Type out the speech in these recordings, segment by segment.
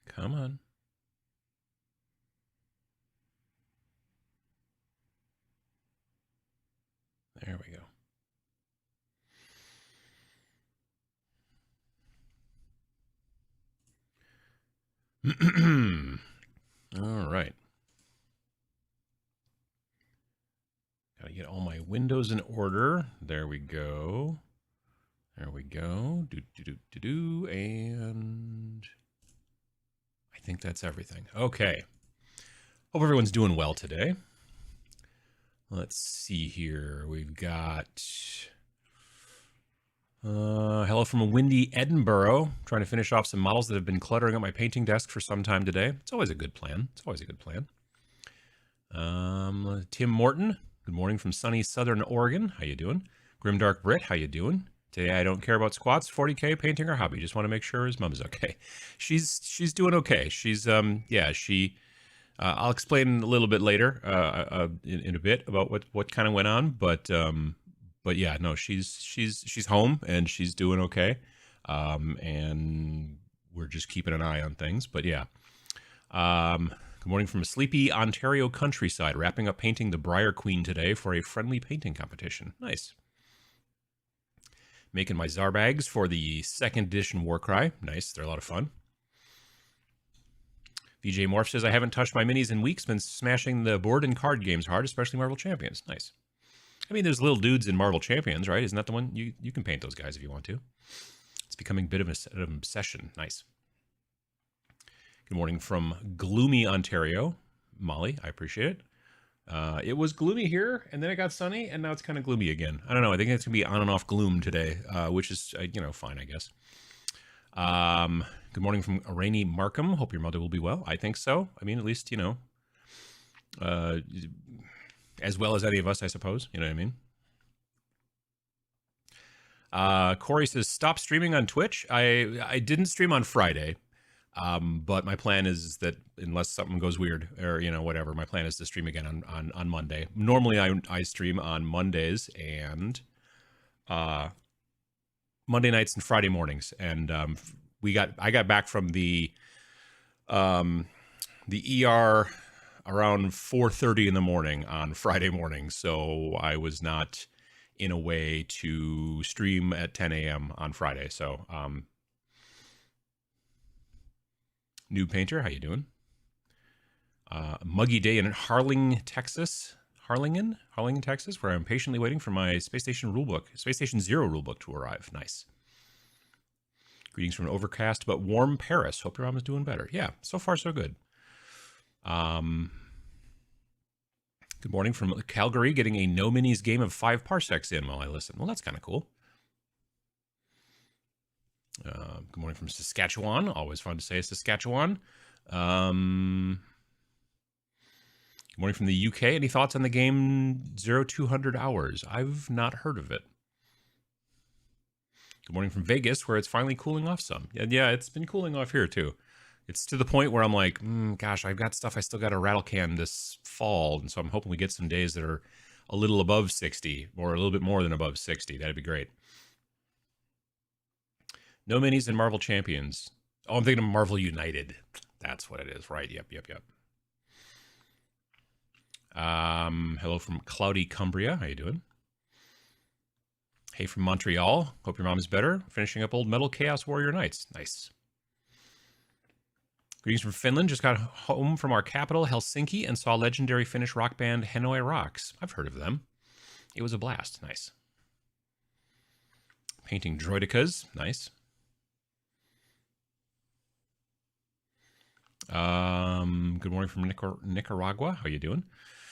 Come on. There we go. All right. Gotta get all my windows in order. There we go. There we go. And I think that's everything. Okay. Hope everyone's doing well today. Let's see here. We've got hello from a windy Edinburgh. Trying to finish off some models that have been cluttering up my painting desk for some time today. It's always a good plan. It's always a good plan. Tim Morton. Good morning from sunny Southern Oregon. How you doing? Grimdark Brit. How you doing? Today I don't care about squats, 40K, painting, or hobby. Just want to make sure his mom's okay. She's doing okay. She's yeah, she. I'll explain a little bit later in a bit about what kind of went on, but yeah, no, she's home and she's doing okay, and we're just keeping an eye on things. But yeah, good morning from a sleepy Ontario countryside. Wrapping up painting the Briar Queen today for a friendly painting competition. Nice. Making my Zarbags for the 2nd edition Warcry. Nice, they're a lot of fun. VJ Morph says, I haven't touched my minis in weeks, been smashing the board and card games hard, especially Marvel Champions. Nice. I mean, there's little dudes in Marvel Champions, right? Isn't that the one? You can paint those guys if you want to. It's becoming a bit of an obsession. Nice. Good morning from gloomy Ontario. Molly, I appreciate it. It was gloomy here, and then it got sunny, and now it's kind of gloomy again. I don't know. I think it's going to be on and off gloom today, which is, fine, I guess. Good morning from Rainy Markham. Hope your mother will be well. I think so. I mean, at least, as well as any of us, I suppose. You know what I mean? Corey says, stop streaming on Twitch. I didn't stream on Friday, but my plan is that unless something goes weird or, whatever, my plan is to stream again on Monday. Normally, I stream on Mondays and Monday nights and Friday mornings, and I got back from the ER around 4:30 in the morning on Friday morning, so I was not in a way to stream at 10 a.m. on Friday. So, new painter, how you doing? Muggy day in Harlingen, Texas, where I'm patiently waiting for my Space Station Zero rulebook to arrive. Nice. Greetings from an overcast but warm Paris. Hope your mom is doing better. Yeah, so far so good. Good morning from Calgary, getting a no minis game of 5 parsecs in while I listen. Well, that's kind of cool. Good morning from Saskatchewan. Always fun to say Saskatchewan. Good morning from the UK. Any thoughts on the game 0200 Hours? I've not heard of it. Good morning from Vegas, where it's finally cooling off some. Yeah, it's been cooling off here too. It's to the point where I'm like, gosh, I've got stuff I still got to rattle can this fall, and so I'm hoping we get some days that are a little above 60 or a little bit more than above 60. That'd be great. No minis and Marvel Champions. Oh, I'm thinking of Marvel United. That's what it is, right? Yep. Hello from cloudy Cumbria. How you doing? Hey from Montreal. Hope your mom is better. Finishing up Old Metal Chaos Warrior Knights. Nice. Greetings from Finland. Just got home from our capital, Helsinki, and saw legendary Finnish rock band Hanoi Rocks. I've heard of them. It was a blast. Nice. Painting droidicas. Nice. Good morning from Nicaragua. How you doing?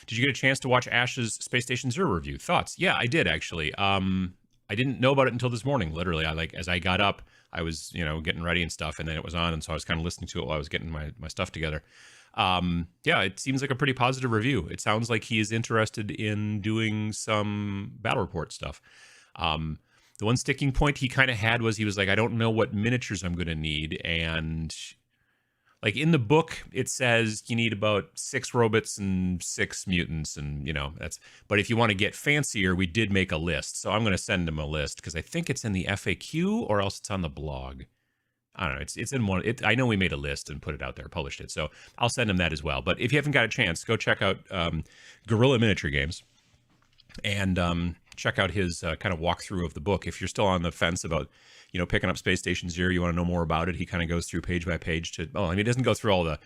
Did you get a chance to watch Ash's Space Station Zero review? Thoughts? Yeah, I did actually. I didn't know about it until this morning. Literally, as I got up, I was getting ready and stuff, and then it was on, and so I was kind of listening to it while I was getting my stuff together. Yeah, it seems like a pretty positive review. It sounds like he is interested in doing some battle report stuff. The one sticking point he kind of had was he was like, I don't know what miniatures I'm going to need, and like in the book, it says you need about 6 robots and 6 mutants, and that's. But if you want to get fancier, we did make a list, so I'm going to send him a list because I think it's in the FAQ or else it's on the blog. I don't know. It's in one. I know we made a list and put it out there, published it. So I'll send him that as well. But if you haven't got a chance, go check out Guerrilla Miniature Games and check out his kind of walkthrough of the book. If you're still on the fence about, picking up Space Station Zero, you want to know more about it, he kind of goes through page by page to. Well, I mean, he doesn't go through all the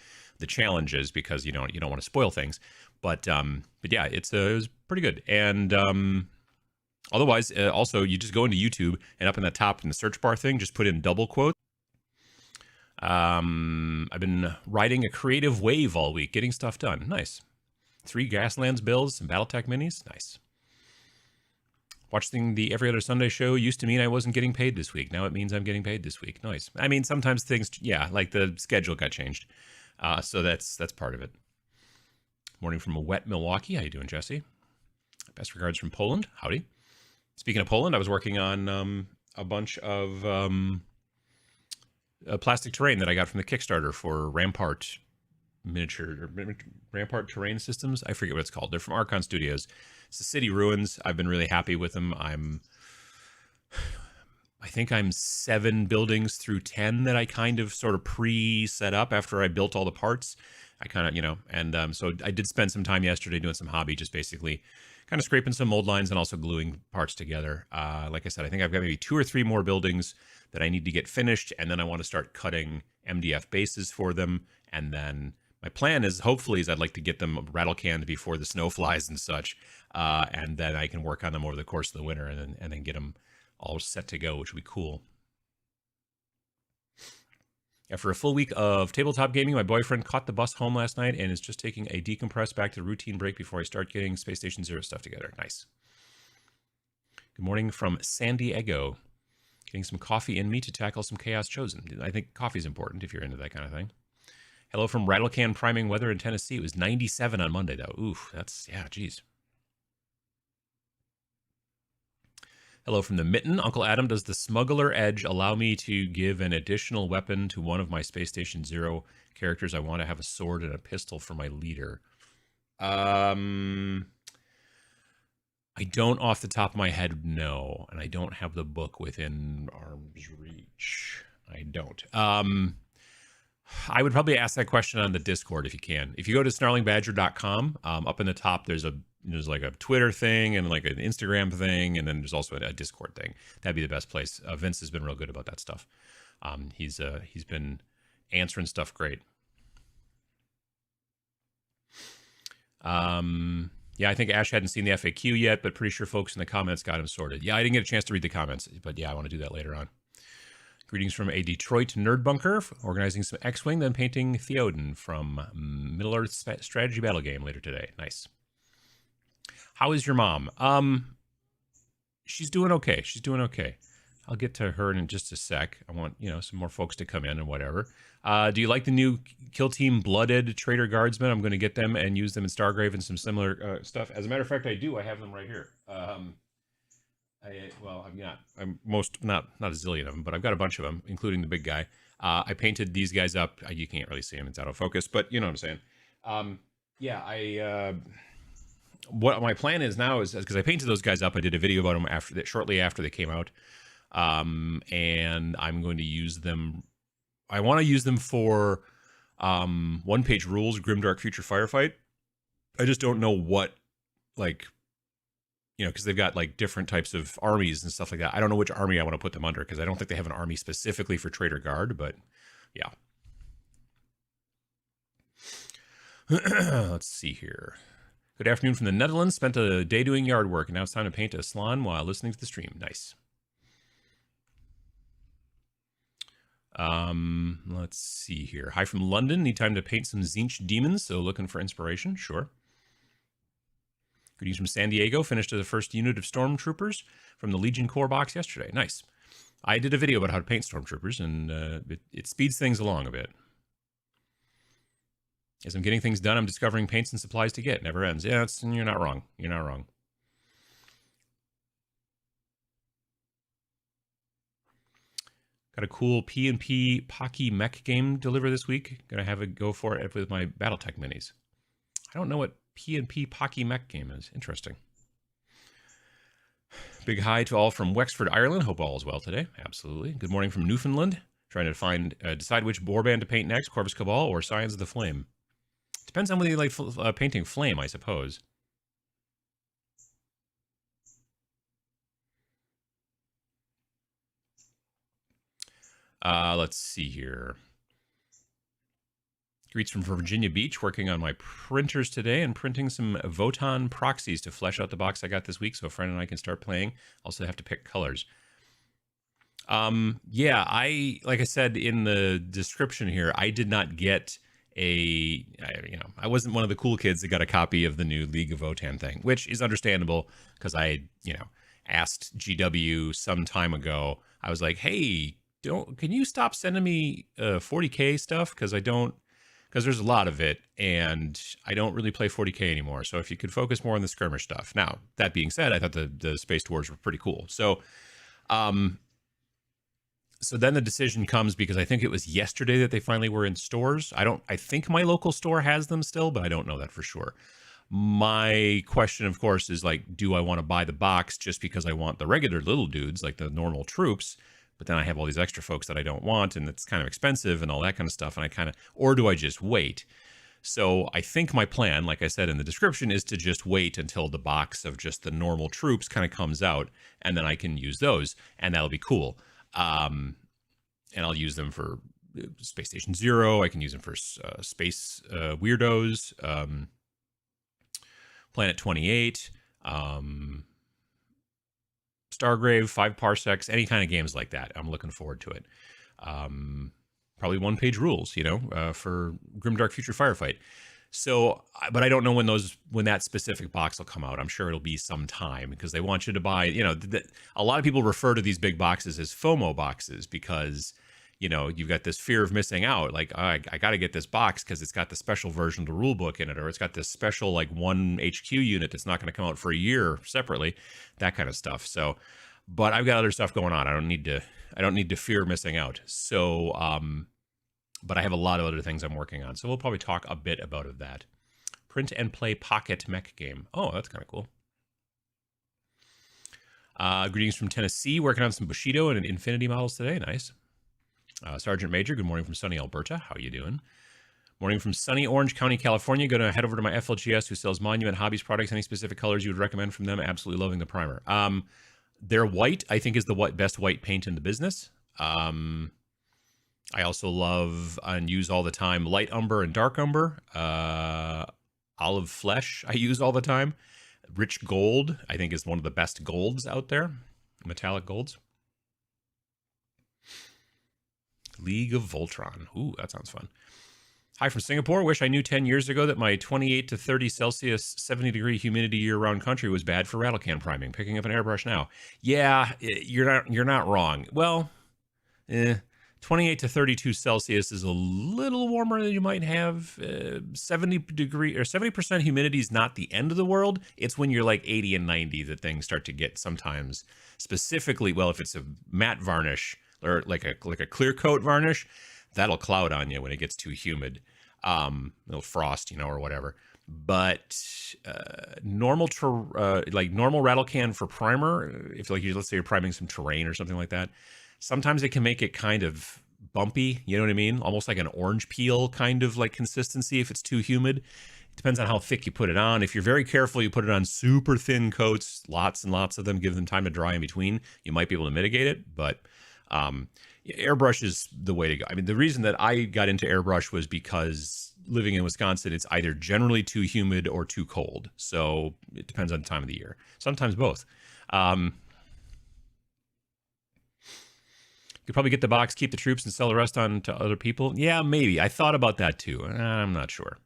challenges because you don't want to spoil things. But yeah, it was pretty good. And otherwise, also you just go into YouTube and up in the top in the search bar thing, just put in double quotes. I've been riding a creative wave all week, getting stuff done. Nice. 3 Gaslands builds, some Battletech minis. Nice. Watching the Every Other Sunday show used to mean I wasn't getting paid this week. Now it means I'm getting paid this week. Nice. I mean, sometimes things, like the schedule got changed. So that's part of it. Morning from a wet Milwaukee. How you doing, Jesse? Best regards from Poland. Howdy. Speaking of Poland, I was working on a bunch of plastic terrain that I got from the Kickstarter for Rampart Rampart Terrain Systems. I forget what it's called. They're from Archon Studios. It's the city ruins. I've been really happy with them. I think I'm 7 buildings through 10 that I kind of sort of pre-set up after I built all the parts. I kind of, and so I did spend some time yesterday doing some hobby, just basically kind of scraping some mold lines and also gluing parts together. Like I said, I think I've got maybe 2 or 3 more buildings that I need to get finished, and then I want to start cutting MDF bases for them. And then my plan is, hopefully, I'd like to get them rattle canned before the snow flies and such, and then I can work on them over the course of the winter, and then get them all set to go, which would be cool. After a full week of tabletop gaming, my boyfriend caught the bus home last night and is just taking a decompress back to the routine break before I start getting Space Station Zero stuff together. Nice. Good morning from San Diego. Getting some coffee in me to tackle some Chaos Chosen. I think coffee is important if you're into that kind of thing. Hello from Rattle Can priming weather in Tennessee. It was 97 on Monday, though. Oof, geez. Hello from the Mitten. Uncle Adam, does the Smuggler Edge allow me to give an additional weapon to one of my Space Station Zero characters? I want to have a sword and a pistol for my leader. I don't off the top of my head know, and I don't have the book within arm's reach. I don't. I would probably ask that question on the Discord if you can. If you go to snarlingbadger.com, up in the top there's like a Twitter thing and like an Instagram thing, and then there's also a Discord thing. That'd be the best place. Vince has been real good about that stuff. He's been answering stuff great. Yeah, I think Ash hadn't seen the FAQ yet, but pretty sure folks in the comments got him sorted. Yeah, I didn't get a chance to read the comments, but yeah, I want to do that later on. Greetings from a Detroit nerd bunker, organizing some X-Wing, then painting Theoden from Middle-earth strategy battle game later today. Nice. How is your mom? She's doing okay. She's doing okay. I'll get to her in just a sec. I want, some more folks to come in and whatever. Do you like the new Kill Team Blooded Traitor Guardsmen? I'm going to get them and use them in Stargrave and some similar stuff. As a matter of fact, I do. I have them right here. I'm not a zillion of them, but I've got a bunch of them, including the big guy. I painted these guys up. You can't really see them; it's out of focus, but you know what I'm saying. What my plan is now is, because I painted those guys up, I did a video about them shortly after they came out, and I'm going to use them. I want to use them for one-page rules, Grimdark Future Firefight. I just don't know what, because they've got different types of armies and stuff like that. I don't know which army I want to put them under, because I don't think they have an army specifically for Traitor Guard, but yeah. Let's see here. Good afternoon from the Netherlands. Spent a day doing yard work, and now it's time to paint a Slan while listening to the stream. Nice. Let's see here. Hi from London. Need time to paint some Zinch demons, so looking for inspiration. Sure. Greetings from San Diego. Finished the first unit of Stormtroopers from the Legion Core box yesterday. Nice. I did a video about how to paint Stormtroopers, and it speeds things along a bit. As I'm getting things done, I'm discovering paints and supplies to get. Never ends. Yeah, you're not wrong. You're not wrong. Got a cool P&P Pocky mech game deliver this week. Gonna have a go for it with my Battletech minis. I don't know what P&P Pocky mech game is. Interesting. Big hi to all from Wexford, Ireland. Hope all is well today. Absolutely. Good morning from Newfoundland. Trying to decide which warband to paint next, Corvus Cabal or Scions of the Flame. Depends on whether you like painting flame, I suppose. Let's see here. Greets from Virginia Beach, working on my printers today and printing some Votann proxies to flesh out the box I got this week so a friend and I can start playing. Also have to pick colors. Yeah, like I said in the description here, I did not get I wasn't one of the cool kids that got a copy of the new League of Votann thing, which is understandable because I, asked GW some time ago. I was like, hey, can you stop sending me 40K stuff? Because there's a lot of it and I don't really play 40K anymore. So if you could focus more on the skirmish stuff. Now, that being said, I thought the Space Dwarves were pretty cool. So, so then the decision comes because I think it was yesterday that they finally were in stores. I think my local store has them still, but I don't know that for sure. My question, of course, is like, do I want to buy the box just because I want the regular little dudes, like the normal troops? But then I have all these extra folks that I don't want, and it's kind of expensive and all that kind of stuff. And or do I just wait? So I think my plan, like I said in the description, is to just wait until the box of just the normal troops kind of comes out, and then I can use those, and that'll be cool. And I'll use them for Space Station Zero. I can use them for Space Weirdos, Planet 28, Stargrave, 5 Parsecs, any kind of games like that. I'm looking forward to it. Probably one-page rules, for Grimdark Future Firefight. So, but I don't know when that specific box will come out. I'm sure it'll be some time because they want you to buy, a lot of people refer to these big boxes as FOMO boxes because, you've got this fear of missing out. Like, I got to get this box because it's got the special version of the rule book in it, or it's got this special, like, one HQ unit that's not going to come out for a year separately, that kind of stuff. So, but I've got other stuff going on. I don't need to fear missing out. So, but I have a lot of other things I'm working on. So we'll probably talk a bit about that. Print and play pocket mech game. Oh, that's kind of cool. Greetings from Tennessee. Working on some Bushido and Infinity models today. Nice. Sergeant Major, good morning from sunny Alberta. How you doing? Morning from sunny Orange County, California. Going to head over to my FLGS who sells Monument Hobbies products. Any specific colors you would recommend from them? Absolutely loving the primer. Their white, I think, is the best white paint in the business. I also love and use all the time light umber and dark umber. Olive flesh I use all the time. Rich gold, I think, is one of the best golds out there. Metallic golds. League of Voltron. Ooh, that sounds fun. Hi from Singapore. Wish I knew 10 years ago that my 28 to 30 Celsius, 70-degree humidity year-round country was bad for rattle can priming. Picking up an airbrush now. Yeah, you're not wrong. Well, 28 to 32 Celsius is a little warmer than you might have. 70% humidity is not the end of the world. It's when you're like 80 and 90 that things start to get sometimes specifically, well, if it's a matte varnish or like a clear coat varnish, that'll cloud on you when it gets too humid. Little frost, or whatever. But normal rattle can for primer, if let's say you're priming some terrain or something like that, sometimes it can make it kind of bumpy, you know what I mean? Almost like an orange peel kind of like consistency if it's too humid. It depends on how thick you put it on. If you're very careful, you put it on super thin coats, lots and lots of them, give them time to dry in between, you might be able to mitigate it. But airbrush is the way to go. I mean, the reason that I got into airbrush was because living in Wisconsin, it's either generally too humid or too cold. So it depends on the time of the year. Sometimes both. Could probably get the box, keep the troops, and sell the rest on to other people. Yeah, maybe. I thought about that too. I'm not sure.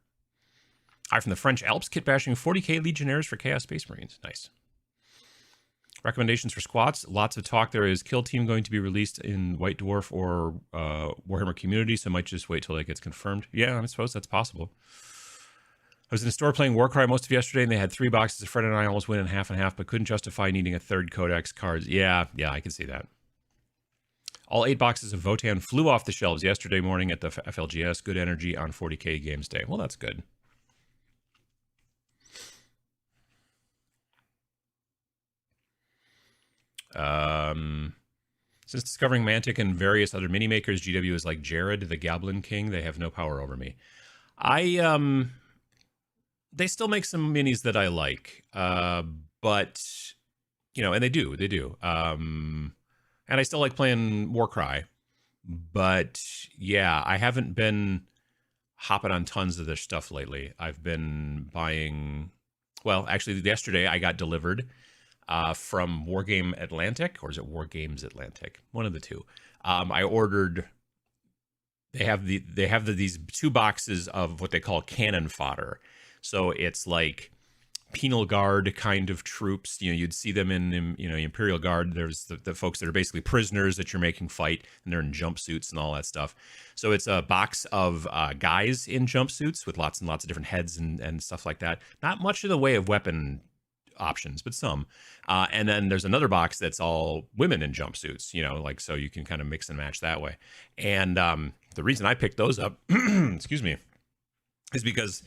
Hi from the French Alps, kit bashing 40K Legionnaires for Chaos Space Marines. Nice. Recommendations for squats. Lots of talk. There is Kill Team going to be released in White Dwarf or Warhammer Community, so I might just wait till that gets confirmed. Yeah, I suppose that's possible. I was in a store playing Warcry most of yesterday, and they had 3 boxes. A friend and I almost went in half and half, but couldn't justify needing a third Codex cards. Yeah, I can see that. All 8 boxes of Votann flew off the shelves yesterday morning at the FLGS. Good energy on 40K Games Day. Well, that's good. Since discovering Mantic and various other mini makers, GW is like Jared, the Goblin King. They have no power over me. They still make some minis that I like, but and they do. And I still like playing Warcry, but yeah, I haven't been hopping on tons of their stuff lately. I've been buying. Well, actually, yesterday I got delivered from Wargame Atlantic, or is it Wargames Atlantic? One of the two. I ordered. They have these 2 boxes of what they call cannon fodder. So it's like penal guard kind of troops. You'd see them in Imperial Guard. There's the folks that are basically prisoners that you're making fight, and they're in jumpsuits and all that stuff. So it's a box of guys in jumpsuits with lots and lots of different heads and stuff like that. Not much in the way of weapon options, but some. And then there's another box that's all women in jumpsuits, so you can kind of mix and match that way. And the reason I picked those up, excuse me, is because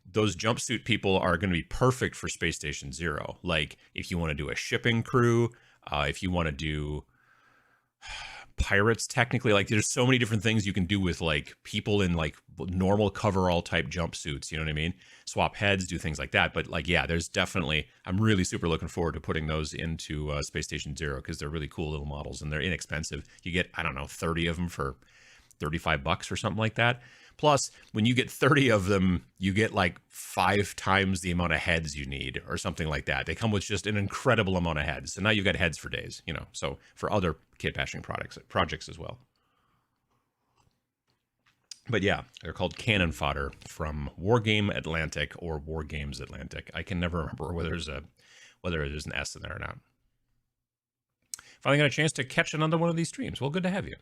those jumpsuit people are going to be perfect for Space Station Zero. Like, if you want to do a shipping crew, if you want to do pirates, technically, like, there's so many different things you can do with, like, people in, like, normal coverall type jumpsuits, you know what I mean? Swap heads, do things like that. But, like, yeah, there's definitely, I'm really super looking forward to putting those into Space Station Zero, because they're really cool little models, and they're inexpensive. You get, I don't know, 30 of them for $35 or something like that. Plus, when you get 30 of them, you get like 5 times the amount of heads you need, or something like that. They come with just an incredible amount of heads. So now you've got heads for days, so for other kit bashing projects as well. But yeah, they're called cannon fodder from Wargame Atlantic or Wargames Atlantic. I can never remember whether there's an S in there or not. Finally got a chance to catch another one of these streams. Well, good to have you.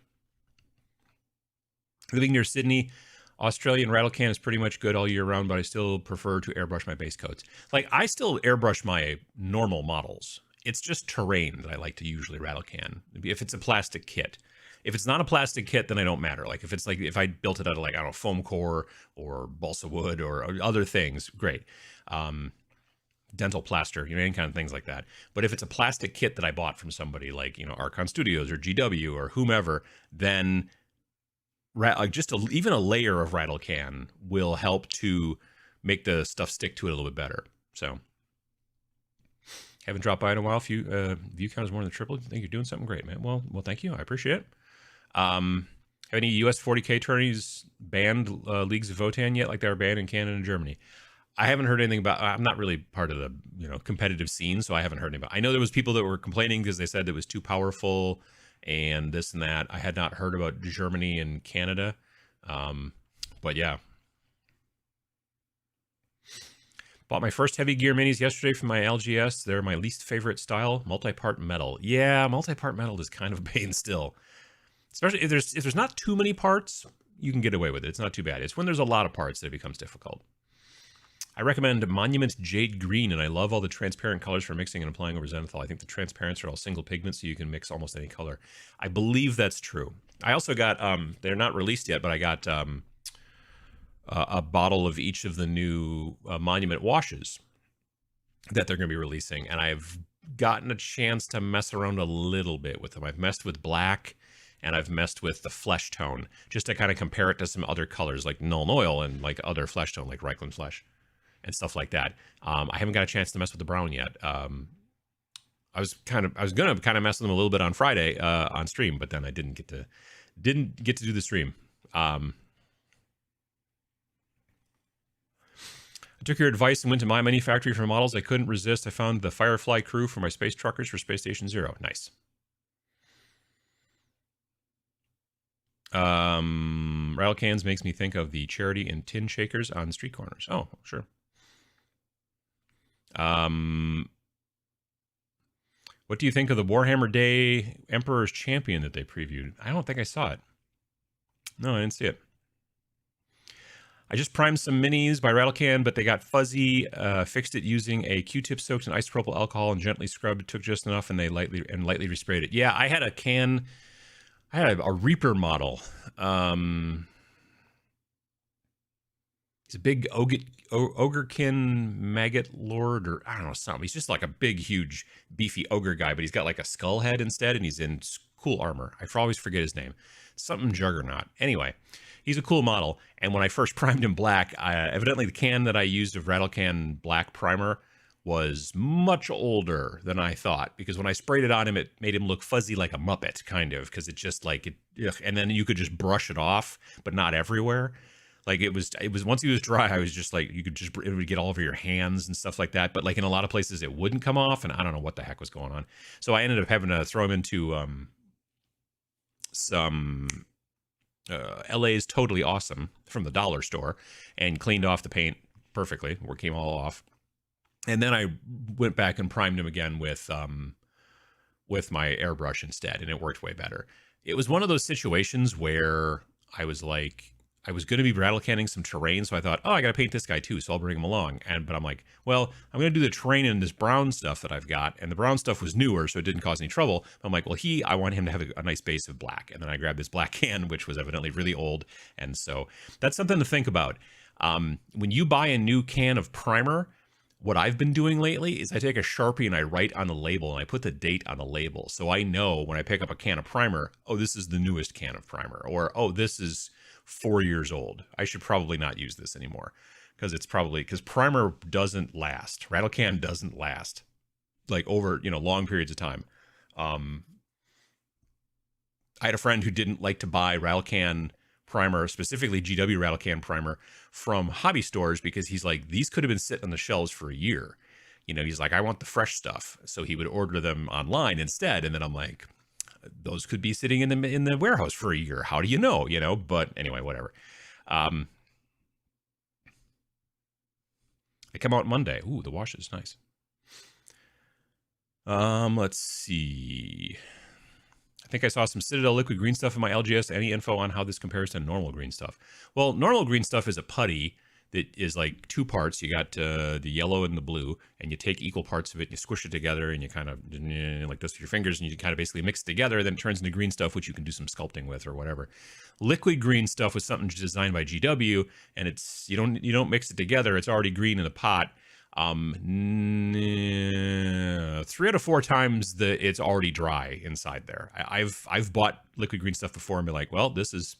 Living near Sydney, Australian rattle can is pretty much good all year round, but I still prefer to airbrush my base coats. Like, I still airbrush my normal models. It's just terrain that I like to usually rattle can, if it's a plastic kit. If it's not a plastic kit, then I don't matter. Like, if it's like, if I built it out of, like, I don't know, foam core or balsa wood or other things, great. Dental plaster, any kind of things like that. But if it's a plastic kit that I bought from somebody like, Archon Studios or GW or whomever, then like just even a layer of rattle can will help to make the stuff stick to it a little bit better. So, haven't dropped by in a while. View count is more than triple. I think you're doing something great, man. Well, thank you. I appreciate it. Have any US 40K tourneys banned leagues of Votann yet, like they were banned in Canada and Germany? I haven't heard anything about. I'm not really part of the competitive scene, so I haven't heard anything about. I know there was people that were complaining because they said it was too powerful and this and that. I had not heard about Germany and Canada, but yeah. Bought my first heavy gear minis yesterday from my LGS. They're my least favorite style, multi-part metal. Yeah, multi-part metal is kind of a pain still, especially if there's not too many parts. You can get away with it. It's not too bad. It's when there's a lot of parts that it becomes difficult. I recommend Monument Jade Green, and I love all the transparent colors for mixing and applying over Zenithal. I think the transparents are all single pigment, so you can mix almost any color. I believe that's true. I also got, they're not released yet, but I got a bottle of each of the new Monument washes that they're going to be releasing, and I've gotten a chance to mess around a little bit with them. I've messed with black, and I've messed with the flesh tone, just to kind of compare it to some other colors, like Null Oil and like other flesh tone, like Reikland Flesh and stuff like that. I haven't got a chance to mess with the brown yet. I was gonna kind of mess with them a little bit on Friday on stream, but then I didn't get to do the stream. I took your advice and went to My Mini Factory for models. I couldn't resist. I found the Firefly crew for my space truckers for Space Station Zero. Nice. Rattle cans makes me think of the charity and tin shakers on street corners. Oh, sure. What do you think of the Warhammer Day Emperor's Champion that they previewed? I don't think I saw it. No, I didn't see it. I just primed some minis by Rattlecan, but they got fuzzy. Fixed it using a Q-tip soaked in isopropyl alcohol and gently scrubbed. It took just enough, and they lightly resprayed it. Yeah, I had a can. I had a Reaper model. He's a big ogrekin maggot lord, or I don't know, something. He's just like a big, huge, beefy ogre guy, but he's got like a skull head instead, and he's in cool armor. I always forget his name. Something Juggernaut. Anyway, he's a cool model. And when I first primed him black, evidently the can that I used of Rattle Can black primer was much older than I thought, because when I sprayed it on him, it made him look fuzzy like a Muppet, kind of, because it just like it, ugh, and then you could just brush it off, but not everywhere. Like it was once he was dry, I was just like, you could just, it would get all over your hands and stuff like that. But like in a lot of places it wouldn't come off, and I don't know what the heck was going on. So I ended up having to throw him into some LA's Totally Awesome from the dollar store and cleaned off the paint perfectly, or came all off. And then I went back and primed him again with my airbrush instead, and it worked way better. It was one of those situations where I was like, I was going to be rattle canning some terrain, so I thought, oh, I got to paint this guy too, so I'll bring him along. But I'm like, well, I'm going to do the terrain in this brown stuff that I've got, and the brown stuff was newer, so it didn't cause any trouble. I'm like, well, I want him to have a nice base of black, and then I grabbed this black can, which was evidently really old, and so that's something to think about. When you buy a new can of primer, what I've been doing lately is I take a Sharpie and I write on the label, and I put the date on the label. So I know when I pick up a can of primer, oh, this is the newest can of primer, or, oh, this is 4 years old. I should probably not use this anymore, because primer doesn't last. Rattle can doesn't last like over, long periods of time. I had a friend who didn't like to buy rattle can primer, specifically GW rattle can primer, from hobby stores, because he's like, these could have been sitting on the shelves for a year. He's like, I want the fresh stuff. So he would order them online instead. And then I'm like, those could be sitting in the warehouse for a year. How do you know? But anyway, whatever. I come out Monday. Ooh, the wash is nice. Let's see. I think I saw some Citadel liquid green stuff in my LGS. Any info on how this compares to normal green stuff? Well, normal green stuff is a putty that is like two parts. You got the yellow and the blue, and you take equal parts of it and you squish it together, and you kind of like this with your fingers, and you kind of basically mix it together. Then it turns into green stuff, which you can do some sculpting with or whatever. Liquid green stuff was something designed by GW, and it's you don't mix it together. It's already green in the pot. 3 out of 4 times it's already dry inside there. I've bought liquid green stuff before and be like, well, this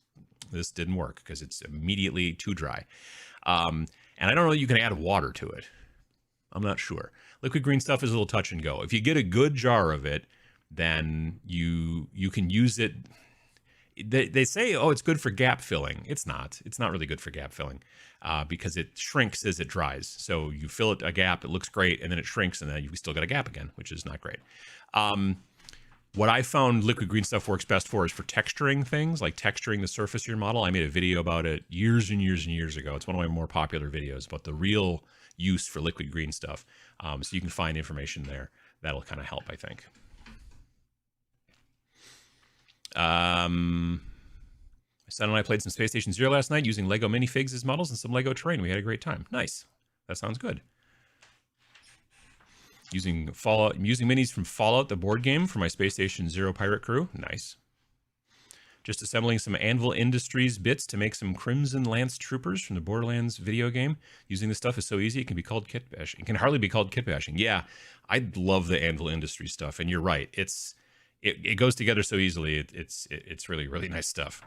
didn't work because it's immediately too dry. And I don't know that you can add water to it. I'm not sure. Liquid green stuff is a little touch and go. If you get a good jar of it, then you can use it. They say, oh, it's good for gap filling. It's not really good for gap filling because it shrinks as it dries. So you fill it a gap, it looks great, and then it shrinks, and then you still got a gap again, which is not great. What I found liquid green stuff works best for is for texturing things, like texturing the surface of your model. I made a video about it years and years and years ago. It's one of my more popular videos about the real use for liquid green stuff. So you can find information there. That'll kind of help, I think. My son and I played some Space Station Zero last night using Lego minifigs as models and some Lego terrain. We had a great time. Nice. That sounds good. Using minis from Fallout, the board game, for my Space Station Zero pirate crew. Nice. Just assembling some Anvil Industries bits to make some Crimson Lance Troopers from the Borderlands video game. Using this stuff is so easy, it can be called kit bashing. It can hardly be called kit bashing. Yeah, I love the Anvil Industries stuff, and you're right. It goes together so easily. It's really, really nice stuff.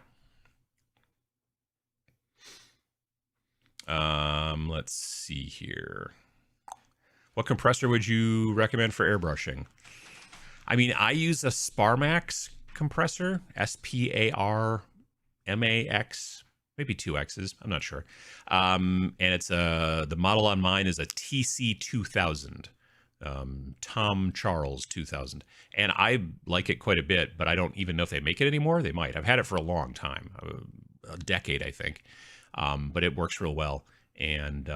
Let's see here. What compressor would you recommend for airbrushing? I mean, I use a Sparmax compressor, SPARMAX, maybe 2 X's, I'm not sure. And it's the model on mine is a TC2000, Tom Charles 2000. And I like it quite a bit, but I don't even know if they make it anymore. They might. I've had it for a long time, a decade, I think. But it works real well. And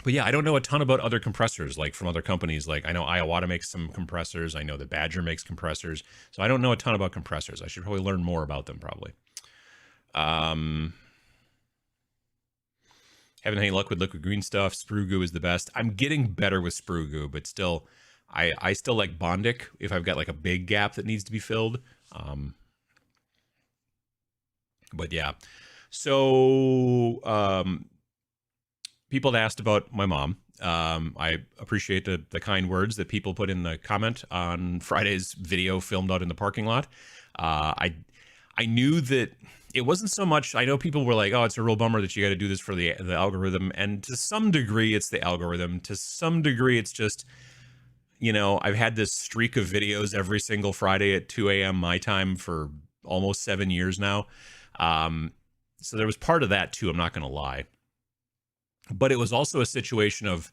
but yeah, I don't know a ton about other compressors, like from other companies. Like I know Iowata makes some compressors. I know that Badger makes compressors. So I don't know a ton about compressors. I should probably learn more about them, probably. Haven't any luck with liquid green stuff. Sprue goo is the best. I'm getting better with sprue goo, but still, I still like Bondic if I've got like a big gap that needs to be filled. But yeah. So, people had asked about my mom. I appreciate the kind words that people put in the comment on Friday's video filmed out in the parking lot. I knew that it wasn't so much. I know people were like, "Oh, it's a real bummer that you got to do this for the algorithm," and to some degree, it's the algorithm. To some degree, it's just, I've had this streak of videos every single Friday at 2 a.m. my time for almost 7 years now. So there was part of that too. I'm not going to lie. But it was also a situation of,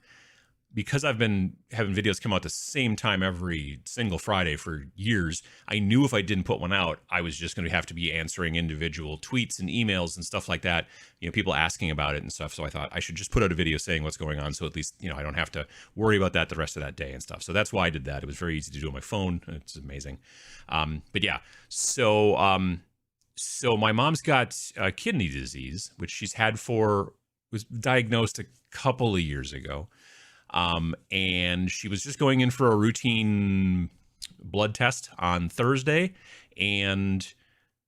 because I've been having videos come out the same time every single Friday for years, I knew if I didn't put one out, I was just going to have to be answering individual tweets and emails and stuff like that, people asking about it and stuff. So I thought I should just put out a video saying what's going on, so at least, I don't have to worry about that the rest of that day and stuff. So that's why I did that. It was very easy to do on my phone. It's amazing. But yeah, so my mom's got kidney disease, which she's had was diagnosed a couple of years ago. And she was just going in for a routine blood test on Thursday, and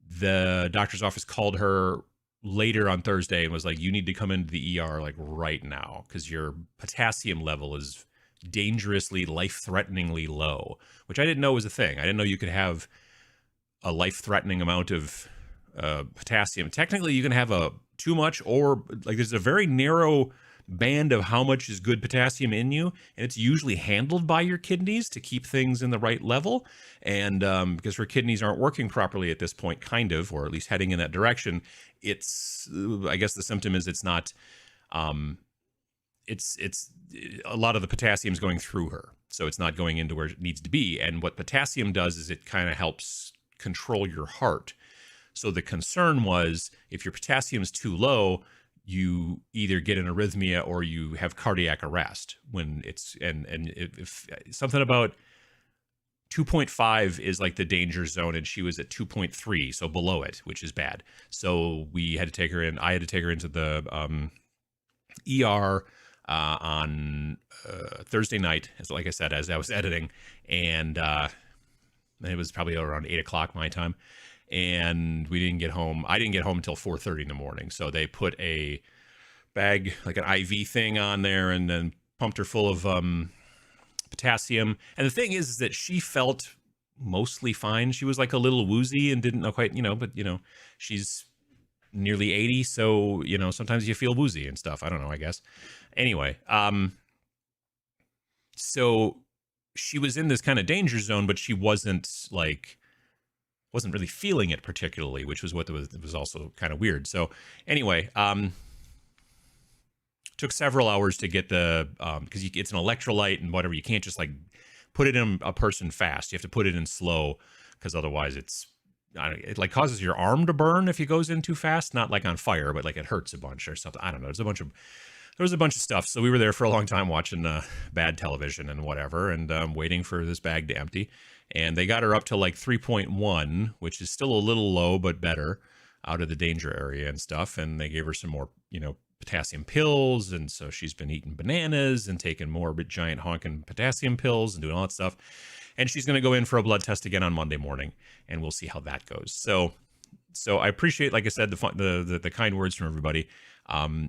the doctor's office called her later on Thursday and was like, "You need to come into the ER like right now, because your potassium level is dangerously, life-threateningly low," which I didn't know was a thing. I didn't know you could have a life-threatening amount of potassium. Technically, you can have too much, or like there's a very narrow band of how much is good potassium in you, and it's usually handled by your kidneys to keep things in the right level. And because her kidneys aren't working properly at this point, kind of, or at least heading in that direction, I guess the symptom is it's not, it's a lot of the potassium is going through her, so it's not going into where it needs to be. And what potassium does is it kind of helps control your heart. So the concern was, if your potassium is too low, you either get an arrhythmia or you have cardiac arrest. When it's if something about 2.5 is like the danger zone, and she was at 2.3, so below it, which is bad. So we had to take her in. I had to take her into the ER on Thursday night, like I said, as I was editing, and it was probably around 8 o'clock my time. And we didn't get home. I didn't get home until 4:30 in the morning. So they put a bag, like an IV thing on there, and then pumped her full of potassium. And the thing is that she felt mostly fine. She was like a little woozy and didn't know quite, but she's nearly 80. So, sometimes you feel woozy and stuff. I don't know, I guess. Anyway, so she was in this kind of danger zone, but she wasn't really feeling it particularly, which was what was also kind of weird. So anyway, took several hours to get the, because it's an electrolyte and whatever. You can't just like put it in a person fast. You have to put it in slow, because otherwise it like causes your arm to burn if it goes in too fast. Not like on fire, but like it hurts a bunch or something. I don't know. There was a bunch of stuff. So we were there for a long time watching bad television and whatever, and waiting for this bag to empty. And they got her up to like 3.1, which is still a little low, but better, out of the danger area and stuff. And they gave her some more, potassium pills. And so she's been eating bananas and taking more giant honking potassium pills and doing all that stuff. And she's going to go in for a blood test again on Monday morning, and we'll see how that goes. So I appreciate, like I said, the kind words from everybody.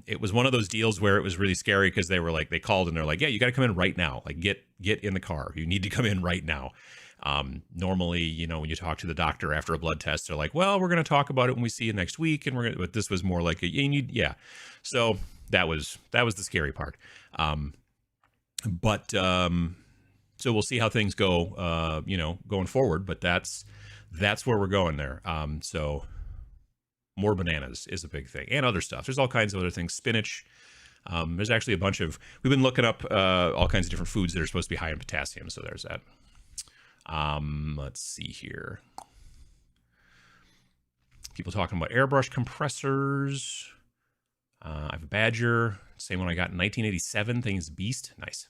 It was one of those deals where it was really scary, because they called and they're like, "Yeah, you got to come in right now. Like get in the car. You need to come in right now." Normally, when you talk to the doctor after a blood test, they're like, "Well, we're going to talk about it when we see you next week." But this was more like yeah. So that was the scary part. So we'll see how things go, going forward, but that's where we're going there. So more bananas is a big thing, and other stuff. There's all kinds of other things. Spinach. There's actually a bunch of, we've been looking up all kinds of different foods that are supposed to be high in potassium. So there's that. Let's see here. People talking about airbrush compressors. I have a Badger, same one I got in 1987. Thing is beast. Nice.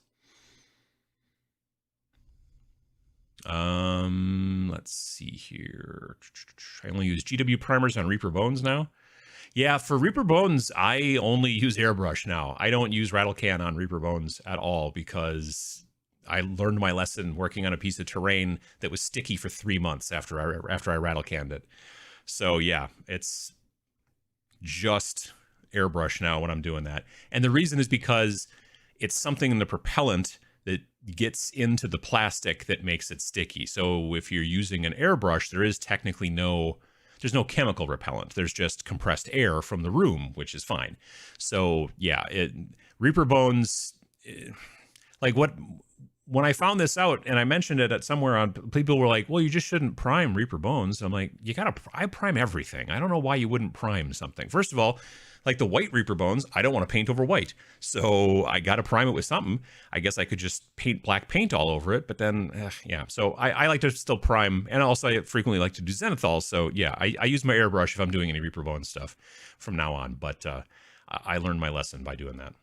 Let's see here. I only use GW primers on Reaper Bones now. Yeah, for Reaper Bones, I only use airbrush now. I don't use Rattle Can on Reaper Bones at all, because I learned my lesson working on a piece of terrain that was sticky for 3 months after I Rattle Canned it. So yeah, it's just airbrush now when I'm doing that. And the reason is because it's something in the propellant that gets into the plastic that makes it sticky. So if you're using an airbrush, there is technically there's no chemical repellent. There's just compressed air from the room, which is fine. So yeah, Reaper Bones, when I found this out and I mentioned it at somewhere on, people were like, well, you just shouldn't prime Reaper Bones. I'm like, I prime everything. I don't know why you wouldn't prime something. First of all, like the white Reaper Bones, I don't want to paint over white. So I got to prime it with something. I guess I could just paint black paint all over it, but then, yeah. So I like to still prime, and also I frequently like to do zenithal. So yeah, I use my airbrush if I'm doing any Reaper Bones stuff from now on, but I learned my lesson by doing that.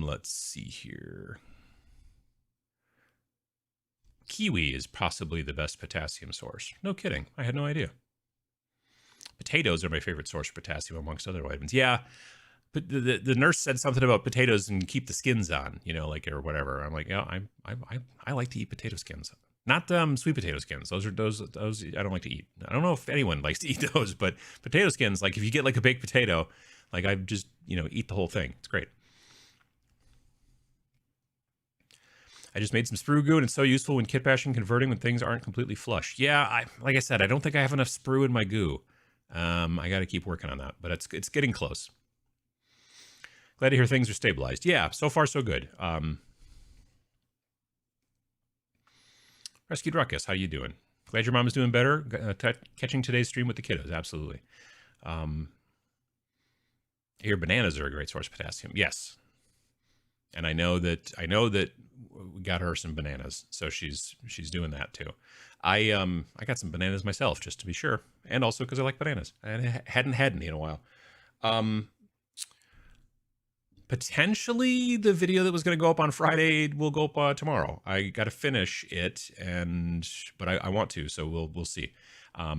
Let's see here. Kiwi is possibly the best potassium source. No kidding. I had no idea. Potatoes are my favorite source for potassium amongst other vitamins. Yeah, but the nurse said something about potatoes and keep the skins on, you know, like, or whatever. I'm like, yeah, I like to eat potato skins. Not sweet potato skins. Those I don't like to eat. I don't know if anyone likes to eat those, but potato skins, like if you get like a baked potato, like I just, you know, eat the whole thing. It's great. I just made some sprue goo, and it's so useful when kit bashing, converting when things aren't completely flush. Yeah, like I said, I don't think I have enough sprue in my goo. I got to keep working on that, but it's getting close. Glad to hear things are stabilized. Yeah, so far so good. Rescued Ruckus, how you doing? Glad your mom is doing better. Catching today's stream with the kiddos, absolutely. Your bananas are a great source of potassium. Yes. And I know that we got her some bananas, so she's doing that too. I got some bananas myself just to be sure, and also because I like bananas. I hadn't had any in a while. Potentially the video that was going to go up on Friday will go up tomorrow. I got to finish it, but I want to, so we'll see. I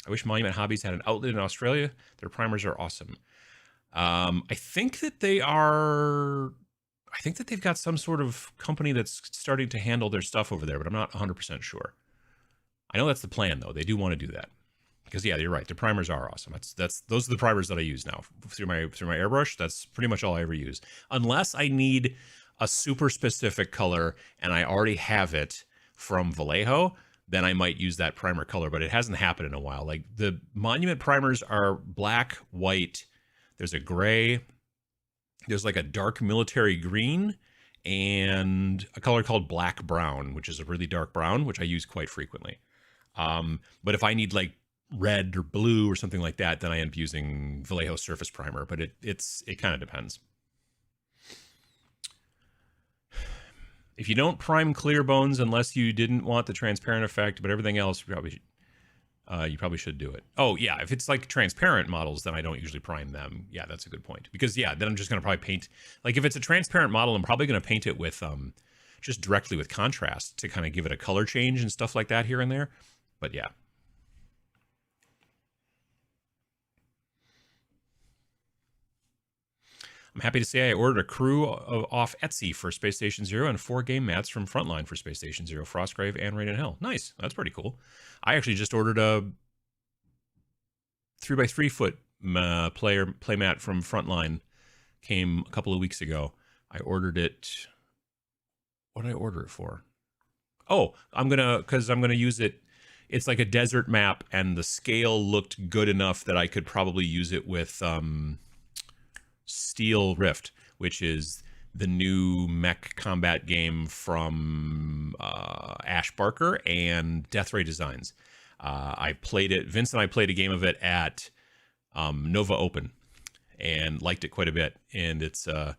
wish Monument Hobbies had an outlet in Australia. Their primers are awesome. I think that they've got some sort of company that's starting to handle their stuff over there, but I'm not 100% sure. I know that's the plan though. They do want to do that because yeah, you're right. The primers are awesome. Those are the primers that I use now through my airbrush. That's pretty much all I ever use, unless I need a super specific color and I already have it from Vallejo. Then I might use that primer color, but it hasn't happened in a while. Like the Monument primers are black, white. There's a gray, there's like a dark military green, and a color called black brown, which is a really dark brown, which I use quite frequently. But if I need like red or blue or something like that, then I end up using Vallejo Surface Primer, but it kind of depends. If you don't prime clear bones unless you didn't want the transparent effect, but everything else, you probably should do it. Oh yeah, if it's like transparent models, then I don't usually prime them. Yeah, that's a good point. Because yeah, then I'm just gonna probably paint, like if it's a transparent model, I'm probably gonna paint it with just directly with contrast to kind of give it a color change and stuff like that here and there. But yeah. I'm happy to say I ordered a crew off Etsy for Space Station Zero and 4 game mats from Frontline for Space Station Zero, Frostgrave, and Rain in Hell. Nice. That's pretty cool. I actually just ordered a 3x3 foot playmat from Frontline. Came a couple of weeks ago. I ordered it. What did I order it for? Oh, because I'm gonna use it. It's like a desert map, and the scale looked good enough that I could probably use it with Steel Rift, which is the new mech combat game from Ash Barker and Death Ray Designs. I played it. Vince and I played a game of it at Nova Open and liked it quite a bit. And it's the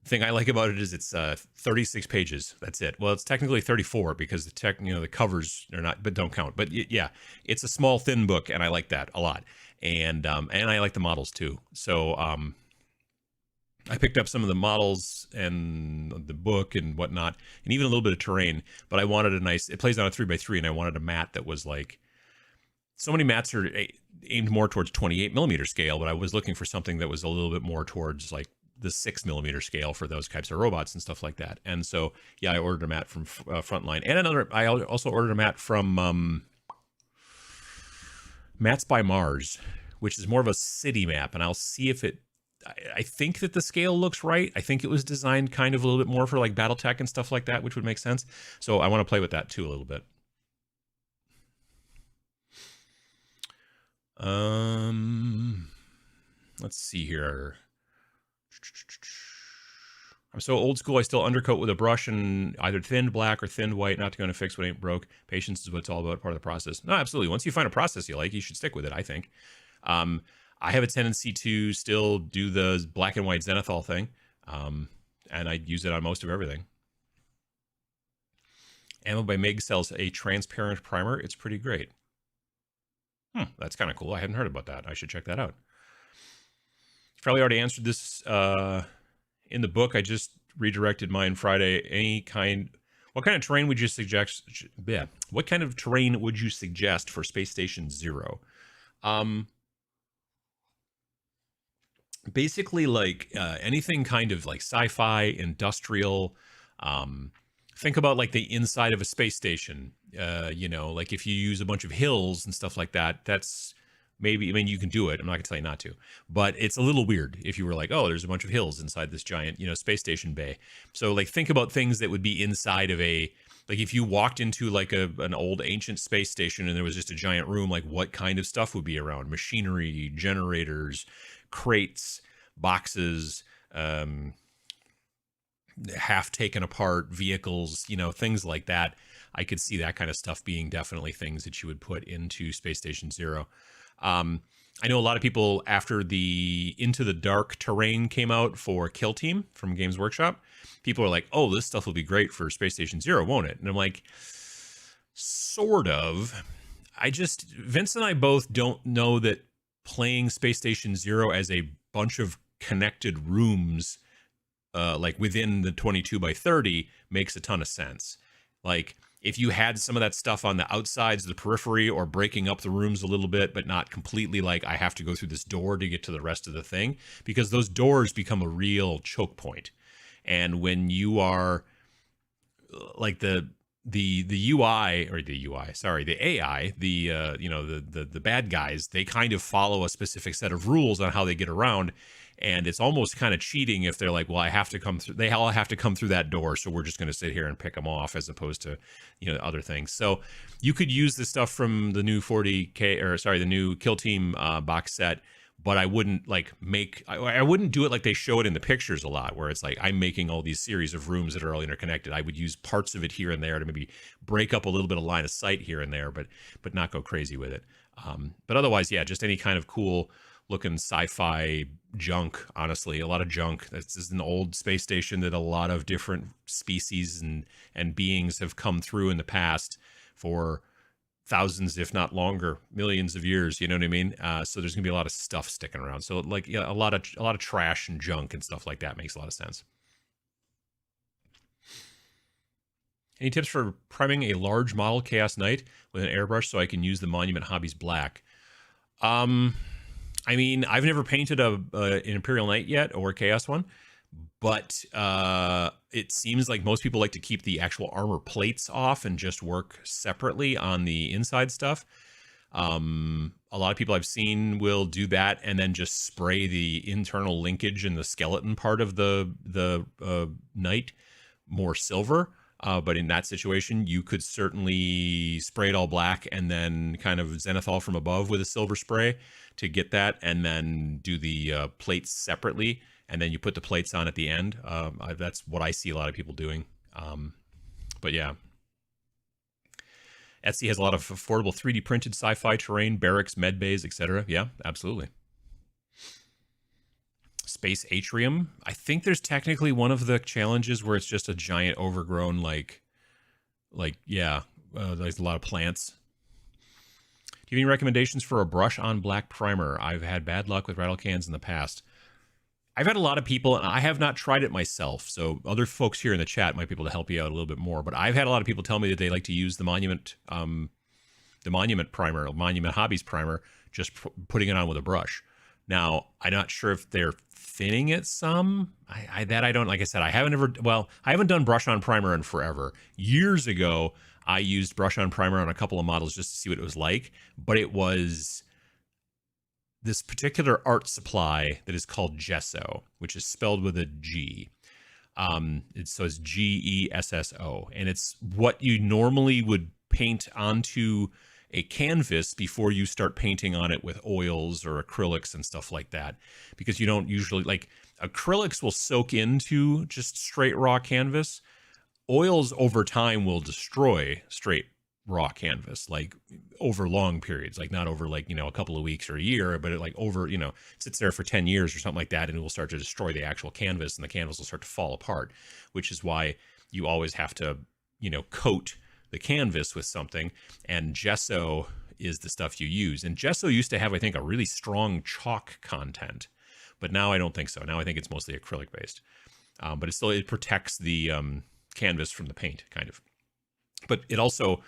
thing I like about it is it's 36 pages. That's it. Well, it's technically 34 because the covers are not, but don't count. But yeah, it's a small, thin book, and I like that a lot. And I like the models too. So I picked up some of the models and the book and whatnot, and even a little bit of terrain, but I wanted it plays on a 3x3, and I wanted a mat that was like, so many mats are aimed more towards 28mm scale, but I was looking for something that was a little bit more towards like the 6mm scale for those types of robots and stuff like that. And so, yeah, I ordered a mat from Frontline, and I also ordered a mat from Mats by Mars, which is more of a city map, and I'll see if it. I think that the scale looks right. I think it was designed kind of a little bit more for like BattleTech and stuff like that, which would make sense. So I want to play with that too a little bit. Let's see here. I'm so old school, I still undercoat with a brush and either thinned black or thinned white, not to go and fix what ain't broke. Patience is what it's all about, part of the process. No, absolutely. Once you find a process you like, you should stick with it, I think. I have a tendency to still do the black and white zenithal thing, and I use it on most of everything. Ammo by Meg sells a transparent primer. It's pretty great. That's kind of cool. I hadn't heard about that. I should check that out. Probably already answered this in the book. I just redirected mine Friday. What kind of terrain would you suggest? Yeah. What kind of terrain would you suggest for Space Station Zero? Basically, like anything kind of like sci-fi, industrial. Think about like the inside of a space station. You know, like if you use a bunch of hills and stuff like that, that's maybe, I mean, you can do it. I'm not gonna tell you not to, but it's a little weird if you were like, oh, there's a bunch of hills inside this giant, you know, space station bay. So like think about things that would be inside of a, like if you walked into like an old ancient space station and there was just a giant room, like what kind of stuff would be around? Machinery, generators, crates, boxes, half taken apart vehicles, you know, things like that. I could see that kind of stuff being definitely things that you would put into Space Station Zero. I know a lot of people, after the Into the Dark terrain came out for Kill Team from Games Workshop, people are like, oh, this stuff will be great for Space Station Zero, won't it? And I'm like, sort of. Vince and I both don't know that playing Space Station Zero as a bunch of connected rooms, like within the 22 by 30 makes a ton of sense. Like, if you had some of that stuff on the outsides of the periphery or breaking up the rooms a little bit, but not completely like I have to go through this door to get to the rest of the thing, because those doors become a real choke point. And when you are like the UI or the UI, sorry, the AI, you know, the bad guys, they kind of follow a specific set of rules on how they get around. And it's almost kind of cheating if they're like, well, I have to come through, they all have to come through that door. So we're just going to sit here and pick them off as opposed to, you know, other things. So you could use the stuff from the new the new Kill Team box set, but I wouldn't like I wouldn't do it like they show it in the pictures a lot, where it's like I'm making all these series of rooms that are all interconnected. I would use parts of it here and there to maybe break up a little bit of line of sight here and there, but not go crazy with it. But otherwise, yeah, just any kind of cool looking sci-fi junk. Honestly, a lot of junk. This is an old space station that a lot of different species and beings have come through in the past for thousands, if not longer, millions of years. You know what I mean? So there's gonna be a lot of stuff sticking around. So like, yeah, a lot of trash and junk and stuff like that makes a lot of sense. Any tips for priming a large model Chaos Knight with an airbrush so I can use the Monument Hobbies black? I mean, I've never painted an Imperial Knight yet or a Chaos one, but it seems like most people like to keep the actual armor plates off and just work separately on the inside stuff. A lot of people I've seen will do that and then just spray the internal linkage in the skeleton part of the knight more silver. But in that situation, you could certainly spray it all black and then kind of zenithal from above with a silver spray to get that, and then do the plates separately, and then you put the plates on at the end. That's what I see a lot of people doing. But yeah. Etsy has a lot of affordable 3D printed sci-fi terrain, barracks, med bays, etc. Yeah, absolutely. Space Atrium. I think there's technically one of the challenges where it's just a giant overgrown, like yeah, there's a lot of plants. Do you have any recommendations for a brush on black primer? I've had bad luck with rattle cans in the past. I've had a lot of people, and I have not tried it myself, so other folks here in the chat might be able to help you out a little bit more, but I've had a lot of people tell me that they like to use the Monument primer, Monument Hobbies primer, just putting it on with a brush. Now, I'm not sure if they're thinning it some. I don't, like I said, I haven't done brush on primer in forever. Years ago, I used brush on primer on a couple of models just to see what it was like, but it was this particular art supply that is called gesso, which is spelled with a G. So it's Gesso, and it's what you normally would paint onto a canvas before you start painting on it with oils or acrylics and stuff like that, because you don't usually, like, acrylics will soak into just straight raw canvas. Oils over time will destroy straight raw canvas, like over long periods, like not over like, a couple of weeks or a year, but it like over, sits there for 10 years or something like that, and it will start to destroy the actual canvas, and the canvas will start to fall apart, which is why you always have to, coat the canvas with something. And gesso is the stuff you use. And gesso used to have, I think, a really strong chalk content, but now I don't think so. Now I think it's mostly acrylic based. But it protects the canvas from the paint, kind of. But it also,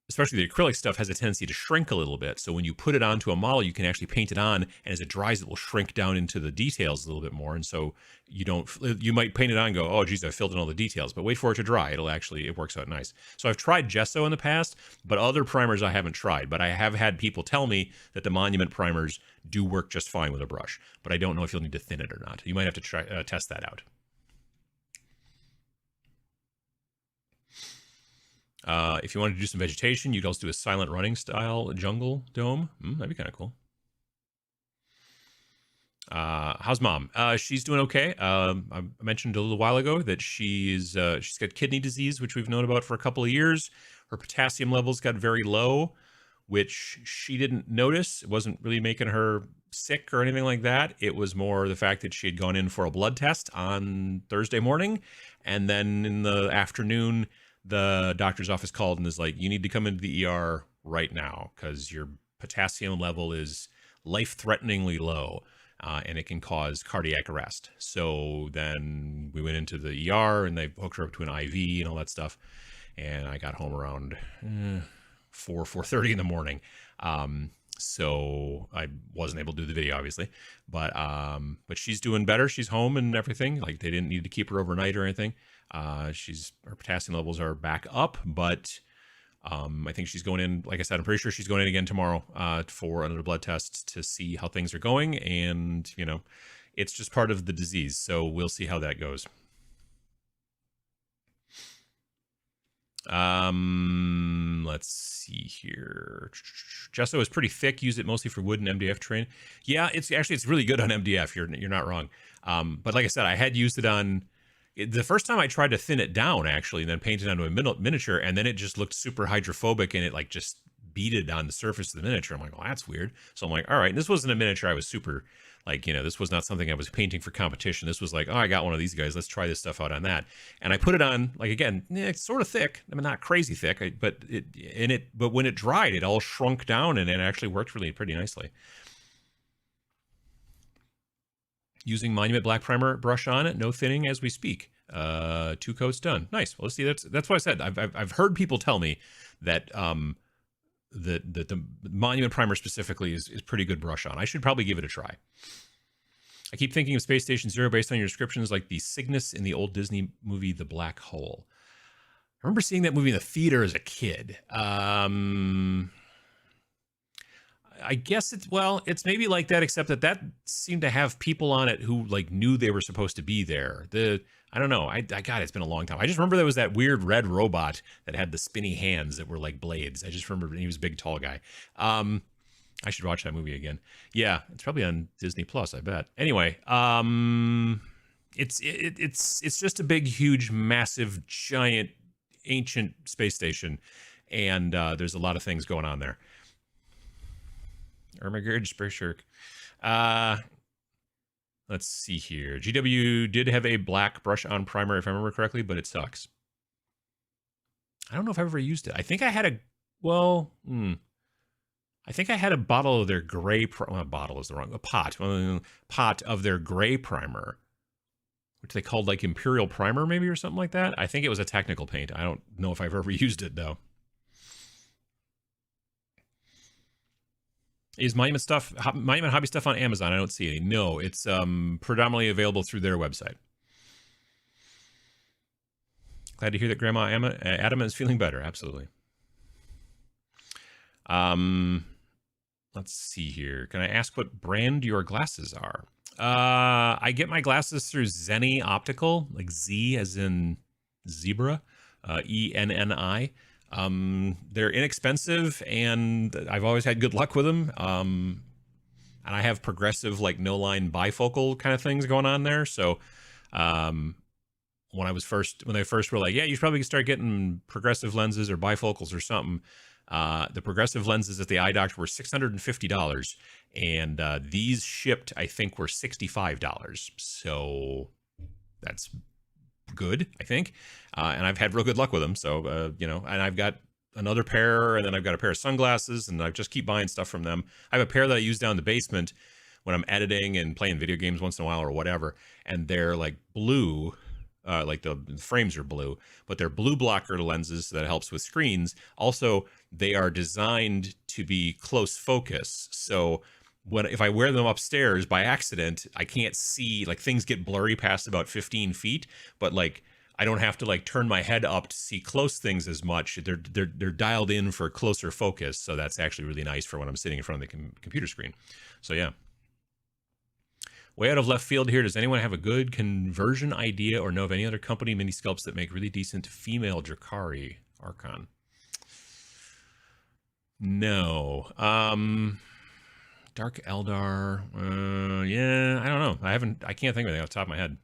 especially the acrylic stuff, has a tendency to shrink a little bit. So when you put it onto a model, you can actually paint it on, and as it dries, it will shrink down into the details a little bit more. And so you might paint it on and go, oh, geez, I filled in all the details, but wait for it to dry. It works out nice. So I've tried gesso in the past, but other primers I haven't tried. But I have had people tell me that the Monument primers do work just fine with a brush, but I don't know if you'll need to thin it or not. You might have to try test that out. If you wanted to do some vegetation, you'd also do a silent running style jungle dome. That'd be kind of cool. How's mom? She's doing okay. I mentioned a little while ago that she's got kidney disease, which we've known about for a couple of years. Her potassium levels got very low, which she didn't notice. It wasn't really making her sick or anything like that. It was more the fact that she had gone in for a blood test on Thursday morning, and then in the afternoon, the doctor's office called and is like, you need to come into the ER right now because your potassium level is life-threateningly low, and it can cause cardiac arrest. So then we went into the ER, and they hooked her up to an IV and all that stuff. And I got home around 4:30 in the morning. So I wasn't able to do the video, obviously, but she's doing better. She's home and everything. Like, they didn't need to keep her overnight or anything. Her potassium levels are back up, but I think she's going in, like I said, I'm pretty sure she's going in again tomorrow for another blood test to see how things are going. And, it's just part of the disease. So we'll see how that goes. Let's see here. Gesso is pretty thick. Use it mostly for wood and MDF terrain. Yeah, it's really good on MDF. You're not wrong. But like I said, I had used it on the first time I tried to thin it down, actually, and then paint it onto a miniature, and then it just looked super hydrophobic, and it like just beaded on the surface of the miniature. I'm like, well, that's weird. So I'm like, all right, and this wasn't a miniature I was super, like, this was not something I was painting for competition. This was like, oh, I got one of these guys. Let's try this stuff out on that. And I put it on, like, again, it's sort of thick. I mean, not crazy thick, but when it dried, it all shrunk down, and it actually worked really pretty nicely. Using Monument Black Primer brush on it, no thinning as we speak. 2 coats done. Nice. Well, let's see. That's what I said. I've heard people tell me that the Monument Primer specifically is pretty good brush on. I should probably give it a try. I keep thinking of Space Station Zero based on your descriptions, like the Cygnus in the old Disney movie The Black Hole. I remember seeing that movie in the theater as a kid. I guess it's maybe like that, except that seemed to have people on it who like knew they were supposed to be there. I don't know. God, it's been a long time. I just remember there was that weird red robot that had the spinny hands that were like blades. I just remember he was a big, tall guy. I should watch that movie again. Yeah, it's probably on Disney Plus, I bet. Anyway, it's just a big, huge, massive, giant, ancient space station, and there's a lot of things going on there. Ermagerd, Sprayshirk. Let's see here. GW did have a black brush on primer, if I remember correctly, but it sucks. I don't know if I've ever used it. I think I had a bottle of their gray. Bottle is the wrong. A pot of their gray primer, which they called like Imperial Primer, maybe, or something like that. I think it was a technical paint. I don't know if I've ever used it though. Is Monument Hobby stuff on Amazon? I don't see any. No, it's predominantly available through their website. Glad to hear that Grandma Adama is feeling better. Absolutely. let's see here. Can I ask what brand your glasses are? I get my glasses through Zenni Optical, like Z as in zebra, ENNI. They're inexpensive, and I've always had good luck with them. And I have progressive, like no line bifocal kind of things going on there. So, when they first were like, yeah, you should probably start getting progressive lenses or bifocals or something. The progressive lenses at the eye doctor were $650, and these shipped, I think, were $65. So that's good, I think. And I've had real good luck with them. So, you know, and I've got another pair, and then I've got a pair of sunglasses, and I just keep buying stuff from them. I have a pair that I use down in the basement when I'm editing and playing video games once in a while or whatever, and they're like blue. Like the frames are blue, but they're blue blocker lenses, so that helps with screens. Also, they are designed to be close focus. So if I wear them upstairs by accident, I can't see, like things get blurry past about 15 feet, but like I don't have to like turn my head up to see close things as much. They're dialed in for closer focus. So that's actually really nice for when I'm sitting in front of the computer screen. So yeah. Way out of left field here. Does anyone have a good conversion idea or know of any other company mini sculpts that make really decent female Drakari Archon? No. Dark Eldar. Yeah, I don't know. I can't think of anything off the top of my head.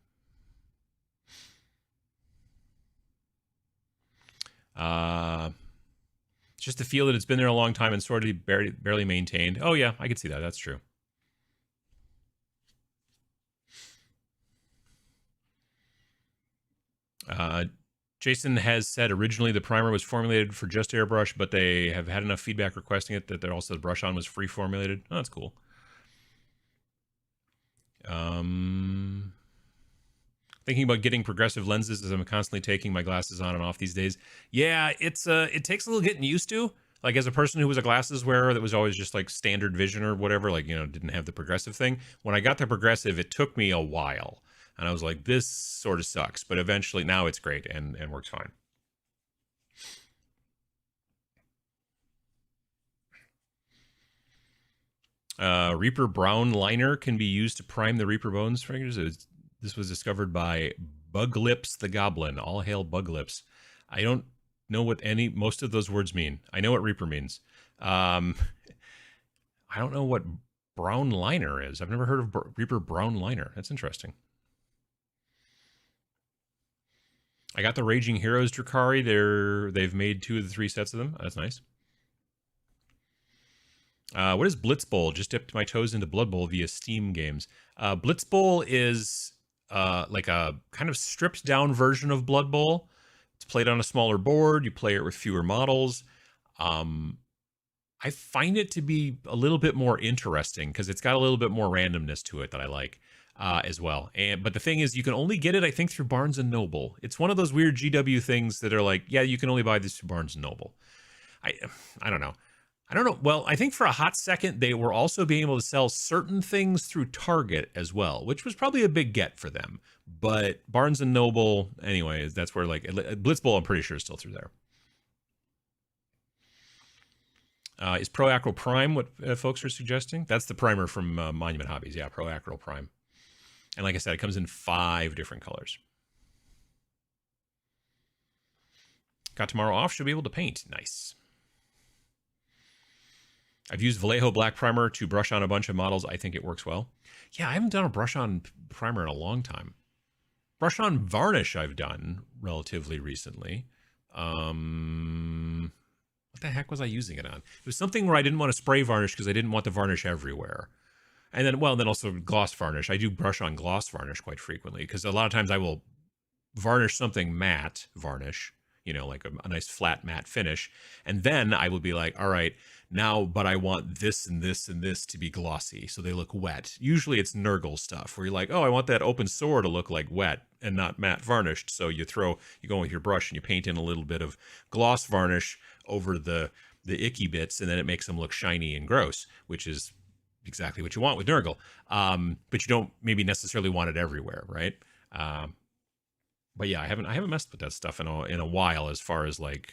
Just to feel that it's been there a long time and sort of barely maintained. Oh yeah, I could see that. That's true. Jason has said originally the primer was formulated for just Airbrush, but they have had enough feedback requesting it that they're also the brush on was free formulated. Oh, that's cool. Thinking about getting progressive lenses as I'm constantly taking my glasses on and off these days. Yeah, it takes a little getting used to. Like as a person who was a glasses wearer that was always just like standard vision or whatever, like, you know, didn't have the progressive thing. When I got the progressive, it took me a while. And I was like, this sort of sucks. But eventually now it's great and works fine. Reaper Brown liner can be used to prime the Reaper bones fingers. This was discovered by Buglips the Goblin. All hail Buglips. I don't know what most of those words mean. I know what Reaper means. I don't know what brown liner is. I've never heard of Reaper Brown liner. That's interesting. I got the Raging Heroes Drakari. They've made 2 of the 3 sets of them. That's nice. What is Blitz Bowl? Just dipped my toes into Blood Bowl via Steam games. Blitz Bowl is like a kind of stripped down version of Blood Bowl. It's played on a smaller board. You play it with fewer models. I find it to be a little bit more interesting because it's got a little bit more randomness to it that I like. As well. But the thing is, you can only get it, I think, through Barnes & Noble. It's one of those weird GW things that are like, yeah, you can only buy this through Barnes & Noble. I don't know. I don't know. Well, I think for a hot second, they were also being able to sell certain things through Target as well, which was probably a big get for them. But Barnes & Noble, anyway, that's where, like, Blitz Bowl, I'm pretty sure is still through there. Is Pro Acro Prime what folks are suggesting? That's the primer from Monument Hobbies. Yeah, Pro Acro Prime. And like I said, it comes in 5 different colors. Got tomorrow off, should be able to paint. Nice. I've used Vallejo Black Primer to brush on a bunch of models. I think it works well. Yeah, I haven't done a brush on primer in a long time. Brush on varnish I've done relatively recently. What the heck was I using it on? It was something where I didn't want to spray varnish because I didn't want the varnish everywhere. And then, well, then also gloss varnish. I do brush on gloss varnish quite frequently because a lot of times I will varnish something matte varnish, you know, like a nice flat matte finish. And then I will be like, all right, now, but I want this and this and this to be glossy. So they look wet. Usually it's Nurgle stuff where you're like, oh, I want that open sore to look like wet and not matte varnished. So you go in with your brush and you paint in a little bit of gloss varnish over the icky bits. And then it makes them look shiny and gross, which is exactly what you want with Nurgle. But you don't maybe necessarily want it everywhere, right? But yeah, I haven't messed with that stuff in a while as far as like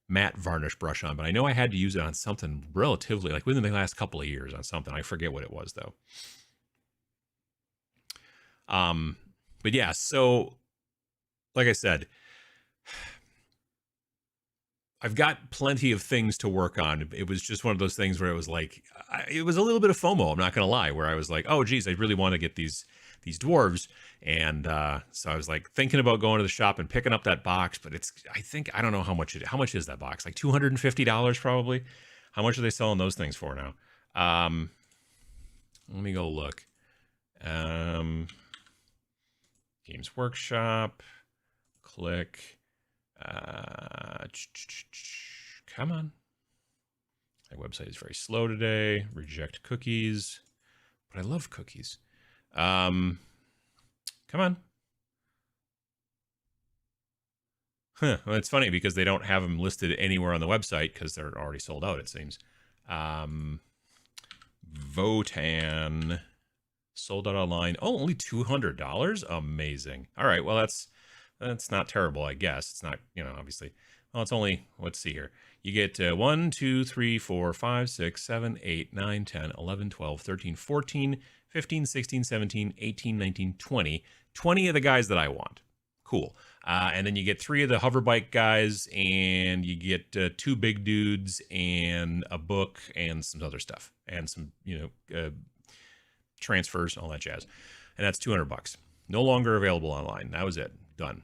matte varnish brush on, but I know I had to use it on something relatively, like within the last couple of years on something. I forget what it was though. But yeah, so like I said, I've got plenty of things to work on. It was just one of those things where it was like, it was a little bit of FOMO, I'm not going to lie, where I was like, oh, geez, I really want to get these dwarves. And so I was like thinking about going to the shop and picking up that box, but I don't know how much is that box? Like $250 probably. How much are they selling those things for now? Let me go look. Games Workshop, click. Come on. My website is very slow today. Reject cookies. But I love cookies. Come on. Huh. Well, it's funny because they don't have them listed anywhere on the website because they're already sold out, it seems. Votann. Sold out online. Oh, only $200? Amazing. All right, well, that's not terrible, I guess. It's not, obviously. Well, it's only, let's see here. You get 1, 2, 3, 4, 5, 6, 7, 8, 9, 10, 11, 12, 13, 14, 15, 16, 17, 18, 19, 20. 20 of the guys that I want. Cool. And then you get 3 of the hoverbike guys, and you get 2 big dudes, and a book, and some other stuff. And some, transfers, all that jazz. And that's $200. No longer available online. That was it. Done.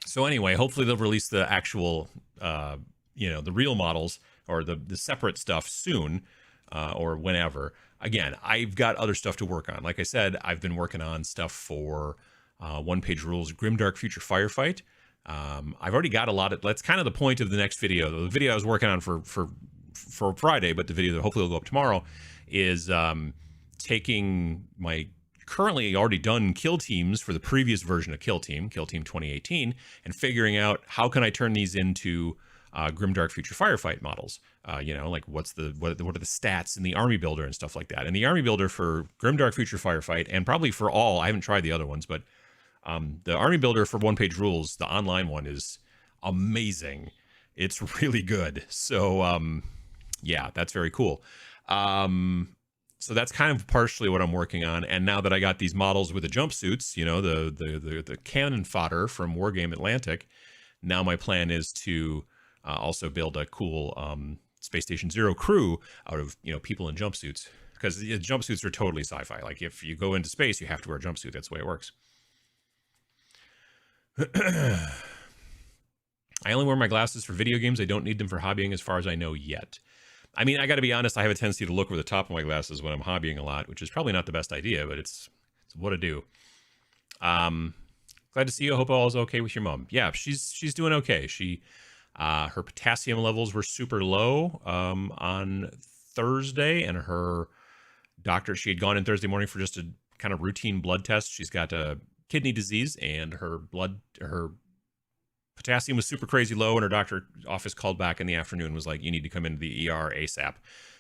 So anyway, hopefully they'll release the actual, the real models or the separate stuff soon, or whenever. Again, I've got other stuff to work on. Like I said, I've been working on stuff for one-page rules, Grimdark Future Firefight. I've already got a lot of. That's kind of the point of the next video. The video I was working on for Friday, but the video that hopefully will go up tomorrow is taking my currently already done kill teams for the previous version of Kill Team 2018, and figuring out how can I turn these into Grimdark Future Firefight models. Like what are the stats in the army builder and stuff like that. And the army builder for Grimdark Future Firefight, and probably for all, I haven't tried the other ones, but the army builder for one-page rules, the online one, is amazing. It's really good. So yeah, that's very cool. So that's kind of partially what I'm working on. And now that I got these models with the jumpsuits, the cannon fodder from Wargame Atlantic, now my plan is to also build a cool Space Station Zero crew out of, people in jumpsuits. Because the jumpsuits are totally sci-fi. Like, if you go into space, you have to wear a jumpsuit. That's the way it works. I only wear my glasses for video games. I don't need them for hobbying as far as I know yet. I mean, I got to be honest, I have a tendency to look over the top of my glasses when I'm hobbying a lot, which is probably not the best idea, but it's what I do. Glad to see you. I hope all is okay with your mom. Yeah, she's doing okay. Her potassium levels were super low on Thursday, and her doctor, she had gone in Thursday morning for just a kind of routine blood test. She's got a kidney disease, and her potassium was super crazy low, and her doctor office called back in the afternoon and was like, you need to come into the ER ASAP,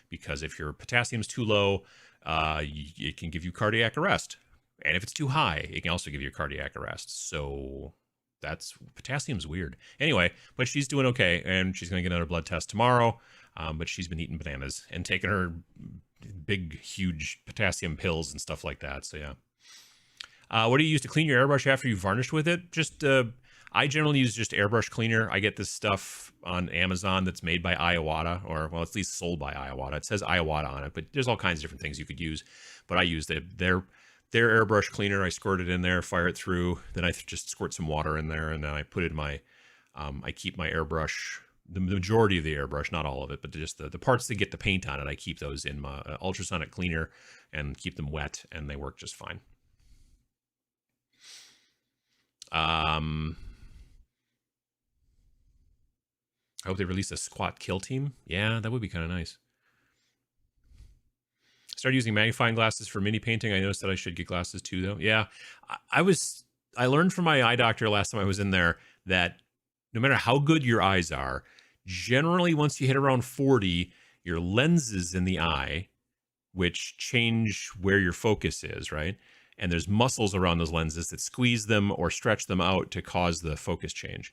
because if your potassium's too low, it can give you cardiac arrest. And if it's too high, it can also give you cardiac arrest. So potassium's weird. Anyway, but she's doing okay, and she's going to get another blood test tomorrow. But she's been eating bananas and taking her big, huge potassium pills and stuff like that. So yeah. What do you use to clean your airbrush after you varnished with it? Just I generally use just airbrush cleaner. I get this stuff on Amazon that's made by Iwata, or, well, at least sold by Iwata. It says Iwata on it, but there's all kinds of different things you could use. But I use their airbrush cleaner. I squirt it in there, fire it through. Then I just squirt some water in there, and then I put it in my, I keep my airbrush, the majority of the airbrush, not all of it, but just the parts that get the paint on it, I keep those in my ultrasonic cleaner and keep them wet, and they work just fine. I hope they release a squat kill team. Yeah, that would be kind of nice. Started using magnifying glasses for mini painting. I noticed that I should get glasses too, though. Yeah, I learned from my eye doctor last time I was in there that no matter how good your eyes are, generally once you hit around 40, your lenses in the eye, which change where your focus is, right? And there's muscles around those lenses that squeeze them or stretch them out to cause the focus change.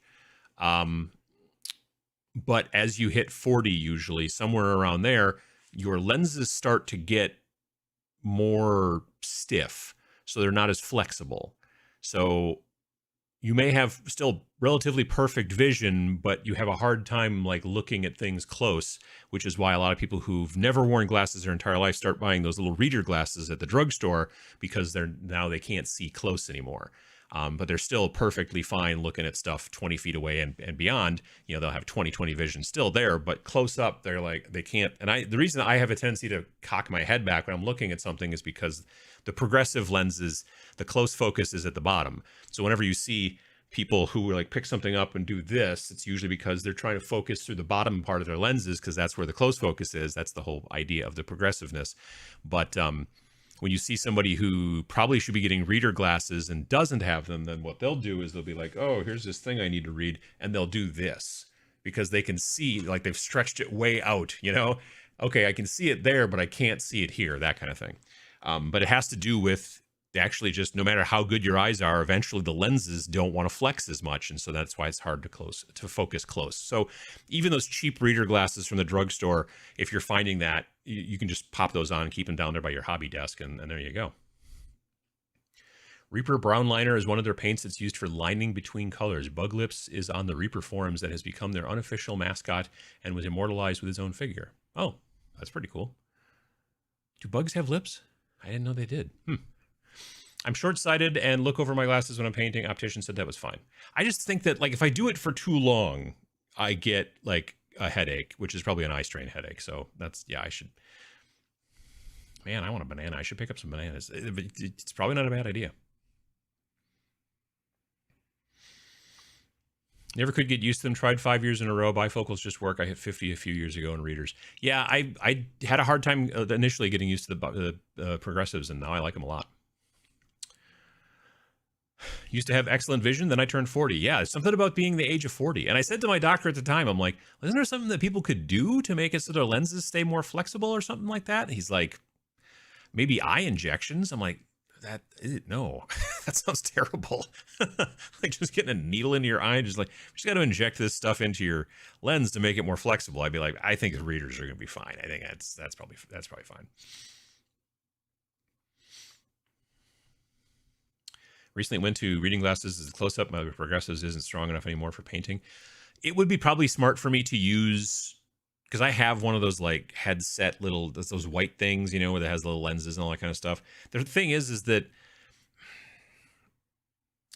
But as you hit 40, usually somewhere around there, your lenses start to get more stiff, so they're not as flexible. So you may have still relatively perfect vision, but you have a hard time like looking at things close, which is why a lot of people who've never worn glasses their entire life start buying those little reader glasses at the drugstore, because they can't see close anymore. But they're still perfectly fine looking at stuff 20 feet away and beyond. You know, they'll have 20/20 vision still there, but close up, they're like, they can't. And the reason I have a tendency to cock my head back when I'm looking at something is because the progressive lenses, the close focus is at the bottom. So whenever you see people who like pick something up and do this, it's usually because they're trying to focus through the bottom part of their lenses, because that's where the close focus is. That's the whole idea of the progressiveness. But when you see somebody who probably should be getting reader glasses and doesn't have them, then what they'll do is they'll be like, oh, here's this thing I need to read. And they'll do this because they can see, like they've stretched it way out, you know? Okay, I can see it there, but I can't see it here, that kind of thing. But it has to do with actually just no matter how good your eyes are, eventually the lenses don't want to flex as much. And so that's why it's hard to focus close. So even those cheap reader glasses from the drugstore, if you're finding that, you can just pop those on and keep them down there by your hobby desk. And there you go. Reaper Brown Liner is one of their paints that's used for lining between colors. Bug Lips is on the Reaper forums that has become their unofficial mascot and was immortalized with his own figure. Oh, that's pretty cool. Do bugs have lips? I didn't know they did. I'm short-sighted and look over my glasses when I'm painting. Optician said that was fine. I just think that like if I do it for too long, I get like a headache, which is probably an eye strain headache. So that's, yeah, I should, man, I want a banana. I should pick up some bananas. It's probably not a bad idea. Never could get used to them. Tried 5 years in a row. Bifocals just work. I hit 50 a few years ago in readers. Yeah, I had a hard time initially getting used to the progressives, and now I like them a lot. Used to have excellent vision, then I turned 40. Yeah, it's something about being the age of 40. And I said to my doctor at the time, I'm like, isn't there something that people could do to make it so their lenses stay more flexible or something like that? And he's like, maybe eye injections. I'm like, no, that sounds terrible. Like just getting a needle into your eye and just like, we just got to inject this stuff into your lens to make it more flexible. I'd be like, I think the readers are going to be fine. I think that's probably fine. Recently went to reading glasses as a close-up. My progressives isn't strong enough anymore for painting. It would be probably smart for me to use, because I have one of those like headset little, those white things, you know, where it has little lenses and all that kind of stuff. The thing is that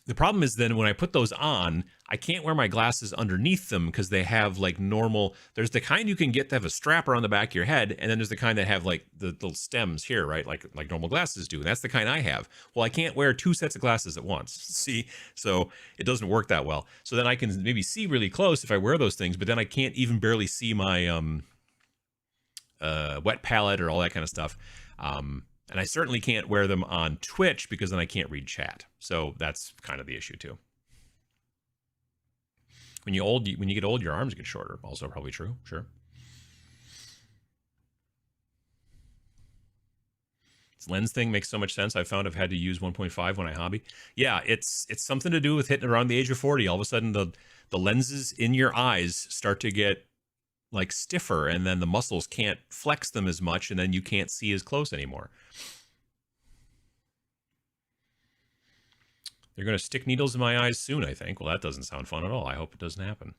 the problem is then when I put those on, I can't wear my glasses underneath them because they have like normal, there's the kind you can get that have a strap around the back of your head. And then there's the kind that have like the little stems here, right? Like normal glasses do. And that's the kind I have. Well, I can't wear two sets of glasses at once. See? So it doesn't work that well. So then I can maybe see really close if I wear those things, but then I can't even barely see my wet palette or all that kind of stuff. And I certainly can't wear them on Twitch because then I can't read chat. So that's kind of the issue too. When you get old, your arms get shorter. Also probably true. Sure. This lens thing makes so much sense. I found I've had to use 1.5 when I hobby. Yeah, it's something to do with hitting around the age of 40. All of a sudden the lenses in your eyes start to get like stiffer, and then the muscles can't flex them as much, and then you can't see as close anymore. They're going to stick needles in my eyes soon, I think. Well, that doesn't sound fun at all. I hope it doesn't happen.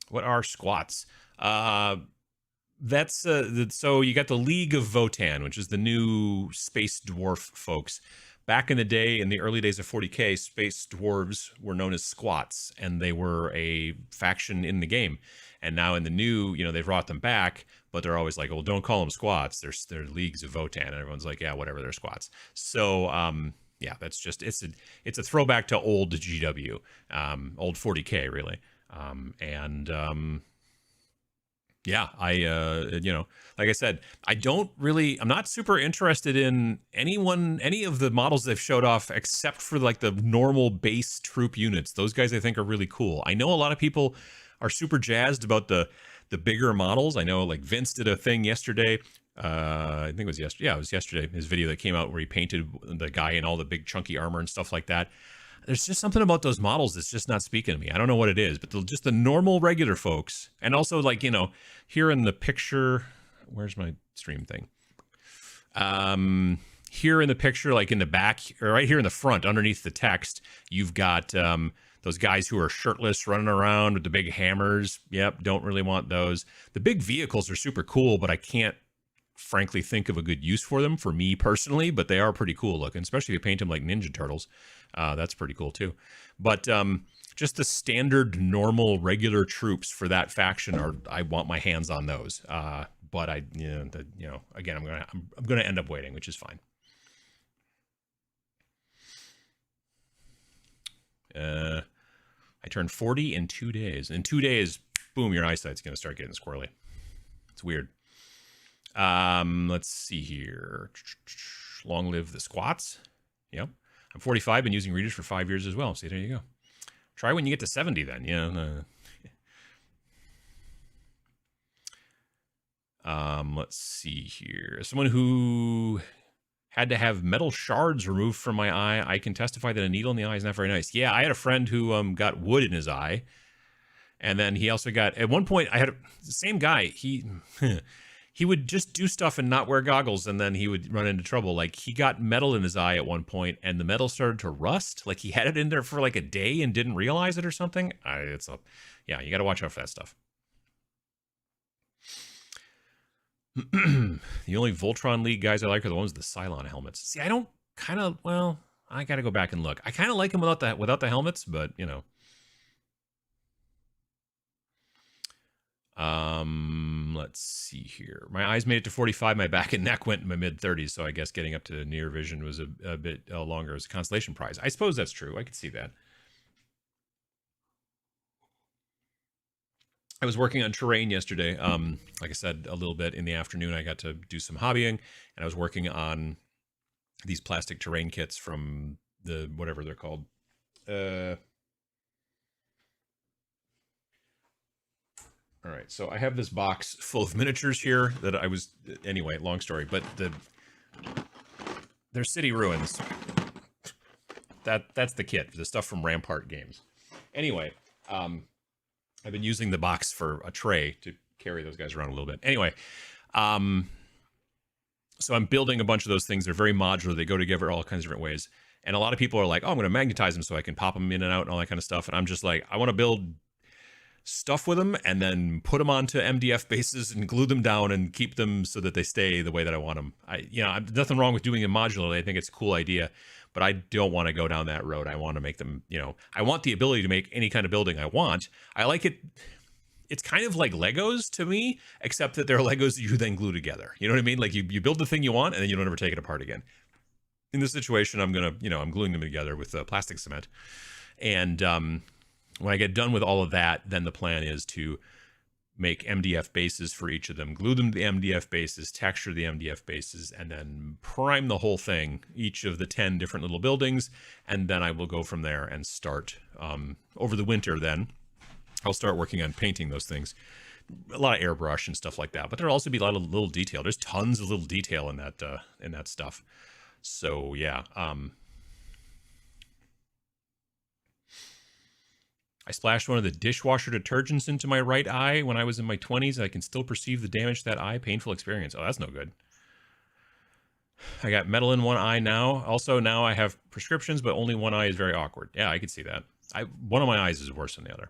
What are squats? That's so you got the League of Votann, which is the new space dwarf folks. Back in the day, in the early days of 40K, space dwarves were known as squats, and they were a faction in the game. And now in the new, you know, they've brought them back, but they're always like, well, don't call them squats. They're leagues of Votann, and everyone's like, yeah, whatever, they're squats. So, yeah, that's just, it's a throwback to old GW, old 40K, really. Yeah, you know, like I said, I'm not super interested in any of the models they've showed off except for like the normal base troop units. Those guys I think are really cool. I know a lot of people are super jazzed about the bigger models. I know like Vince did a thing yesterday. I think it was yesterday. Yeah, it was yesterday. His video that came out where he painted the guy in all the big chunky armor and stuff like that. There's just something about those models that's just not speaking to me. I don't know what it is, but just the normal regular folks. And also, like, you know, here in the picture, where's my stream thing? Here in the picture, like in the back, or right here in the front, underneath the text, you've got those guys who are shirtless running around with the big hammers. Yep, don't really want those. The big vehicles are super cool, but I can't frankly think of a good use for them for me personally, but they are pretty cool looking, especially if you paint them like Ninja Turtles. That's pretty cool too. But just the standard, normal, regular troops for that faction I want my hands on those. But again, I'm gonna end up waiting, which is fine. I turned 40 in 2 days. In 2 days, boom, your eyesight's gonna start getting squirrely. It's weird. Let's see here. Long live the squats. Yep. I'm 45, been using readers for 5 years as well. See, there you go. Try when you get to 70 then. Yeah. Let's see here. As someone who had to have metal shards removed from my eye, I can testify that a needle in the eye is not very nice. Yeah, I had a friend who got wood in his eye. And then he also got, at one point, I had the same guy. He would just do stuff and not wear goggles, and then he would run into trouble. Like, he got metal in his eye at one point, and the metal started to rust. Like, he had it in there for like a day and didn't realize it or something. Yeah, you got to watch out for that stuff. The only Voltron League guys I like are the ones with the Cylon helmets. See, I don't I got to go back and look. I kind of like them without the helmets, but, you know. Let's see here. My eyes made it to 45. My back and neck went in my mid-30s, so I guess getting up to near vision was a bit longer as a consolation prize. I suppose that's true. I could see that. I was working on terrain yesterday. Like I said, a little bit in the afternoon, I got to do some hobbying, and I was working on these plastic terrain kits from the whatever they're called. All right, so I have this box full of miniatures here that I was, anyway, long story, but they're city ruins. That's the kit, the stuff from Rampart Games. Anyway, I've been using the box for a tray to carry those guys around a little bit. Anyway, so I'm building a bunch of those things. They're very modular. They go together all kinds of different ways. And a lot of people are like, oh, I'm going to magnetize them so I can pop them in and out and all that kind of stuff. And I'm just like, I want to build stuff with them and then put them onto MDF bases and glue them down and keep them so that they stay the way that I want them. Nothing wrong with doing them modularly. I think it's a cool idea, but I don't want to go down that road. I want to make them, I want the ability to make any kind of building I want. I like it. It's kind of like Legos to me, except that they're Legos that you then glue together. You know what I mean? Like you build the thing you want and then you don't ever take it apart again. In this situation, I'm gluing them together with plastic cement. And when I get done with all of that, then the plan is to make MDF bases for each of them, glue them to the MDF bases, texture the MDF bases, and then prime the whole thing, each of the 10 different little buildings. And then I will go from there and start over the winter. Then I'll start working on painting those things. A lot of airbrush and stuff like that, but there'll also be a lot of little detail. There's tons of little detail in that stuff. So yeah, I splashed one of the dishwasher detergents into my right eye when I was in my 20s. I can still perceive the damage to that eye. Painful experience. Oh, that's no good. I got metal in one eye now. Also, now I have prescriptions, but only one eye is very awkward. Yeah, I can see that. One of my eyes is worse than the other.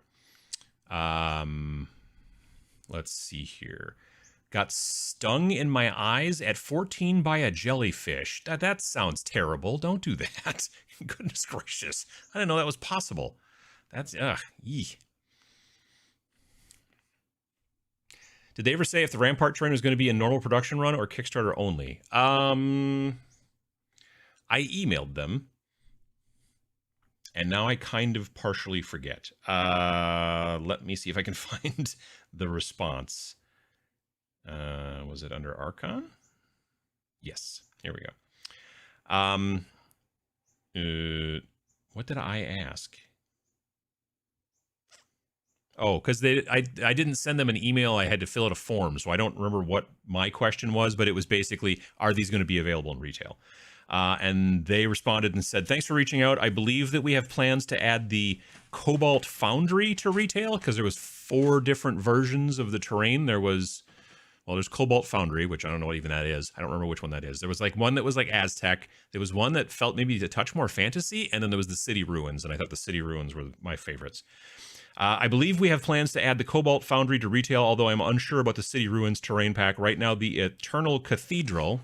Let's see here. Got stung in my eyes at 14 by a jellyfish. That sounds terrible. Don't do that. Goodness gracious. I didn't know that was possible. That's, yee. Did they ever say if the Rampart train was going to be a normal production run or Kickstarter only? I emailed them. And now I kind of partially forget. Let me see if I can find the response. Was it under Archon? Yes. Here we go. What did I ask? Oh, because I didn't send them an email. I had to fill out a form, so I don't remember what my question was, but it was basically, are these going to be available in retail? And they responded and said, thanks for reaching out. I believe that we have plans to add the Cobalt Foundry to retail, because there was 4 different versions of the terrain. There's Cobalt Foundry, which I don't know what even that is. I don't remember which one that is. There was like one that was like Aztec. There was one that felt maybe a touch more fantasy. And then there was the City Ruins. And I thought the City Ruins were my favorites. I believe we have plans to add the Cobalt Foundry to retail, although I'm unsure about the City Ruins terrain pack. Right now, the Eternal Cathedral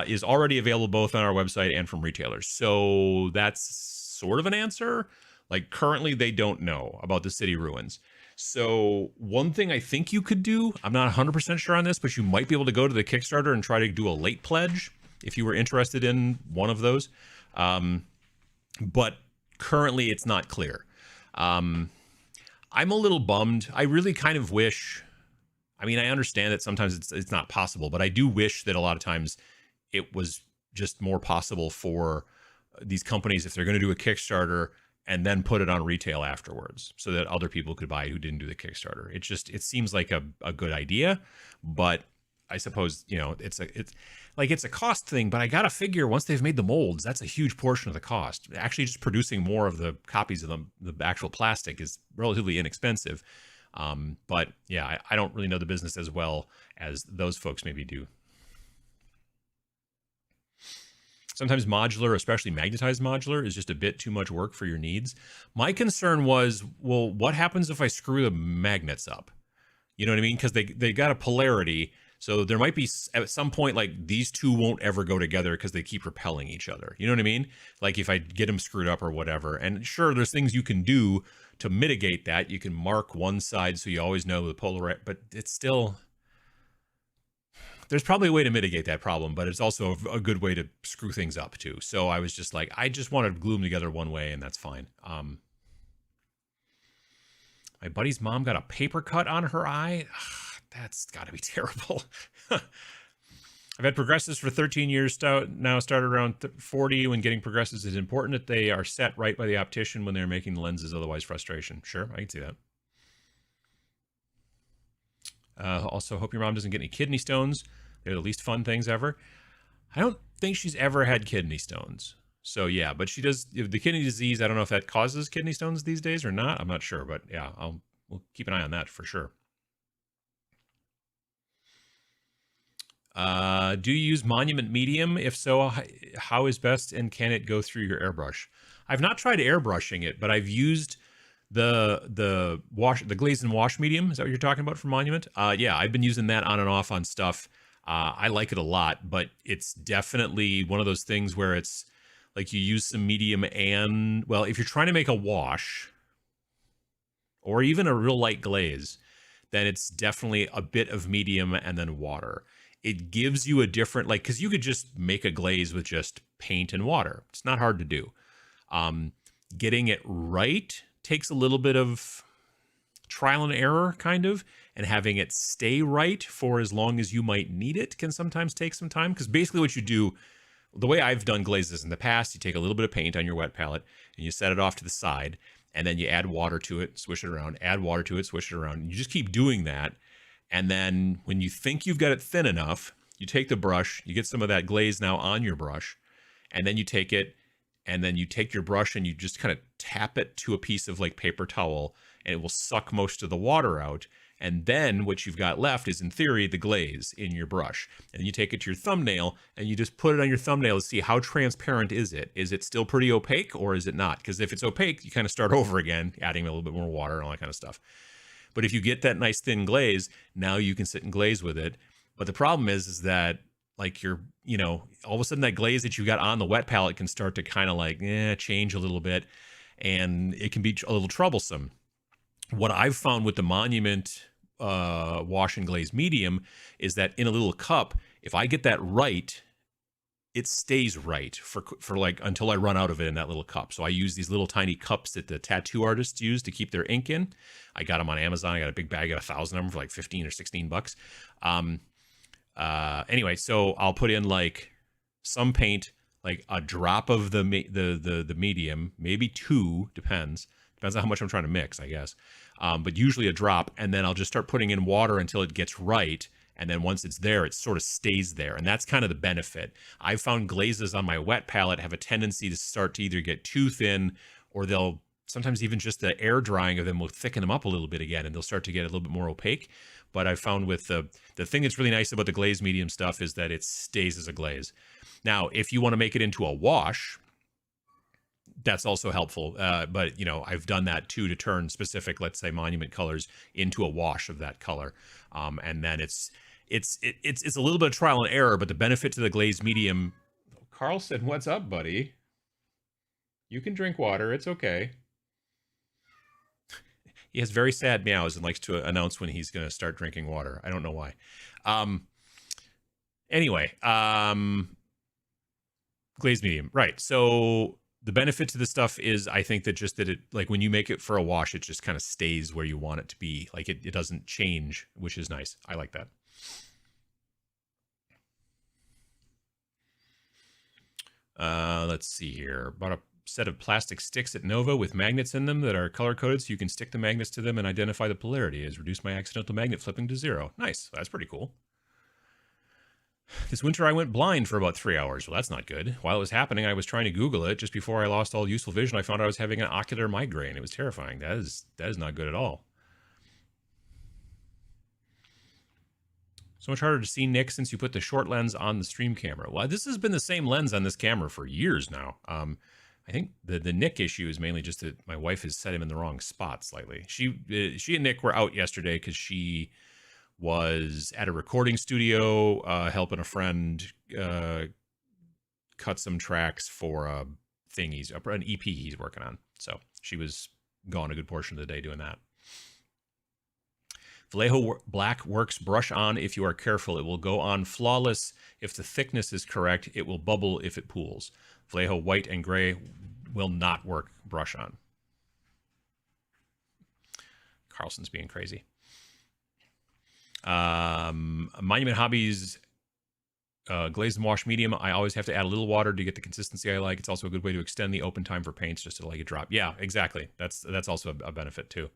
is already available both on our website and from retailers. So that's sort of an answer. Like, currently, they don't know about the City Ruins. So one thing I think you could do, I'm not 100% sure on this, but you might be able to go to the Kickstarter and try to do a late pledge if you were interested in one of those. But currently, it's not clear. I'm a little bummed. I really kind of wish, I mean, I understand that sometimes it's not possible, but I do wish that a lot of times it was just more possible for these companies, if they're going to do a Kickstarter, and then put it on retail afterwards so that other people could buy it who didn't do the Kickstarter. It seems like a good idea, but I suppose, you know, it's a cost thing, but I got to figure once they've made the molds, that's a huge portion of the cost. Actually, just producing more of the copies of the actual plastic is relatively inexpensive. But yeah, I don't really know the business as well as those folks maybe do. Sometimes modular, especially magnetized modular, is just a bit too much work for your needs. My concern was, well, what happens if I screw the magnets up? You know what I mean? Because they got a polarity. So there might be at some point, like, these two won't ever go together because they keep repelling each other. You know what I mean? Like, if I get them screwed up or whatever. And sure, there's things you can do to mitigate that. You can mark one side so you always know the polar, but it's still, there's probably a way to mitigate that problem, but it's also a good way to screw things up too. So I was just like, I just want to glue them together one way, and that's fine. My buddy's mom got a paper cut on her eye. That's got to be terrible. I've had progressives for 13 years now, started around 40. When getting progressives, it's important that they are set right by the optician when they're making the lenses, otherwise frustration. Sure, I can see that. Also, hope your mom doesn't get any kidney stones. They're the least fun things ever. I don't think she's ever had kidney stones. So yeah, but she does, the kidney disease, I don't know if that causes kidney stones these days or not. I'm not sure, but yeah, we'll keep an eye on that for sure. Do you use monument medium? If so, how is best, and can it go through your airbrush? I've not tried airbrushing it, but I've used the glaze and wash medium. Is that what you're talking about for monument? Yeah, I've been using that on and off on stuff. I like it a lot, but it's definitely one of those things where it's like you use some medium and, well, if you're trying to make a wash or even a real light glaze, then it's definitely a bit of medium and then water. It gives you a different, like, because you could just make a glaze with just paint and water. It's not hard to do. Getting it right takes a little bit of trial and error, kind of, and having it stay right for as long as you might need it can sometimes take some time. Because basically what you do, the way I've done glazes in the past, you take a little bit of paint on your wet palette and you set it off to the side, and then you add water to it, swish it around, add water to it, swish it around, and you just keep doing that. And then when you think you've got it thin enough, you take the brush, you get some of that glaze now on your brush, and then you take it, and then you take your brush and you just kind of tap it to a piece of like paper towel, and it will suck most of the water out. And then what you've got left is, in theory, the glaze in your brush. And you take it to your thumbnail and you just put it on your thumbnail to see how transparent is it. Is it still pretty opaque or is it not? Because if it's opaque, you kind of start over again, adding a little bit more water and all that kind of stuff. But if you get that nice thin glaze, now you can sit and glaze with it. But the problem is that, like, you're, you know, all of a sudden that glaze that you got on the wet palette can start to kind of like change a little bit, and it can be a little troublesome. What I've found with the Monument wash and glaze medium is that in a little cup, if I get that right, it stays right for like until I run out of it in that little cup. So I use these little tiny cups that the tattoo artists use to keep their ink in. I got them on Amazon. I got a big bag, I got 1,000 of them for like 15 or 16 bucks. Anyway, so I'll put in like some paint, like a drop of the medium, maybe 2, depends on how much I'm trying to mix, I guess. But usually a drop, and then I'll just start putting in water until it gets right. And then once it's there, it sort of stays there. And that's kind of the benefit. I've found glazes on my wet palette have a tendency to start to either get too thin, or they'll sometimes even just the air drying of them will thicken them up a little bit again, and they'll start to get a little bit more opaque. But I found with the thing that's really nice about the glaze medium stuff is that it stays as a glaze. Now, if you want to make it into a wash, that's also helpful. But you know, I've done that too, to turn specific, let's say, monument colors into a wash of that color. And then it's a little bit of trial and error, but the benefit to the glaze medium. Carl said, "What's up, buddy? You can drink water. It's okay." He has very sad meows and likes to announce when he's going to start drinking water. I don't know why. Anyway, glaze medium, right? So the benefit to this stuff is, I think that just that it, like when you make it for a wash, it just kind of stays where you want it to be. Like it doesn't change, which is nice. I like that. Let's see here. Bought a set of plastic sticks at Nova with magnets in them that are color coded, so you can stick the magnets to them and identify the polarity. Has reduced my accidental magnet flipping to 0. Nice. That's pretty cool. This winter I went blind for about 3 hours. Well, that's not good. While it was happening, I was trying to Google it. Just before I lost all useful vision, I found I was having an ocular migraine. It was terrifying. That is not good at all. So much harder to see, Nick, since you put the short lens on the stream camera. Well, this has been the same lens on this camera for years now. I think the Nick issue is mainly just that my wife has set him in the wrong spot slightly. She and Nick were out yesterday because she was at a recording studio helping a friend cut some tracks for a thing an EP he's working on. So she was gone a good portion of the day doing that. Vallejo Black works brush on if you are careful. It will go on flawless. If the thickness is correct, it will bubble if it pools. Vallejo White and Gray will not work brush on. Carlson's being crazy. Monument Hobbies glaze and wash medium. I always have to add a little water to get the consistency I like. It's also a good way to extend the open time for paints just to let it drop. Yeah, exactly. That's also a benefit too.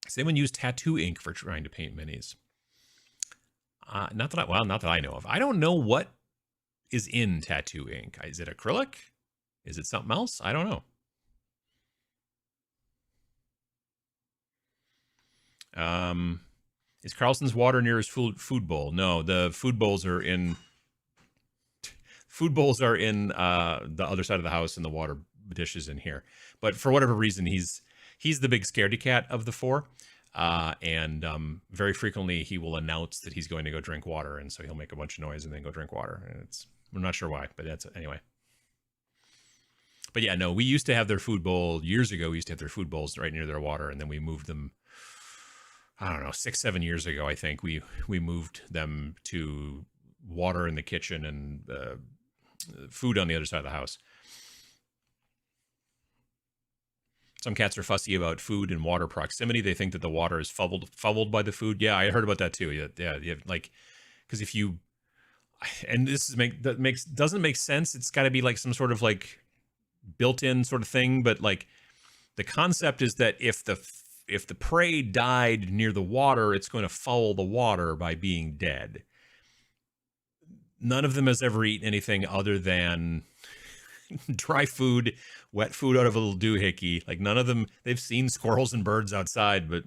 Does anyone use tattoo ink for trying to paint minis? Not that I know of. I don't know what is in tattoo ink. Is it acrylic? Is it something else? I don't know. Is Carlson's water near his food bowl? No, the food bowls are in the other side of the house, and the water dish is in here. But for whatever reason, he's the big scaredy cat of the four. And very frequently he will announce that he's going to go drink water, and so he'll make a bunch of noise and then go drink water. And I'm not sure why, but that's it anyway. But yeah, no, we used to have their food bowl years ago. We used to have their food bowls right near their water, and then we moved them. I don't know, 6-7 years ago, I think we moved them to water in the kitchen and food on the other side of the house. Some cats are fussy about food and water proximity. They think that the water is fuddled by the food. Yeah, I heard about that too. Yeah, like, because if you, and this doesn't make sense. It's got to be like some sort of like built-in sort of thing. But like, the concept is that if the prey died near the water, it's going to foul the water by being dead. None of them has ever eaten anything other than dry food, wet food out of a little doohickey. Like, none of them, they've seen squirrels and birds outside, but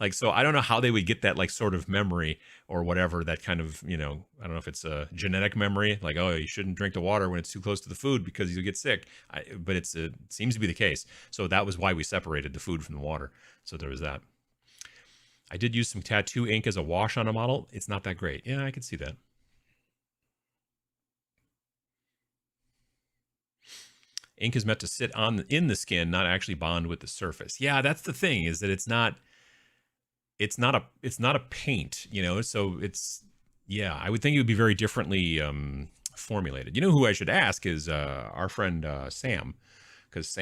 like, so I don't know how they would get that like sort of memory or whatever, that kind of, you know, I don't know if it's a genetic memory, like, oh, you shouldn't drink the water when it's too close to the food because you'll get sick. But it seems to be the case. So that was why we separated the food from the water. So there was that. I did use some tattoo ink as a wash on a model. It's not that great. Yeah, I could see that. Ink is meant to sit in the skin, not actually bond with the surface. Yeah, that's the thing, is that it's not a paint, you know. So it's, yeah, I would think it would be very differently formulated. You know who I should ask is our friend Sam, because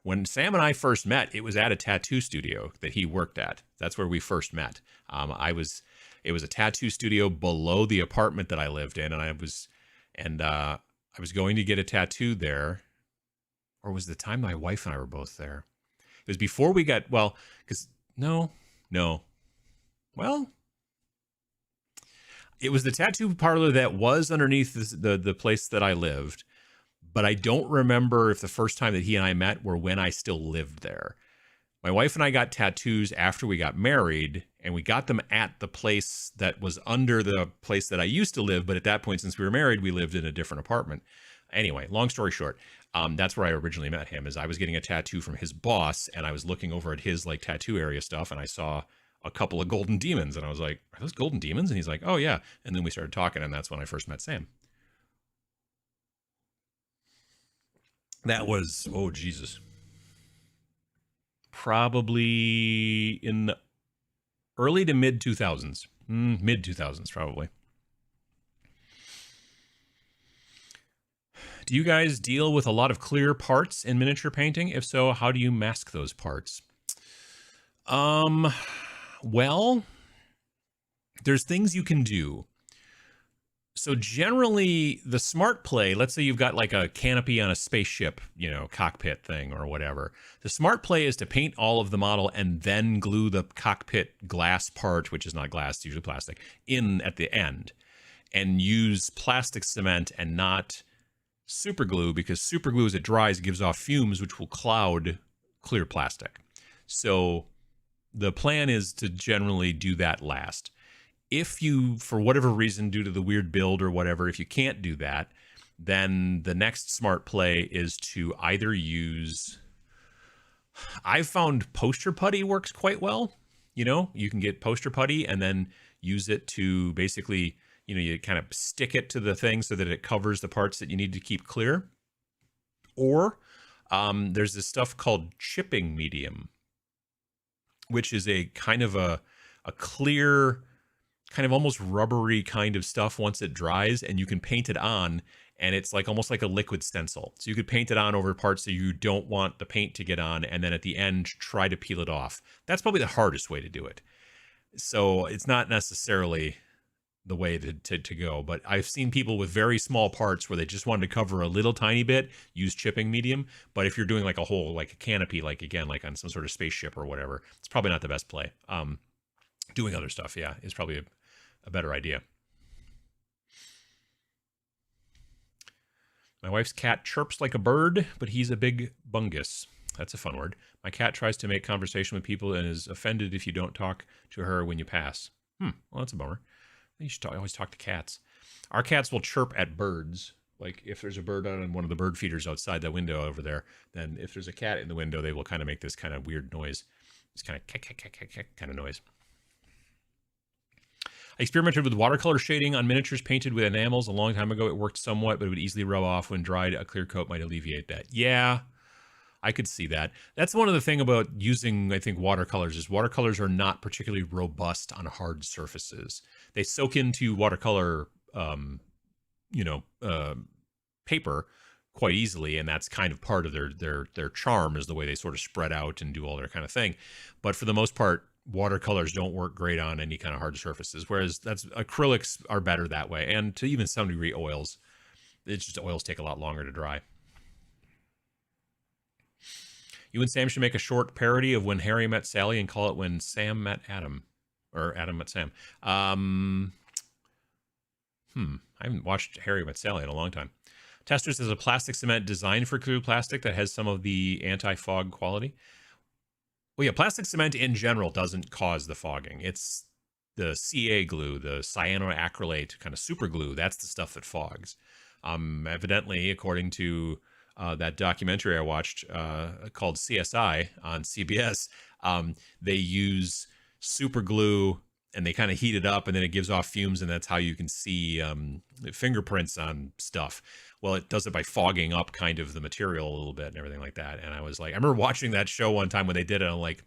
when Sam and I first met, it was at a tattoo studio that he worked at. That's where we first met. It was a tattoo studio below the apartment that I lived in, and I was going to get a tattoo there. Or was the time my wife and I were both there? It was before we got, well, because no, No. Well, it was the tattoo parlor that was underneath the place that I lived, but I don't remember if the first time that he and I met were when I still lived there. My wife and I got tattoos after we got married, and we got them at the place that was under the place that I used to live. But at that point, since we were married, we lived in a different apartment. Anyway, long story short, that's where I originally met him. Is I was getting a tattoo from his boss, and I was looking over at his like tattoo area stuff, and I saw a couple of golden demons, and I was like, "Are those golden demons?" And he's like, "Oh yeah." And then we started talking, and that's when I first met Sam. That was, oh Jesus, probably in the early to mid 2000s, mid 2000s probably. Do you guys deal with a lot of clear parts in miniature painting? If so, how do you mask those parts? Well, there's things you can do. So generally, the smart play, let's say you've got like a canopy on a spaceship, you know, cockpit thing or whatever. The smart play is to paint all of the model and then glue the cockpit glass part, which is not glass, it's usually plastic, in at the end. And use plastic cement and not super glue, because super glue, as it dries, gives off fumes which will cloud clear plastic. So the plan is to generally do that last. If you, for whatever reason, due to the weird build or whatever, if you can't do that, then the next smart play is to either use, I've found poster putty works quite well. You know, you can get poster putty and then use it to basically, you know, you kind of stick it to the thing so that it covers the parts that you need to keep clear. Or there's this stuff called chipping medium, which is a kind of a clear, kind of almost rubbery kind of stuff once it dries, and you can paint it on, and it's like almost like a liquid stencil. So you could paint it on over parts that you don't want the paint to get on, and then at the end try to peel it off. That's probably the hardest way to do it. So it's not necessarily the way to go, but I've seen people with very small parts where they just wanted to cover a little tiny bit, use chipping medium. But if you're doing like a whole, like a canopy, like again, like on some sort of spaceship or whatever, it's probably not the best play. Doing other stuff, yeah, is probably a better idea. My wife's cat chirps like a bird, but he's a big bungus. That's a fun word. My cat tries to make conversation with people and is offended if you don't talk to her when you pass. Well, that's a bummer. You should always talk to cats. Our cats will chirp at birds. Like if there's a bird on one of the bird feeders outside the window over there, then if there's a cat in the window, they will kind of make this kind of weird noise. This kind of kind of noise. I experimented with watercolor shading on miniatures painted with enamels a long time ago. It worked somewhat, but it would easily rub off when dried. A clear coat might alleviate that. Yeah, I could see that. That's one of the things about using, I think, watercolors is watercolors are not particularly robust on hard surfaces. They soak into watercolor, paper quite easily, and that's kind of part of their charm, is the way they sort of spread out and do all their kind of thing. But for the most part, watercolors don't work great on any kind of hard surfaces, whereas acrylics are better that way, and to even some degree oils. It's just oils take a lot longer to dry. You and Sam should make a short parody of When Harry Met Sally and call it When Sam Met Adam, or Adam Met Sam. I haven't watched Harry Met Sally in a long time. Testers is a plastic cement designed for clear plastic that has some of the anti-fog quality. Well, yeah, plastic cement in general doesn't cause the fogging. It's the CA glue, the cyanoacrylate kind of super glue. That's the stuff that fogs. Evidently, according to that documentary I watched called CSI on CBS, they use super glue and they kind of heat it up and then it gives off fumes, and that's how you can see fingerprints on stuff. Well, it does it by fogging up kind of the material a little bit and everything like that. And I was like, I remember watching that show one time when they did it. I'm like,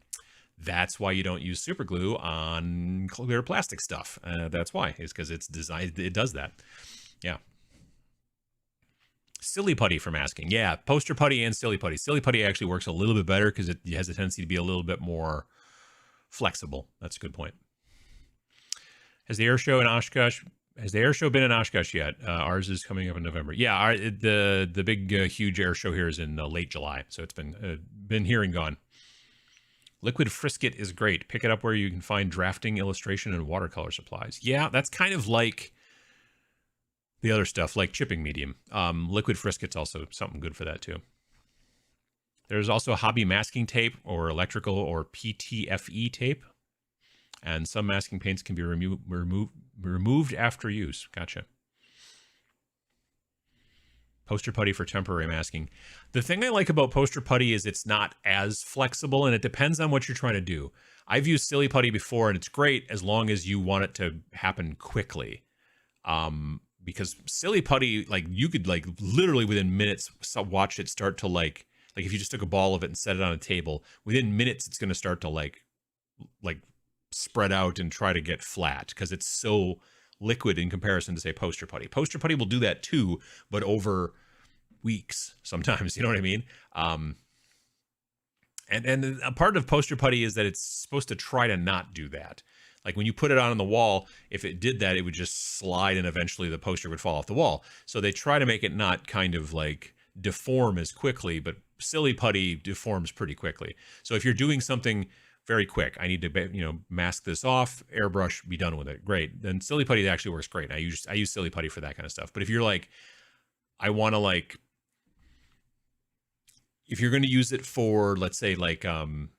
that's why you don't use super glue on clear plastic stuff. That's why, is because it's designed, it does that. Yeah. Silly putty from asking. Yeah, poster putty and silly putty. Silly putty actually works a little bit better because it has a tendency to be a little bit more flexible. That's a good point. Has the air show in Oshkosh? Has the air show been in Oshkosh yet? Ours is coming up in November. Yeah, the big huge air show here is in late July, so it's been here and gone. Liquid Frisket is great. Pick it up where you can find drafting, illustration, and watercolor supplies. Yeah, that's kind of like the other stuff, like chipping medium. Liquid Frisket's also something good for that too. There's also hobby masking tape or electrical or PTFE tape. And some masking paints can be removed after use. Gotcha. Poster putty for temporary masking. The thing I like about poster putty is it's not as flexible, and it depends on what you're trying to do. I've used silly putty before, and it's great as long as you want it to happen quickly. Because silly putty, like, you could, like, literally within minutes watch it start to, like if you just took a ball of it and set it on a table, within minutes it's going to start to like spread out and try to get flat because it's so liquid in comparison to, say, poster putty. Poster putty will do that too, but over weeks sometimes, you know what I mean? And a part of poster putty is that it's supposed to try to not do that. Like when you put it on the wall, if it did that, it would just slide and eventually the poster would fall off the wall. So they try to make it not kind of like deform as quickly, but silly putty deforms pretty quickly. So if you're doing something very quick, I need to, you know, mask this off, airbrush, be done with it. Great. Then silly putty actually works great. I use silly putty for that kind of stuff. But if you're like, I want to like, if you're going to use it for, let's say, like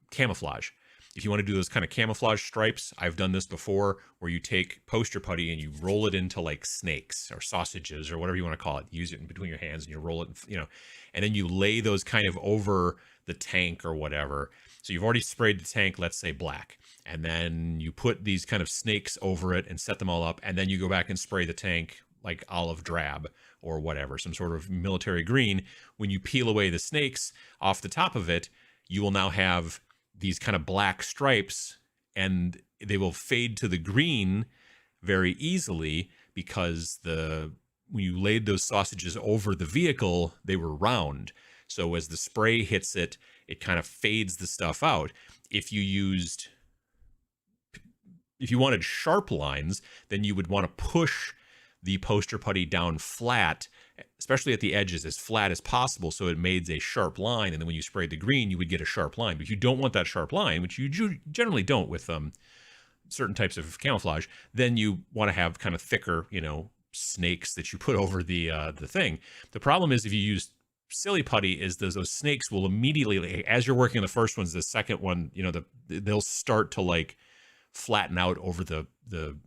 camouflage, if you want to do those kind of camouflage stripes, I've done this before where you take poster putty and you roll it into like snakes or sausages or whatever you want to call it. Use it in between your hands and you roll it, you know, and then you lay those kind of over the tank or whatever. So you've already sprayed the tank, let's say black, and then you put these kind of snakes over it and set them all up. And then you go back and spray the tank like olive drab or whatever, some sort of military green. When you peel away the snakes off the top of it, you will now have these kind of black stripes, and they will fade to the green very easily because when you laid those sausages over the vehicle, they were round. So as the spray hits it, it kind of fades the stuff out. If you wanted sharp lines, then you would want to push the poster putty down flat, especially at the edges, as flat as possible, so it made a sharp line. And then when you sprayed the green, you would get a sharp line. But if you don't want that sharp line, which you generally don't with certain types of camouflage, then you want to have kind of thicker, you know, snakes that you put over the thing. The problem is if you use silly putty, is those snakes will immediately, as you're working on the first ones, the second one, you know, they'll start to like flatten out over the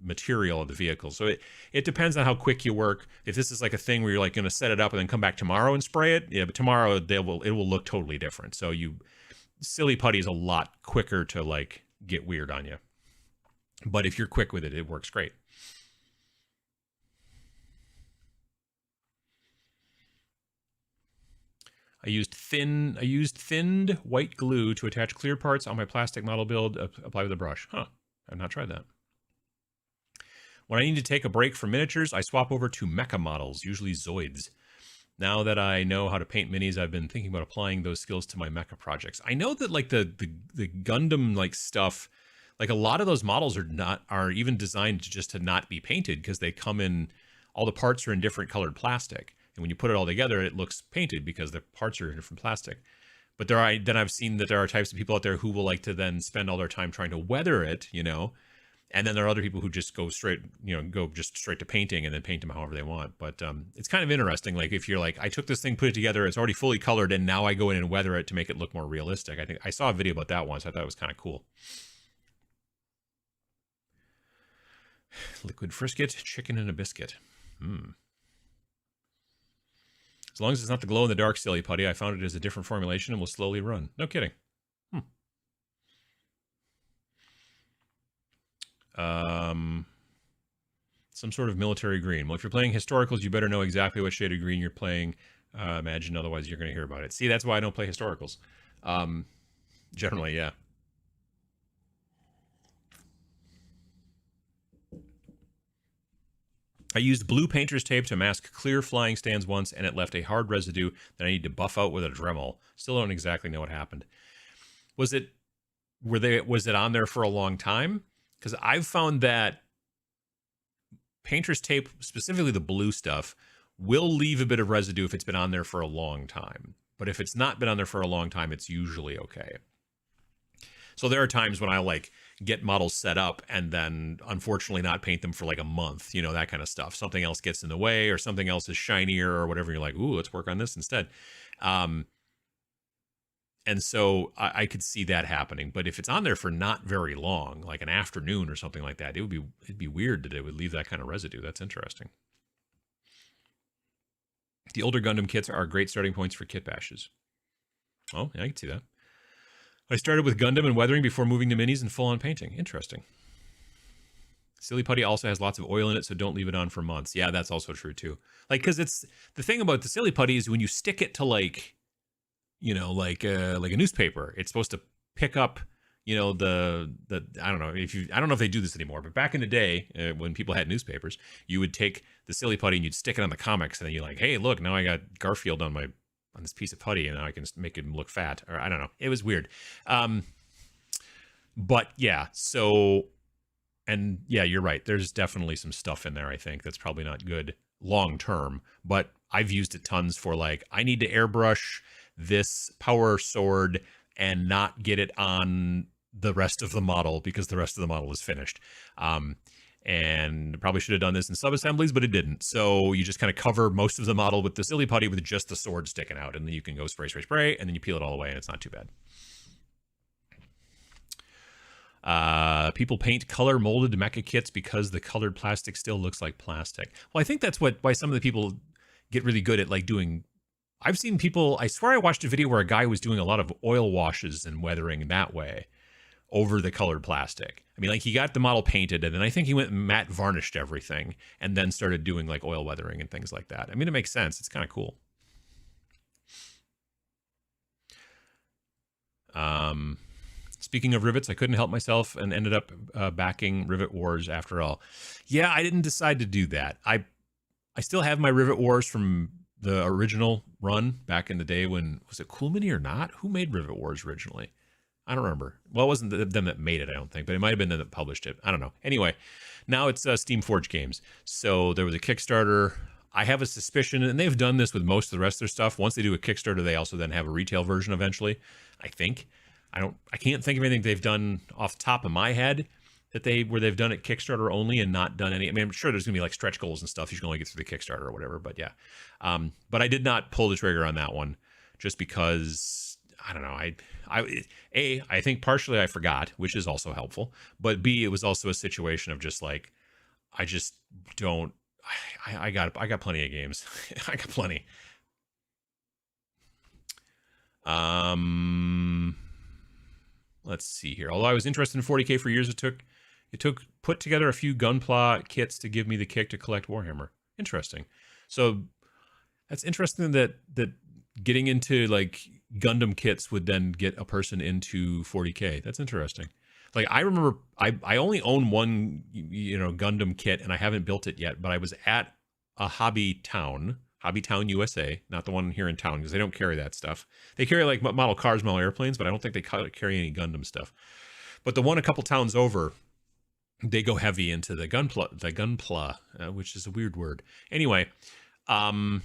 material of the vehicle. So it depends on how quick you work. If this is like a thing where you're like going to set it up and then come back tomorrow and spray it, yeah, but tomorrow it will look totally different. So silly putty is a lot quicker to like get weird on you. But if you're quick with it, it works great. I used thinned white glue to attach clear parts on my plastic model build, apply with a brush. Huh, I've not tried that. When I need to take a break from miniatures, I swap over to mecha models, usually Zoids. Now that I know how to paint minis, I've been thinking about applying those skills to my mecha projects. I know that like the Gundam like stuff, like a lot of those models are even designed just to not be painted because they come in, all the parts are in different colored plastic. And when you put it all together, it looks painted because the parts are in different plastic. But then I've seen that there are types of people out there who will like to then spend all their time trying to weather it, you know. And then there are other people who just go straight to painting and then paint them however they want. But it's kind of interesting. Like if you're like, I took this thing, put it together, it's already fully colored, and now I go in and weather it to make it look more realistic. I think I saw a video about that once. I thought it was kind of cool. Liquid Frisket, chicken and a biscuit. As long as it's not the glow-in-the-dark silly putty, I found it as a different formulation and will slowly run. No kidding. Some sort of military green. Well, if you're playing historicals, you better know exactly what shade of green you're playing. Imagine, otherwise you're going to hear about it. See, that's why I don't play historicals. Generally, yeah. I used blue painter's tape to mask clear flying stands once, and it left a hard residue that I need to buff out with a Dremel. Still don't exactly know what happened. Was it on there for a long time? Because I've found that painter's tape, specifically the blue stuff, will leave a bit of residue if it's been on there for a long time. But if it's not been on there for a long time, it's usually okay. So there are times when I like get models set up and then unfortunately not paint them for like a month, you know, that kind of stuff. Something else gets in the way or something else is shinier or whatever. You're like, ooh, let's work on this instead. And so I could see that happening. But if it's on there for not very long, like an afternoon or something like that, it'd be weird that it would leave that kind of residue. That's interesting. The older Gundam kits are great starting points for kit bashes. Oh, yeah, I can see that. I started with Gundam and weathering before moving to minis and full-on painting. Interesting. Silly putty also has lots of oil in it, so don't leave it on for months. Yeah, that's also true too. Like, because it's the thing about the silly putty is when you stick it to like, you know, like a newspaper, it's supposed to pick up, you know, the I don't know I don't know if they do this anymore, but back in the day when people had newspapers, you would take the silly putty and you'd stick it on the comics, and then you're like, hey, look, now I got Garfield on this piece of putty, and now I can make him look fat, or I don't know. It was weird. But yeah, so, and yeah, you're right. There's definitely some stuff in there, I think, that's probably not good long term, but I've used it tons for like, I need to airbrush this power sword and not get it on the rest of the model because the rest of the model is finished. And probably should have done this in sub-assemblies, but it didn't. So you just kind of cover most of the model with the silly putty with just the sword sticking out, and then you can go spray, spray, spray, and then you peel it all away, and it's not too bad. People paint color molded mecha kits because the colored plastic still looks like plastic. Well, I think that's why some of the people get really good at like doing. I've seen people, I swear I watched a video where a guy was doing a lot of oil washes and weathering that way over the colored plastic. I mean, like he got the model painted and then I think he went and matte varnished everything and then started doing like oil weathering and things like that. I mean, it makes sense. It's kind of cool. Speaking of rivets, I couldn't help myself and ended up backing Rivet Wars after all. Yeah, I didn't decide to do that. I still have my Rivet Wars from the original run back in the day when, was it Cool Mini or not? Who made Rivet Wars originally? I don't remember. Well, it wasn't them that made it, I don't think, but it might have been them that published it. I don't know. Anyway, now it's Steamforged Games. So there was a Kickstarter. I have a suspicion, and they've done this with most of the rest of their stuff. Once they do a Kickstarter, they also then have a retail version eventually, I think. I can't think of anything they've done off the top of my head where they've done it Kickstarter only and not done any. I mean, I'm sure there's gonna be like stretch goals and stuff you can only get through the Kickstarter or whatever, but yeah. But I did not pull the trigger on that one just because, I don't know, I think partially I forgot, which is also helpful, but B, it was also a situation of just like, I just don't, I got plenty of games. I got plenty. Let's see here. Although I was interested in 40K for years, it took put together a few Gunpla kits to give me the kick to collect Warhammer. Interesting. So that's interesting that getting into like Gundam kits would then get a person into 40K. That's interesting. Like I remember I only own one, you know, Gundam kit and I haven't built it yet, but I was at a Hobby Town, USA, not the one here in town because they don't carry that stuff. They carry like model cars, model airplanes, but I don't think they carry any Gundam stuff. But the one a couple towns over, they go heavy into the Gunpla, which is a weird word. Anyway, I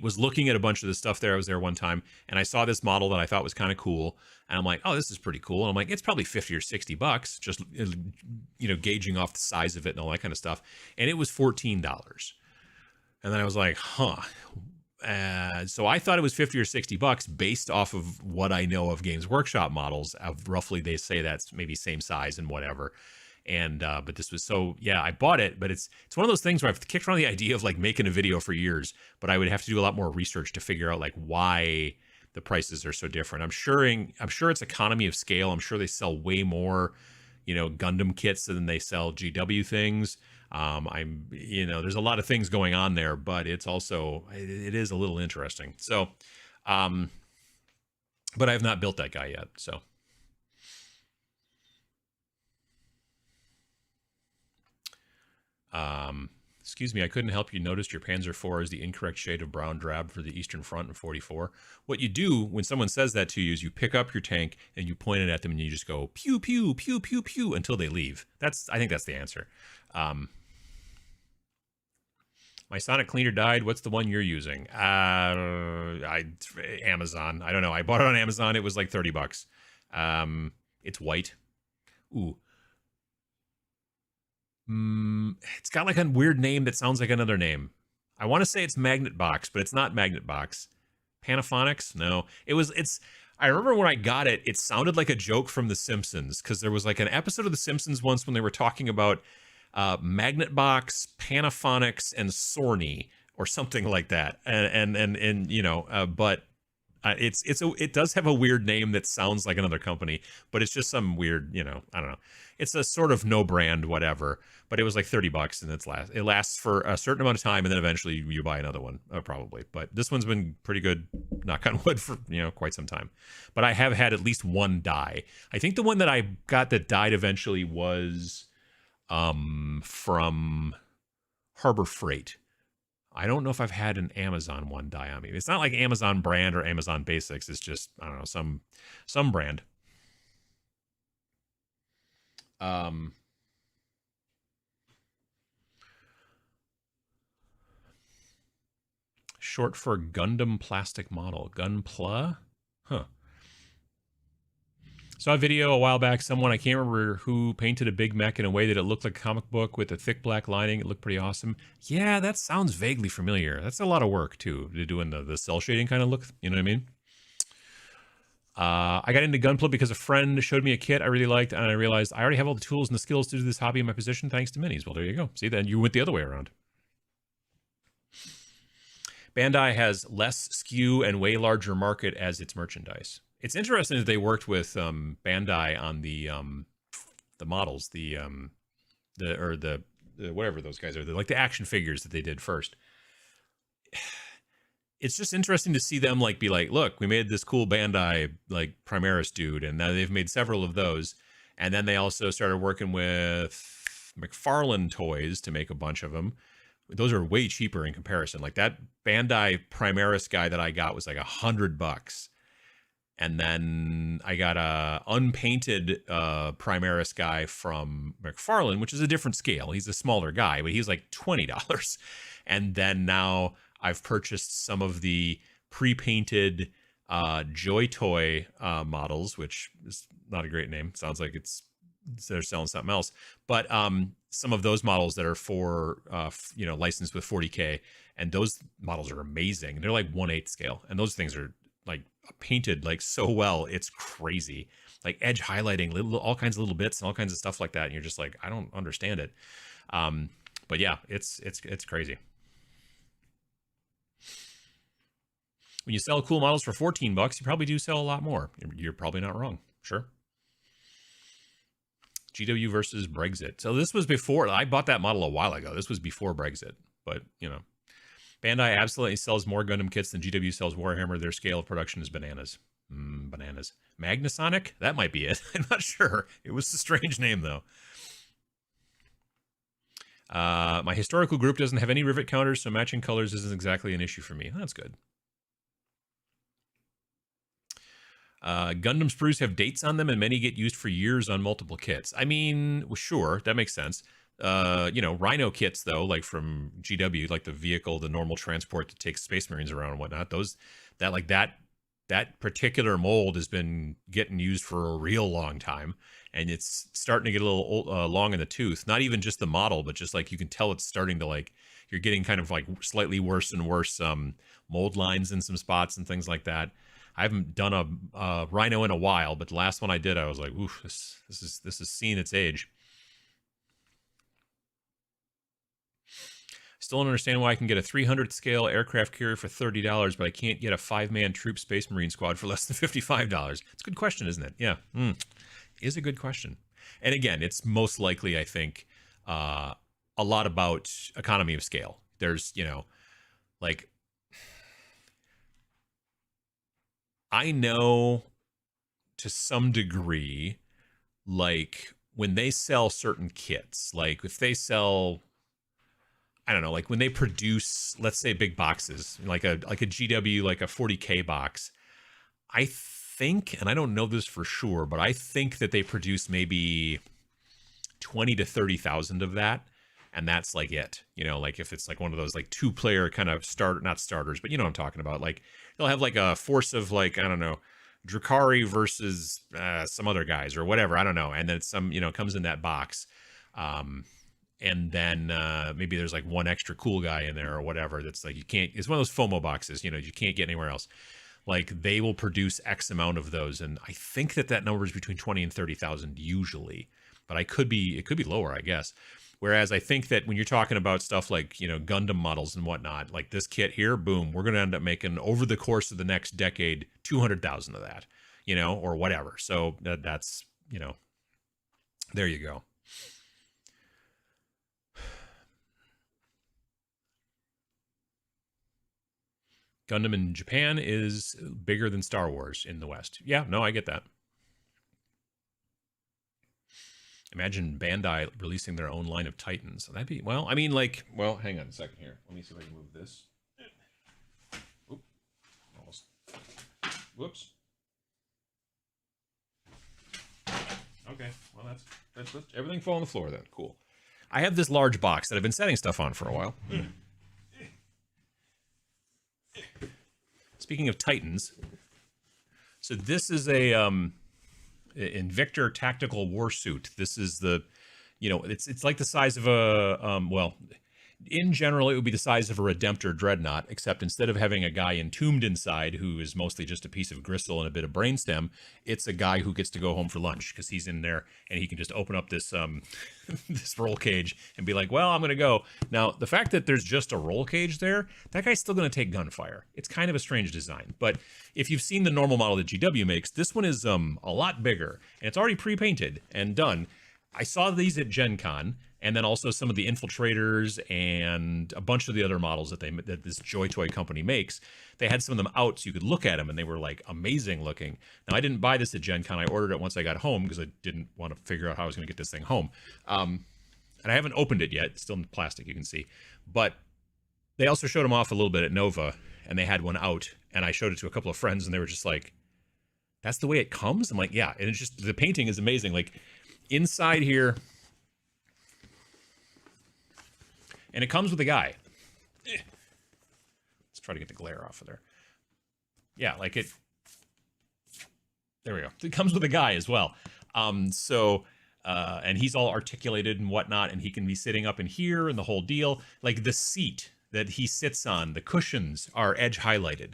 was looking at a bunch of the stuff there. I was there one time and I saw this model that I thought was kind of cool. And I'm like, oh, this is pretty cool. And I'm like, it's probably 50 or 60 bucks, just, you know, gauging off the size of it and all that kind of stuff. And it was $14. And then I was like, huh. So I thought it was 50 or 60 bucks based off of what I know of Games Workshop models of roughly, they say that's maybe same size and whatever. And but this was, so yeah, I bought it, but it's one of those things where I've kicked around the idea of like making a video for years, but I would have to do a lot more research to figure out like why the prices are so different. I'm sure it's economy of scale. I'm sure they sell way more, you know, Gundam kits than they sell GW things. You know, there's a lot of things going on there, but it's also, it is a little interesting. So, but I have not built that guy yet. So. Excuse me, I couldn't help you notice your Panzer IV is the incorrect shade of brown drab for the Eastern Front in 44. What you do when someone says that to you is you pick up your tank and you point it at them and you just go pew, pew, pew, pew, pew until they leave. I think that's the answer. My sonic cleaner died. What's the one you're using? Amazon. I don't know. I bought it on Amazon. It was like $30. It's white. Ooh. It's got like a weird name that sounds like another name. I want to say it's Magnet Box, but it's not Magnet Box. Panaphonics? No. I remember when I got it, it sounded like a joke from The Simpsons, because there was like an episode of The Simpsons once when they were talking about Magnet Box, Panaphonics, and Sorny, or something like that. And you know, but it does have a weird name that sounds like another company, but it's just some weird, you know, I don't know. It's a sort of no brand whatever, but it was like $30 and it lasts for a certain amount of time, and then eventually you buy another one, probably. But this one's been pretty good, knock on wood, for, you know, quite some time. But I have had at least one die. I think the one that I got that died eventually was from Harbor Freight. I don't know if I've had an Amazon one die on me. It's not like Amazon brand or Amazon Basics. It's just, I don't know, some brand. Short for Gundam plastic model. Gunpla? Huh. Saw a video a while back, someone, I can't remember who, painted a big mech in a way that it looked like a comic book with a thick black lining. It looked pretty awesome. Yeah, that sounds vaguely familiar. That's a lot of work, too, doing the cell shading kind of look. You know what I mean? I got into Gunpla because a friend showed me a kit I really liked, and I realized I already have all the tools and the skills to do this hobby in my position thanks to minis. Well, there you go. See, then you went the other way around. Bandai has less SKU and way larger market as its merchandise. It's interesting that they worked with Bandai on the models, the whatever those guys are, like the action figures that they did first. It's just interesting to see them like be like, look, we made this cool Bandai like Primaris dude, and now they've made several of those, and then they also started working with McFarlane Toys to make a bunch of them. Those are way cheaper in comparison. Like that Bandai Primaris guy that I got was like $100. And then I got a unpainted Primaris guy from McFarlane, which is a different scale. He's a smaller guy, but he's like $20. And then now I've purchased some of the pre-painted Joy Toy models, which is not a great name. Sounds like they're selling something else. But some of those models that are for, licensed with 40K. And those models are amazing. They're like 1/8 scale. And those things are like painted like so well, it's crazy. Like edge highlighting, all kinds of little bits and all kinds of stuff like that. And you're just like, I don't understand it. But yeah, it's crazy. When you sell cool models for $14, you probably do sell a lot more. You're probably not wrong. Sure. GW versus Brexit. So this was before, I bought that model a while ago. This was before Brexit, but you know, Bandai absolutely sells more Gundam kits than GW sells Warhammer. Their scale of production is bananas. Bananas. Magnasonic? That might be it. I'm not sure. It was a strange name, though. My historical group doesn't have any rivet counters, so matching colors isn't exactly an issue for me. That's good. Gundam sprues have dates on them, and many get used for years on multiple kits. I mean, well, sure, that makes sense. Rhino kits, though, like from GW, like the vehicle, the normal transport that takes Space Marines around and whatnot, that particular mold has been getting used for a real long time, and it's starting to get a little long in the tooth. Not even just the model, but just like you can tell it's starting to like, you're getting kind of like slightly worse and worse mold lines in some spots and things like that. I haven't done a Rhino in a while, but the last one I did, I was like, oof, this is seeing its age. Still don't understand why I can get a 300th scale aircraft carrier for $30, but I can't get a 5-man troop Space Marine squad for less than $55. It's a good question, isn't it? Yeah, is a good question. And again, it's most likely, I think, a lot about economy of scale. There's, like, I know to some degree, like when they sell certain kits, like if they sell, I don't know, like when they produce, let's say big boxes, like a GW, like a 40K box, I think, and I don't know this for sure, but I think that they produce maybe 20 to 30,000 of that. and that's like it. You know, like if it's like one of those like 2-player kind of not starters, but you know what I'm talking about. Like they'll have like a force of like, I don't know, Drukhari versus some other guys or whatever, I don't know, and then it's some, you know, comes in that box, and then maybe there's like one extra cool guy in there or whatever that's like, you can't, it's one of those FOMO boxes, you know, you can't get anywhere else. Like they will produce X amount of those, and I think that number is between 20 and 30,000 usually, but it could be lower, I guess. Whereas I think that when you're talking about stuff like, you know, Gundam models and whatnot, like this kit here, boom, we're going to end up making over the course of the next decade 200,000 of that, you know, or whatever. So that's, you know, there you go. Gundam in Japan is bigger than Star Wars in the West. Yeah, no, I get that. Imagine Bandai releasing their own line of Titans. That'd be, well, I mean, like, well, hang on a second here. Let me see if I can move this. Oop. Almost. Whoops. Okay, well, that's everything fall on the floor then. Cool. I have this large box that I've been setting stuff on for a while. Speaking of Titans, so this is a Invictor tactical war suit. This is the, you know, it's like the size of a well, in general it would be the size of a Redemptor dreadnought, except instead of having a guy entombed inside who is mostly just a piece of gristle and a bit of brainstem, it's a guy who gets to go home for lunch because he's in there and he can just open up this this roll cage and be like, well, I'm gonna go. Now the fact that there's just a roll cage there, that guy's still gonna take gunfire. It's kind of a strange design, but if you've seen the normal model that GW makes, this one is a lot bigger and it's already pre-painted and done. I saw these at Gen Con, and then also some of the infiltrators and a bunch of the other models that this Joy Toy company makes. They had some of them out so you could look at them, and they were like amazing looking. Now I didn't buy this at Gen Con. I ordered it once I got home because I didn't want to figure out how I was going to get this thing home. And I haven't opened it yet. It's still in plastic, you can see. But they also showed them off a little bit at Nova, and they had one out, and I showed it to a couple of friends, and they were just like, that's the way it comes? I'm like, yeah. And it's just, the painting is amazing. Like, inside here, and it comes with a guy. Let's try to get the glare off of there. Yeah, like it. There we go. It comes with a guy as well. And he's all articulated and whatnot, and he can be sitting up in here and the whole deal. Like the seat that he sits on, the cushions are edge highlighted.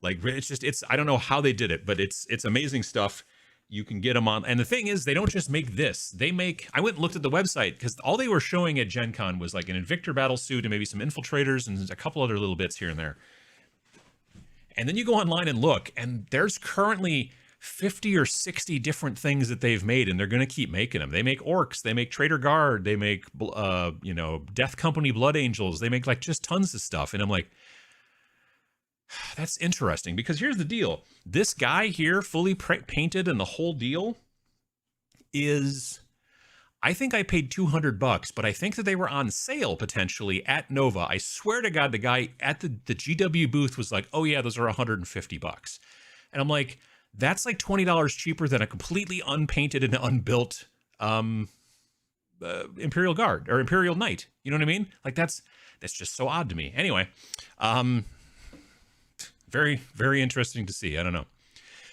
Like it's I don't know how they did it, but it's amazing stuff. You can get them on. And the thing is, they don't just make this. They make, I went and looked at the website because all they were showing at Gen Con was like an Invictor battle suit and maybe some infiltrators and a couple other little bits here and there. And then you go online and look, and there's currently 50 or 60 different things that they've made, and they're going to keep making them. They make orcs, they make Traitor Guard, they make, you know, Death Company Blood Angels. They make like just tons of stuff. And I'm like, that's interesting, because here's the deal. This guy here, fully painted and the whole deal, is, I think I paid $200, but I think that they were on sale potentially at Nova. I swear to God, the guy at the GW booth was like, oh yeah, those are $150. And I'm like, that's like $20 cheaper than a completely unpainted and unbuilt Imperial Guard or Imperial Knight. You know what I mean? Like that's just so odd to me. Anyway, very, very interesting to see. I don't know.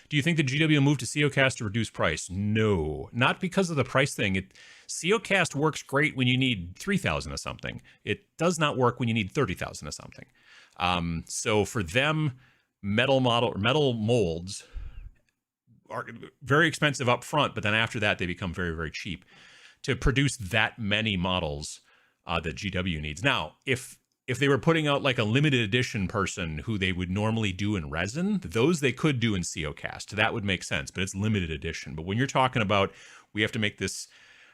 Do you think the GW moved to COcast to reduce price? No, not because of the price thing. COcast works great when you need 3,000 of something. It does not work when you need 30,000 of something. So for them, metal molds are very expensive up front, but then after that, they become very, very cheap to produce that many models that GW needs. Now, if they were putting out like a limited edition person who they would normally do in resin, those they could do in COcast. That would make sense, but it's limited edition. But when you're talking about, we have to make this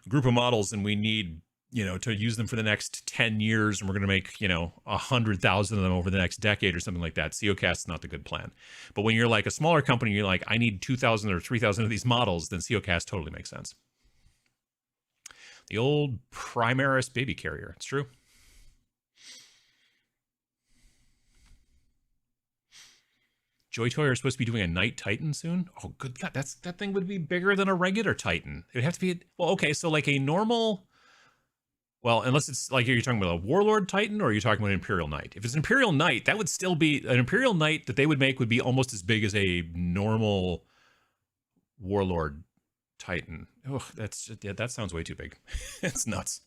group of models and we need, you know, to use them for the next 10 years, and we're going to make, you know, 100,000 of them over the next decade or something like that, COcast is not the good plan. But when you're like a smaller company, you're like, I need 2,000 or 3,000 of these models, then COcast totally makes sense. The old Primaris baby carrier. It's true. Joy Toy are supposed to be doing a Knight Titan soon. Oh, good God. That thing would be bigger than a regular Titan. It would have to be, well, okay, so like a normal Well, unless it's like, are you talking about a Warlord Titan or are you talking about an Imperial Knight? If it's an Imperial Knight, that would still be an Imperial Knight that they would make would be almost as big as a normal Warlord Titan. Oh, that sounds way too big. It's nuts.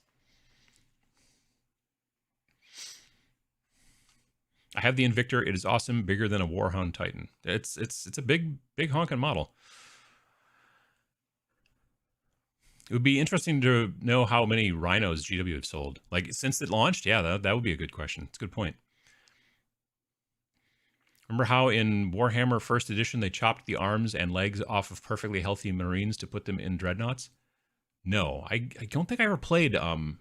I have the Invictor. It is awesome, bigger than a Warhound Titan. It's a big honking model. It would be interesting to know how many Rhinos GW have sold. Like, since it launched, yeah, that would be a good question. It's a good point. Remember how in Warhammer First Edition they chopped the arms and legs off of perfectly healthy Marines to put them in dreadnoughts? No, I don't think I ever played the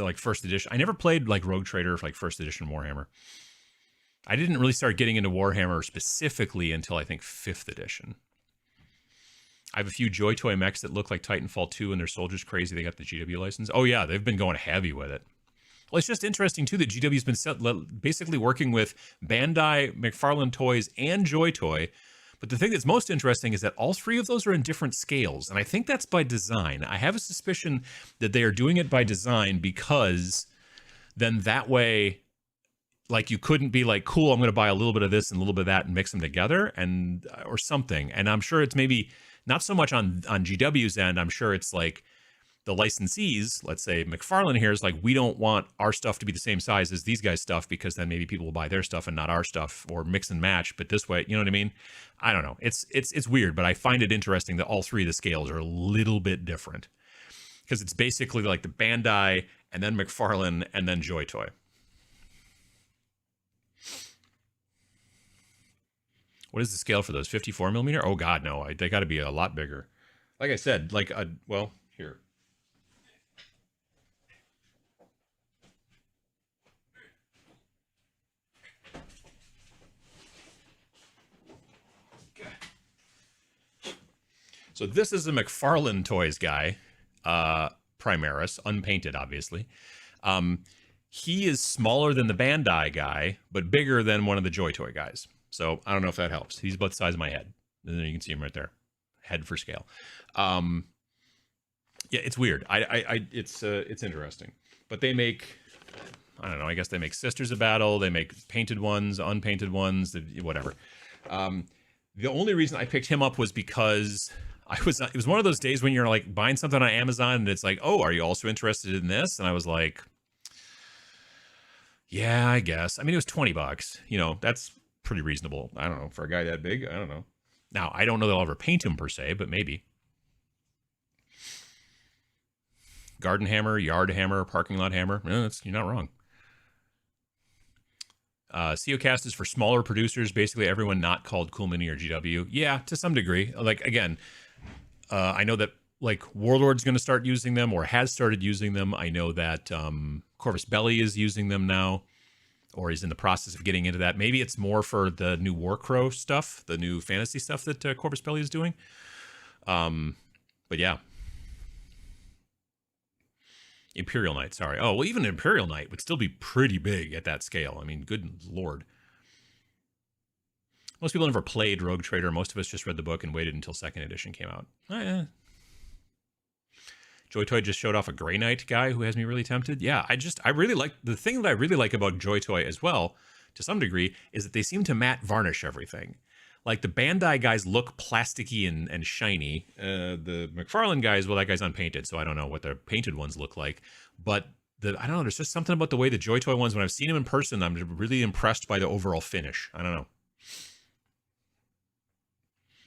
like First Edition. I never played like Rogue Trader for like First Edition Warhammer. I didn't really start getting into Warhammer specifically until I think 5th Edition. I have a few Joy Toy mechs that look like Titanfall 2 and their soldiers crazy. They got the GW license. Oh yeah, they've been going heavy with it. Well, it's just interesting too that GW's been basically working with Bandai, McFarlane Toys, and Joy Toy. But the thing that's most interesting is that all three of those are in different scales. And I think that's by design. I have a suspicion that they are doing it by design because then that way, like, you couldn't be like, cool, I'm going to buy a little bit of this and a little bit of that and mix them together and or something. And I'm sure it's maybe not so much on GW's end. I'm sure it's like the licensees, let's say McFarlane here, is like, we don't want our stuff to be the same size as these guys' stuff because then maybe people will buy their stuff and not our stuff, or mix and match. But this way, you know what I mean? I don't know. It's weird, but I find it interesting that all three of the scales are a little bit different because it's basically like the Bandai and then McFarlane and then Joy Toy. What is the scale for those? 54 millimeter? Oh God, no! They got to be a lot bigger. Like I said, like well, here. So this is a McFarlane Toys guy, Primaris, unpainted, obviously. He is smaller than the Bandai guy, but bigger than one of the Joy Toy guys. So I don't know if that helps. He's about the size of my head. And then you can see him right there, head for scale. Yeah, it's weird. It's interesting. But they make, I don't know. I guess they make Sisters of Battle. They make painted ones, unpainted ones, whatever. The only reason I picked him up was because it was one of those days when you're like buying something on Amazon and it's like, oh, are you also interested in this? And I was like, yeah, I guess. I mean, it was $20. You know, that's pretty reasonable. I don't know, for a guy that big. I don't know. Now, I don't know that I'll ever paint him per se, but maybe. Garden hammer, yard hammer, parking lot hammer. You're not wrong. COcast is for smaller producers, basically everyone not called Cool Mini or GW. Yeah, to some degree. Like, again, I know that like Warlord's going to start using them or has started using them. I know that Corvus Belli is using them now, or he's in the process of getting into that. Maybe it's more for the new Warcrow stuff, the new fantasy stuff that Corvus Belli is doing. But yeah. Imperial Knight, sorry. Oh, well, even Imperial Knight would still be pretty big at that scale. I mean, good lord. Most people never played Rogue Trader. Most of us just read the book and waited until 2nd edition came out. Joy Toy just showed off a Grey Knight guy who has me really tempted. Yeah, I really like, the thing that I really like about Joy Toy as well, to some degree, is that they seem to matte varnish everything. Like the Bandai guys look plasticky and shiny. The McFarlane guys, well, that guy's unpainted, so I don't know what their painted ones look like. But I don't know, there's just something about the way the Joy Toy ones, when I've seen them in person, I'm really impressed by the overall finish. I don't know.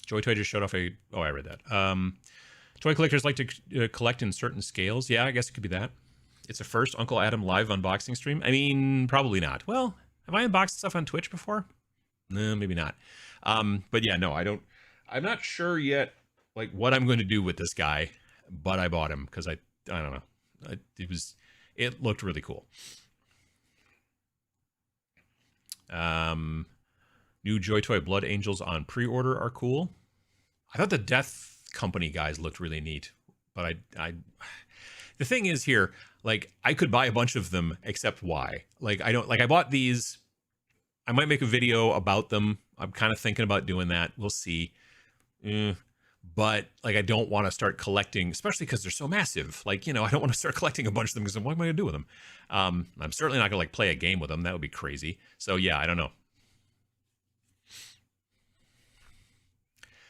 Joy Toy just showed off a, oh, I read that. Toy collectors like to collect in certain scales. Yeah, I guess it could be that. It's a first Uncle Adam live unboxing stream. I mean, probably not. Well, have I unboxed stuff on Twitch before? No, maybe not. But yeah, no, I'm not sure yet, like, what I'm going to do with this guy, but I bought him because I don't know. It looked really cool. New Joy Toy Blood Angels on pre-order are cool. I thought the Death Company guys looked really neat, but the thing is here, like, I could buy a bunch of them, except why? Like, I bought these. I might make a video about them. I'm kind of thinking about doing that. We'll see. but like I don't want to start collecting, especially because they're so massive. Like, you know, I don't want to start collecting a bunch of them because what am I going to do with them? I'm certainly not going to like play a game with them. That would be crazy. So yeah, I don't know.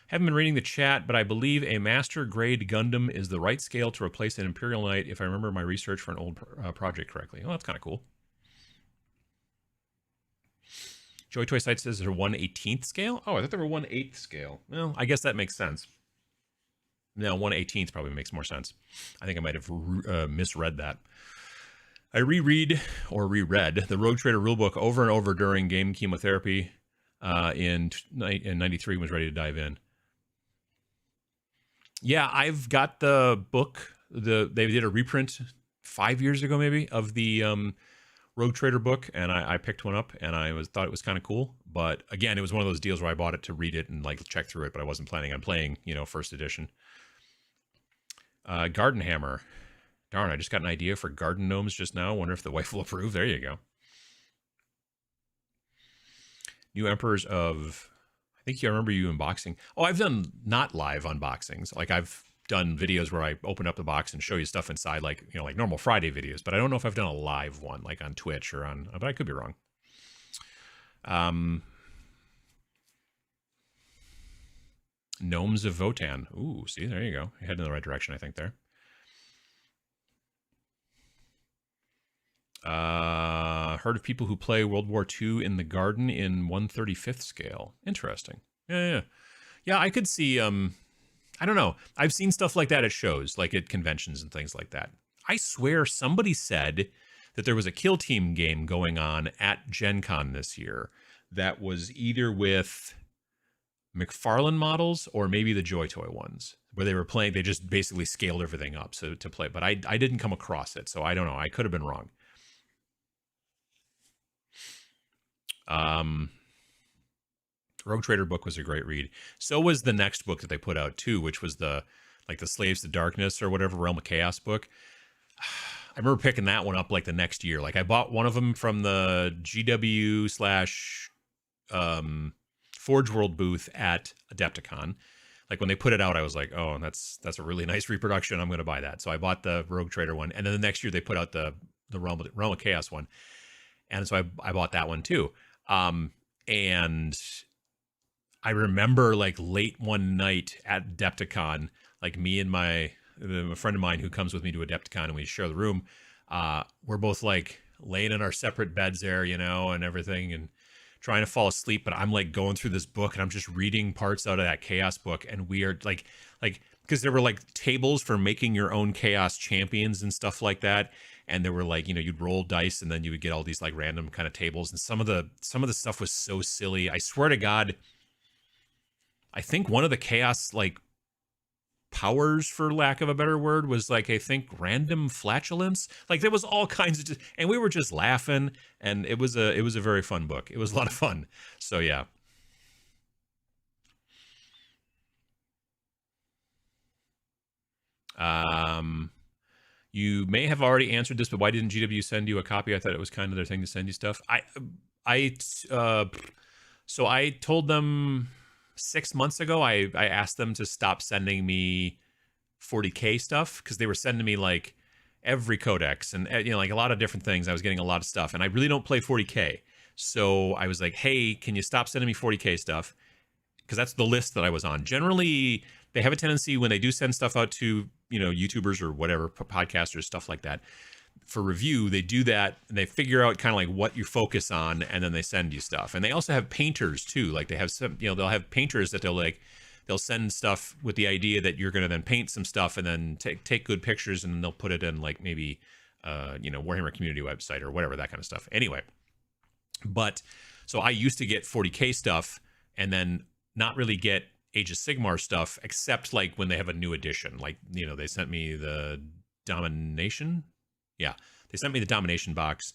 Haven't been reading the chat, but I believe a master grade Gundam is the right scale to replace an Imperial Knight if I remember my research for an old project correctly. Well, that's kind of cool. Joy Toy Site says they're 1/18th scale? Oh, I thought they were 1/8th scale. Well, I guess that makes sense. No, 1/18th probably makes more sense. I think I might have misread that. I reread the Rogue Trader rulebook over and over during game chemotherapy in 93 and was ready to dive in. Yeah, I've got the book. They did a reprint 5 years ago, maybe, of the Rogue Trader book, and I picked one up, and I thought it was kind of cool. But again, it was one of those deals where I bought it to read it and like check through it, but I wasn't planning on playing, you know, first edition. Garden Hammer. Darn, I just got an idea for garden gnomes just now. Wonder if the wife will approve. There you go. New Emperors of... I think I remember you unboxing. Oh, I've done not live unboxings. Like I've done videos where I open up the box and show you stuff inside, like, you know, like normal Friday videos. But I don't know if I've done a live one, like on Twitch or on... But I could be wrong. Gnomes of Votann. Ooh, see, there you go. You're heading in the right direction, I think, there. Heard of people who play World War II in the garden in 1/35th scale. Interesting. Yeah. I could see, I don't know. I've seen stuff like that at shows, like at conventions and things like that. I swear somebody said that there was a Kill Team game going on at Gen Con this year that was either with McFarlane models or maybe the Joy Toy ones, where they were playing, they just basically scaled everything up to play. But I didn't come across it, so I don't know. I could have been wrong. Rogue Trader book was a great read. So was the next book that they put out too, which was the Slaves to Darkness or whatever, Realm of Chaos book. I remember picking that one up like the next year. Like I bought one of them from the GW / Forge World booth at Adepticon. Like when they put it out, I was like, oh, that's a really nice reproduction. I'm going to buy that. So I bought the Rogue Trader one. And then the next year they put out the Realm of Chaos one. And so I bought that one too. And I remember like late one night at Adepticon, like me and a friend of mine who comes with me to Adepticon and we share the room. We're both like laying in our separate beds there, you know, and everything and trying to fall asleep. But I'm like going through this book and I'm just reading parts out of that Chaos book. And we are like, because there were like tables for making your own Chaos champions and stuff like that. And there were like, you know, you'd roll dice and then you would get all these like random kind of tables. And some of the stuff was so silly. I swear to God, I think one of the Chaos like powers, for lack of a better word, was like, I think random flatulence. Like there was all kinds of, and we were just laughing. And it was a very fun book. It was a lot of fun. So yeah. You may have already answered this, but why didn't GW send you a copy? I thought it was kind of their thing to send you stuff. So I told them 6 months ago, I asked them to stop sending me 40K stuff because they were sending me like every codex and, you know, like a lot of different things. I was getting a lot of stuff and I really don't play 40K. So I was like, hey, can you stop sending me 40K stuff? Because that's the list that I was on. Generally, they have a tendency when they do send stuff out to, you know, YouTubers or whatever, podcasters, stuff like that, for review, they do that and they figure out kind of like what you focus on and then they send you stuff. And they also have painters too. Like they have some, you know, they'll have painters that they'll send stuff with the idea that you're going to then paint some stuff and then take good pictures and then they'll put it in like maybe, you know, Warhammer community website or whatever, that kind of stuff. Anyway, but so I used to get 40K stuff and then not really get Age of Sigmar stuff, except like when they have a new edition. Like, you know, they sent me the Domination. Yeah, they sent me the Domination box.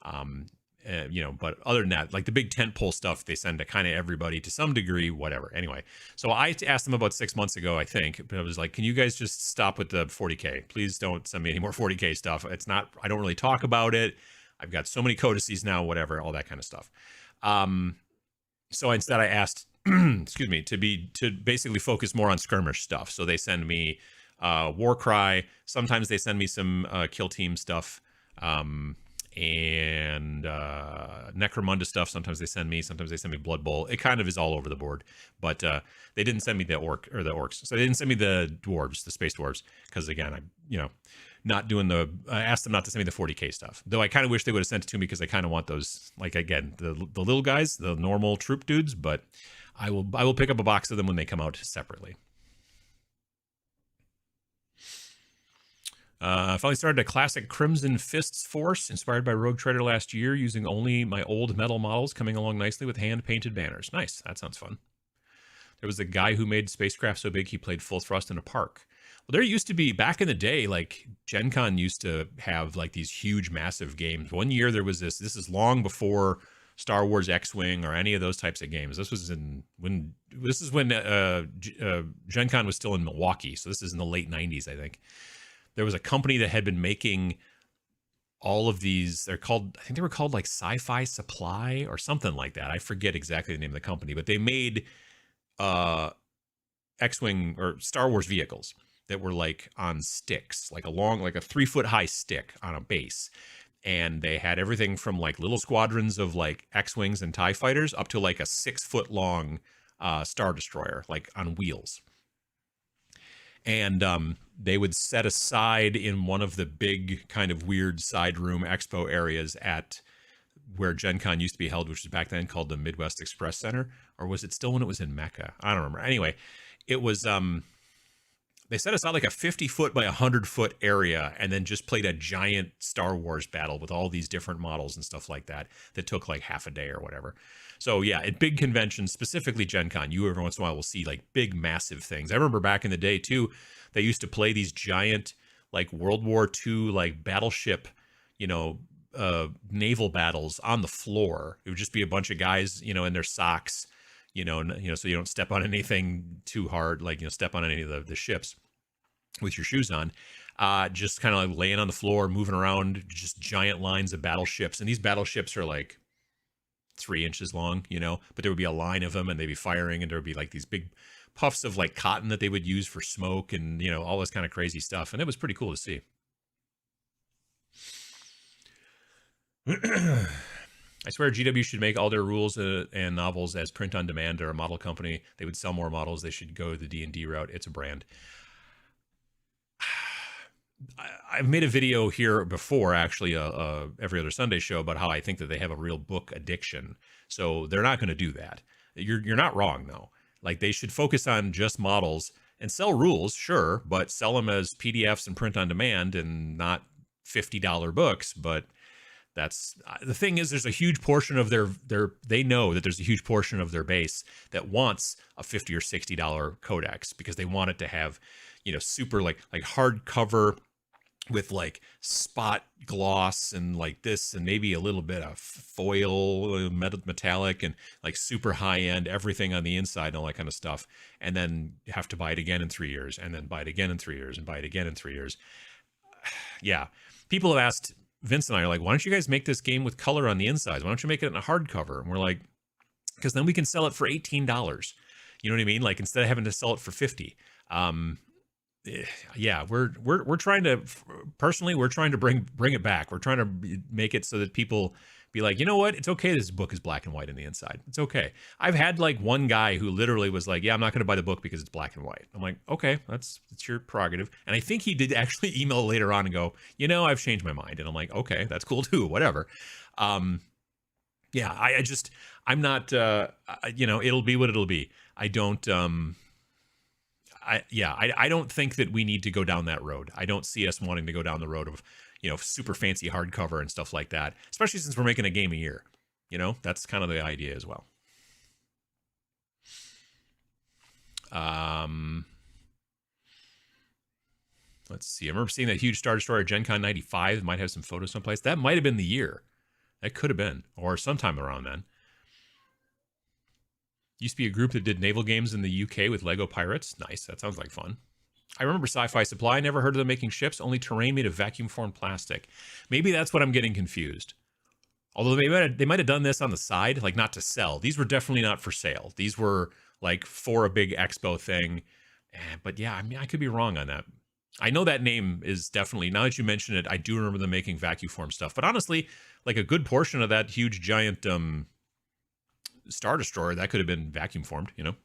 You know, but other than that, like the big tentpole stuff, they send to kind of everybody to some degree, whatever. Anyway, so I asked them about 6 months ago, I think, but I was like, can you guys just stop with the 40K? Please don't send me any more 40K stuff. It's not, I don't really talk about it. I've got so many codices now, whatever, all that kind of stuff. So instead I asked excuse me, to basically focus more on skirmish stuff. So they send me Warcry. Sometimes they send me some Kill Team stuff, and Necromunda stuff. Sometimes they send me Blood Bowl. It kind of is all over the board. But they didn't send me the orcs. So they didn't send me the dwarves, the space dwarves, because again, not doing I asked them not to send me the 40k stuff. Though I kind of wish they would have sent it to me, because I kind of want those, like, again, the little guys, the normal troop dudes. But I will pick up a box of them when they come out separately. I finally started a classic Crimson Fists force inspired by Rogue Trader last year, using only my old metal models, coming along nicely with hand-painted banners. Nice. That sounds fun. There was a guy who made spacecraft so big he played full thrust in a park. Well, there used to be, back in the day, like, Gen Con used to have, like, these huge, massive games. One year there was this is long before Star Wars X-Wing or any of those types of games. This was when Gen Con was still in Milwaukee, so this is in the late 90s, I think. There was a company that had been making all of these. I think they were called like Sci-Fi Supply or something like that. I forget exactly the name of the company, but they made X-Wing or Star Wars vehicles that were like on sticks, like a 3-foot high stick on a base. And they had everything from like little squadrons of like X-Wings and TIE fighters up to like a 6-foot long Star Destroyer, like on wheels. And they would set aside in one of the big kind of weird side room expo areas at where Gen Con used to be held, which was back then called the Midwest Express Center. Or was it still when it was in Mecca? I don't remember. Anyway, it was, they set aside like a 50-foot by 100-foot area, and then just played a giant Star Wars battle with all these different models and stuff like that took like half a day or whatever. So yeah, at big conventions, specifically Gen Con, you every once in a while will see like big, massive things. I remember back in the day too, they used to play these giant like World War II like battleship, naval battles on the floor. It would just be a bunch of guys, in their socks, so you don't step on anything too hard, like, step on any of the ships with your shoes on. Just kind of like laying on the floor, moving around, just giant lines of battleships. And these battleships are like 3 inches long, but there would be a line of them and they'd be firing, and there would be like these big puffs of like cotton that they would use for smoke and, all this kind of crazy stuff. And it was pretty cool to see. I swear GW should make all their rules and novels as print on demand. They're a model company. They would sell more models. They should go the D&D route. It's a brand. I've made a video here before, actually, every other Sunday show, about how I think that they have a real book addiction. So they're not going to do that. You're not wrong, though. Like, they should focus on just models and sell rules, sure, but sell them as PDFs and print on demand and not $50 books. But that's the thing is, there's a huge portion of they know that there's a huge portion of their base that wants a $50 or $60 codex, because they want it to have, super like hardcover with like spot gloss and like this, and maybe a little bit of foil, metallic, and like super high end, everything on the inside and all that kind of stuff. And then you have to buy it again in 3 years, and then buy it again in 3 years, and buy it again in 3 years. Yeah. People have asked Vince and I, are like, why don't you guys make this game with color on the insides? Why don't you make it in a hardcover? And we're like, because then we can sell it for $18. You know what I mean? Like, instead of having to sell it for $50. Yeah, we're trying to, personally, we're trying to bring it back. We're trying to make it so that people be like, you know what? It's okay. This book is black and white on the inside. It's okay. I've had like one guy who literally was like, yeah, I'm not going to buy the book because it's black and white. I'm like, okay, that's your prerogative. And I think he did actually email later on and go, I've changed my mind. And I'm like, okay, that's cool too. Whatever. Yeah, I'm not, it'll be what it'll be. I don't think that we need to go down that road. I don't see us wanting to go down the road of, super fancy hardcover and stuff like that, especially since we're making a game a year. That's kind of the idea as well. Let's see. I remember seeing that huge Star Destroyer Gen Con 95. Might have some photos someplace. That might have been the year. That could have been, or sometime around then. Used to be a group that did naval games in the UK with Lego pirates. Nice. That sounds like fun. I remember Sci-Fi Supply. Never heard of them making ships. Only terrain made of vacuum-formed plastic. Maybe that's what I'm getting confused. Although they might have done this on the side, like not to sell. These were definitely not for sale. These were like for a big expo thing. But yeah, I mean, I could be wrong on that. I know that name is definitely, now that you mention it, I do remember them making vacuum form stuff. But honestly, like a good portion of that huge giant Star Destroyer, that could have been vacuum formed, you know?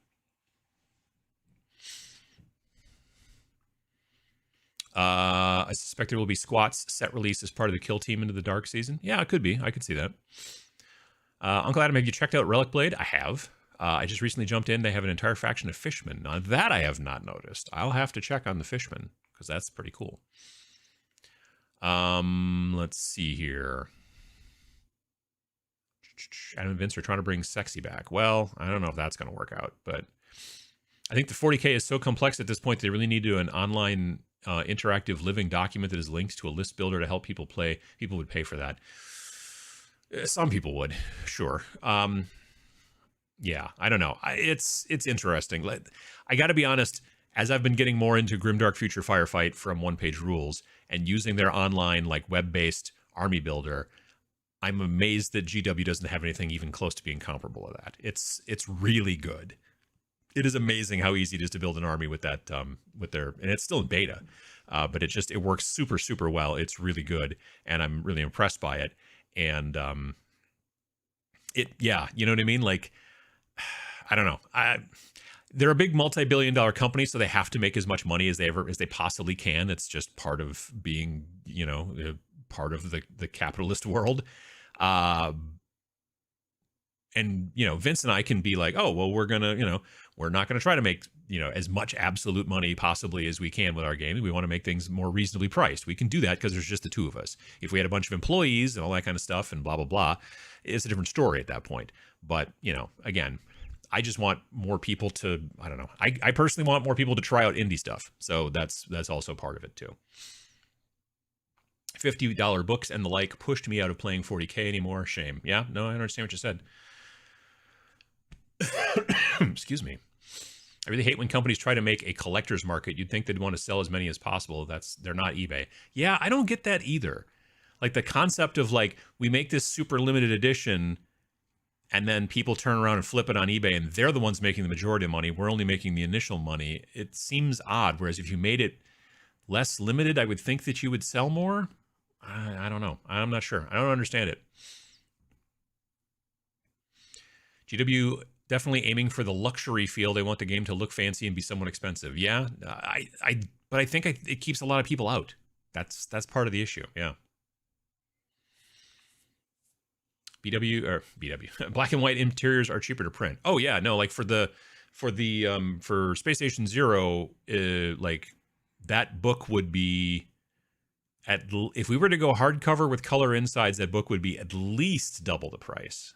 I suspect there will be squats set release as part of the kill team into the dark season. Yeah, it could be. I could see that. Uncle Adam, have you checked out Relic Blade? I have. I just recently jumped in. They have an entire faction of Fishmen. Now, that I have not noticed. I'll have to check on the Fishmen, because that's pretty cool. Let's see here. Adam and Vince are trying to bring sexy back. Well, I don't know if that's going to work out, but I think the 40K is so complex at this point, they really need to do an online interactive living document that is linked to a list builder to help people play. People would pay for that. Some people would, sure. Yeah, I don't know. It's interesting. I got to be honest, as I've been getting more into Grimdark Future Firefight from One Page Rules and using their online, like web-based army builder, I'm amazed that GW doesn't have anything even close to being comparable to that. It's really good. It is amazing how easy it is to build an army with that, with their, and it's still in beta, but it works super, super well. It's really good, and I'm really impressed by it. And yeah, you know what I mean? Like, I don't know. They're a big multi-billion-dollar company, so they have to make as much money as they possibly can. It's just part of being, you know, part of the capitalist world. And, you know, Vince and I can be like, oh, well, we're not going to try to make, you know, as much absolute money possibly as we can with our game. We want to make things more reasonably priced. We can do that because there's just the two of us. If we had a bunch of employees and all that kind of stuff and blah, blah, blah, it's a different story at that point. But, you know, again, I just want more people to, I don't know. I personally want more people to try out indie stuff. So that's also part of it too. $50 books and the like pushed me out of playing 40K anymore. Shame. Yeah, no, I understand what you said. Excuse me. I really hate when companies try to make a collector's market. You'd think they'd want to sell as many as possible. They're not eBay. Yeah, I don't get that either. Like the concept of like, we make this super limited edition and then people turn around and flip it on eBay and they're the ones making the majority of money. We're only making the initial money. It seems odd. Whereas if you made it less limited, I would think that you would sell more. I don't know. I'm not sure. I don't understand it. GW definitely aiming for the luxury feel. They want the game to look fancy and be somewhat expensive. Yeah, but I think it keeps a lot of people out. That's part of the issue. Yeah. BW black and white interiors are cheaper to print. Oh yeah, no, like for Space Station Zero, like that book would be if we were to go hardcover with color insides, that book would be at least double the price.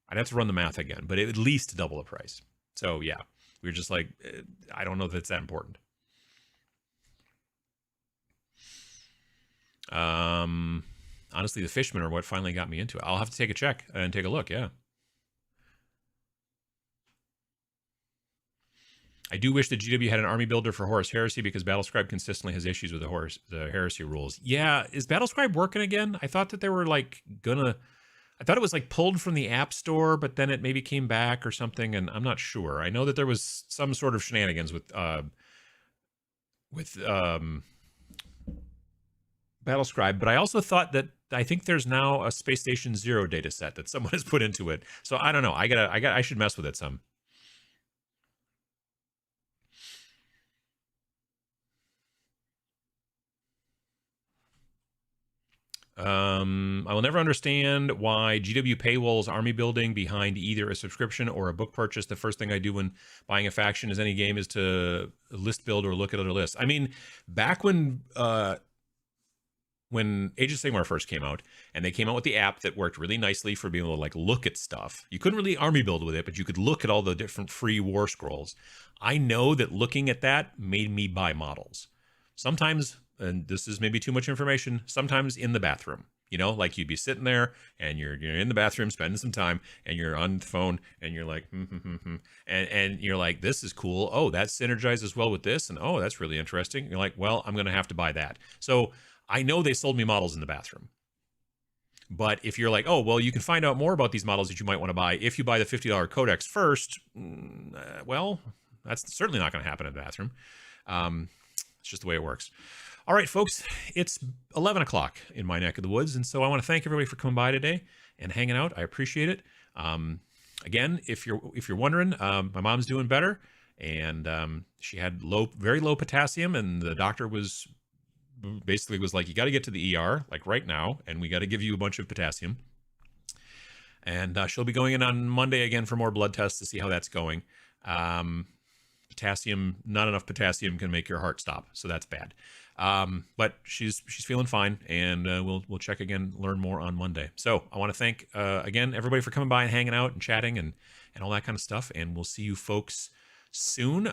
I'd have to run the math again, but at least double the price. So yeah, we were just like, I don't know if it's that important. Honestly, the Fishmen are what finally got me into it. I'll have to take a check and take a look. Yeah. I do wish that GW had an army builder for Horus Heresy because Battlescribe consistently has issues with the Heresy rules. Yeah, is Battlescribe working again? I thought that they were like I thought it was like pulled from the App Store, but then it maybe came back or something, and I'm not sure. I know that there was some sort of shenanigans with Battlescribe, but I also thought that I think there's now a Space Station Zero data set that someone has put into it. So I don't know. I should mess with it some. I will never understand why GW paywalls army building behind either a subscription or a book purchase. The first thing I do when buying a faction is any game is to list build or look at other lists. I mean, back when Age of Sigmar first came out, and they came out with the app that worked really nicely for being able to like look at stuff. You couldn't really army build with it, but you could look at all the different free war scrolls. I know that looking at that made me buy models. Sometimes, and this is maybe too much information, sometimes in the bathroom. You know, like you'd be sitting there and you're in the bathroom spending some time and you're on the phone and you're like, and you're like, this is cool. Oh, that synergizes well with this. And oh, that's really interesting. You're like, well, I'm going to have to buy that. So I know they sold me models in the bathroom. But if you're like, oh, well, you can find out more about these models that you might want to buy if you buy the $50 codex first, well, that's certainly not going to happen in the bathroom. It's just the way it works. All right, folks, it's 11 o'clock in my neck of the woods, and so I want to thank everybody for coming by today and hanging out. I appreciate it. Again, if you're wondering, my mom's doing better, and she had very low potassium, and the doctor was like, you got to get to the ER like right now, and we got to give you a bunch of potassium. And she'll be going in on Monday again for more blood tests to see how that's going. Potassium, not enough potassium can make your heart stop, so that's bad. But she's feeling fine, and we'll check again, learn more on Monday. So I want to thank again everybody for coming by and hanging out and chatting and all that kind of stuff. And we'll see you folks soon.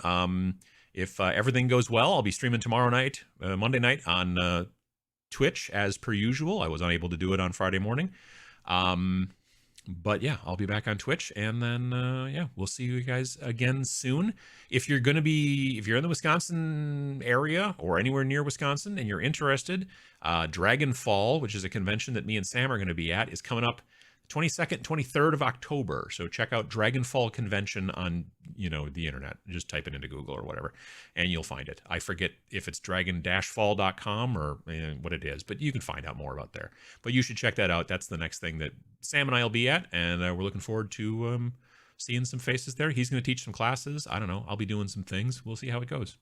If everything goes well, I'll be streaming tomorrow night, Monday night on Twitch as per usual. I was unable to do it on Friday morning. But yeah, I'll be back on Twitch, and then yeah, we'll see you guys again soon. If you're in the Wisconsin area or anywhere near Wisconsin and you're interested, Dragon Fall, which is a convention that me and Sam are going to be at, is coming up 22nd, 23rd of October. So check out Dragon Fall Convention on, the internet. Just type it into Google or whatever, and you'll find it. I forget if it's dragon-fall.com or what it is, but you can find out more about there. But you should check that out. That's the next thing that Sam and I will be at, and we're looking forward to seeing some faces there. He's going to teach some classes. I don't know. I'll be doing some things. We'll see how it goes.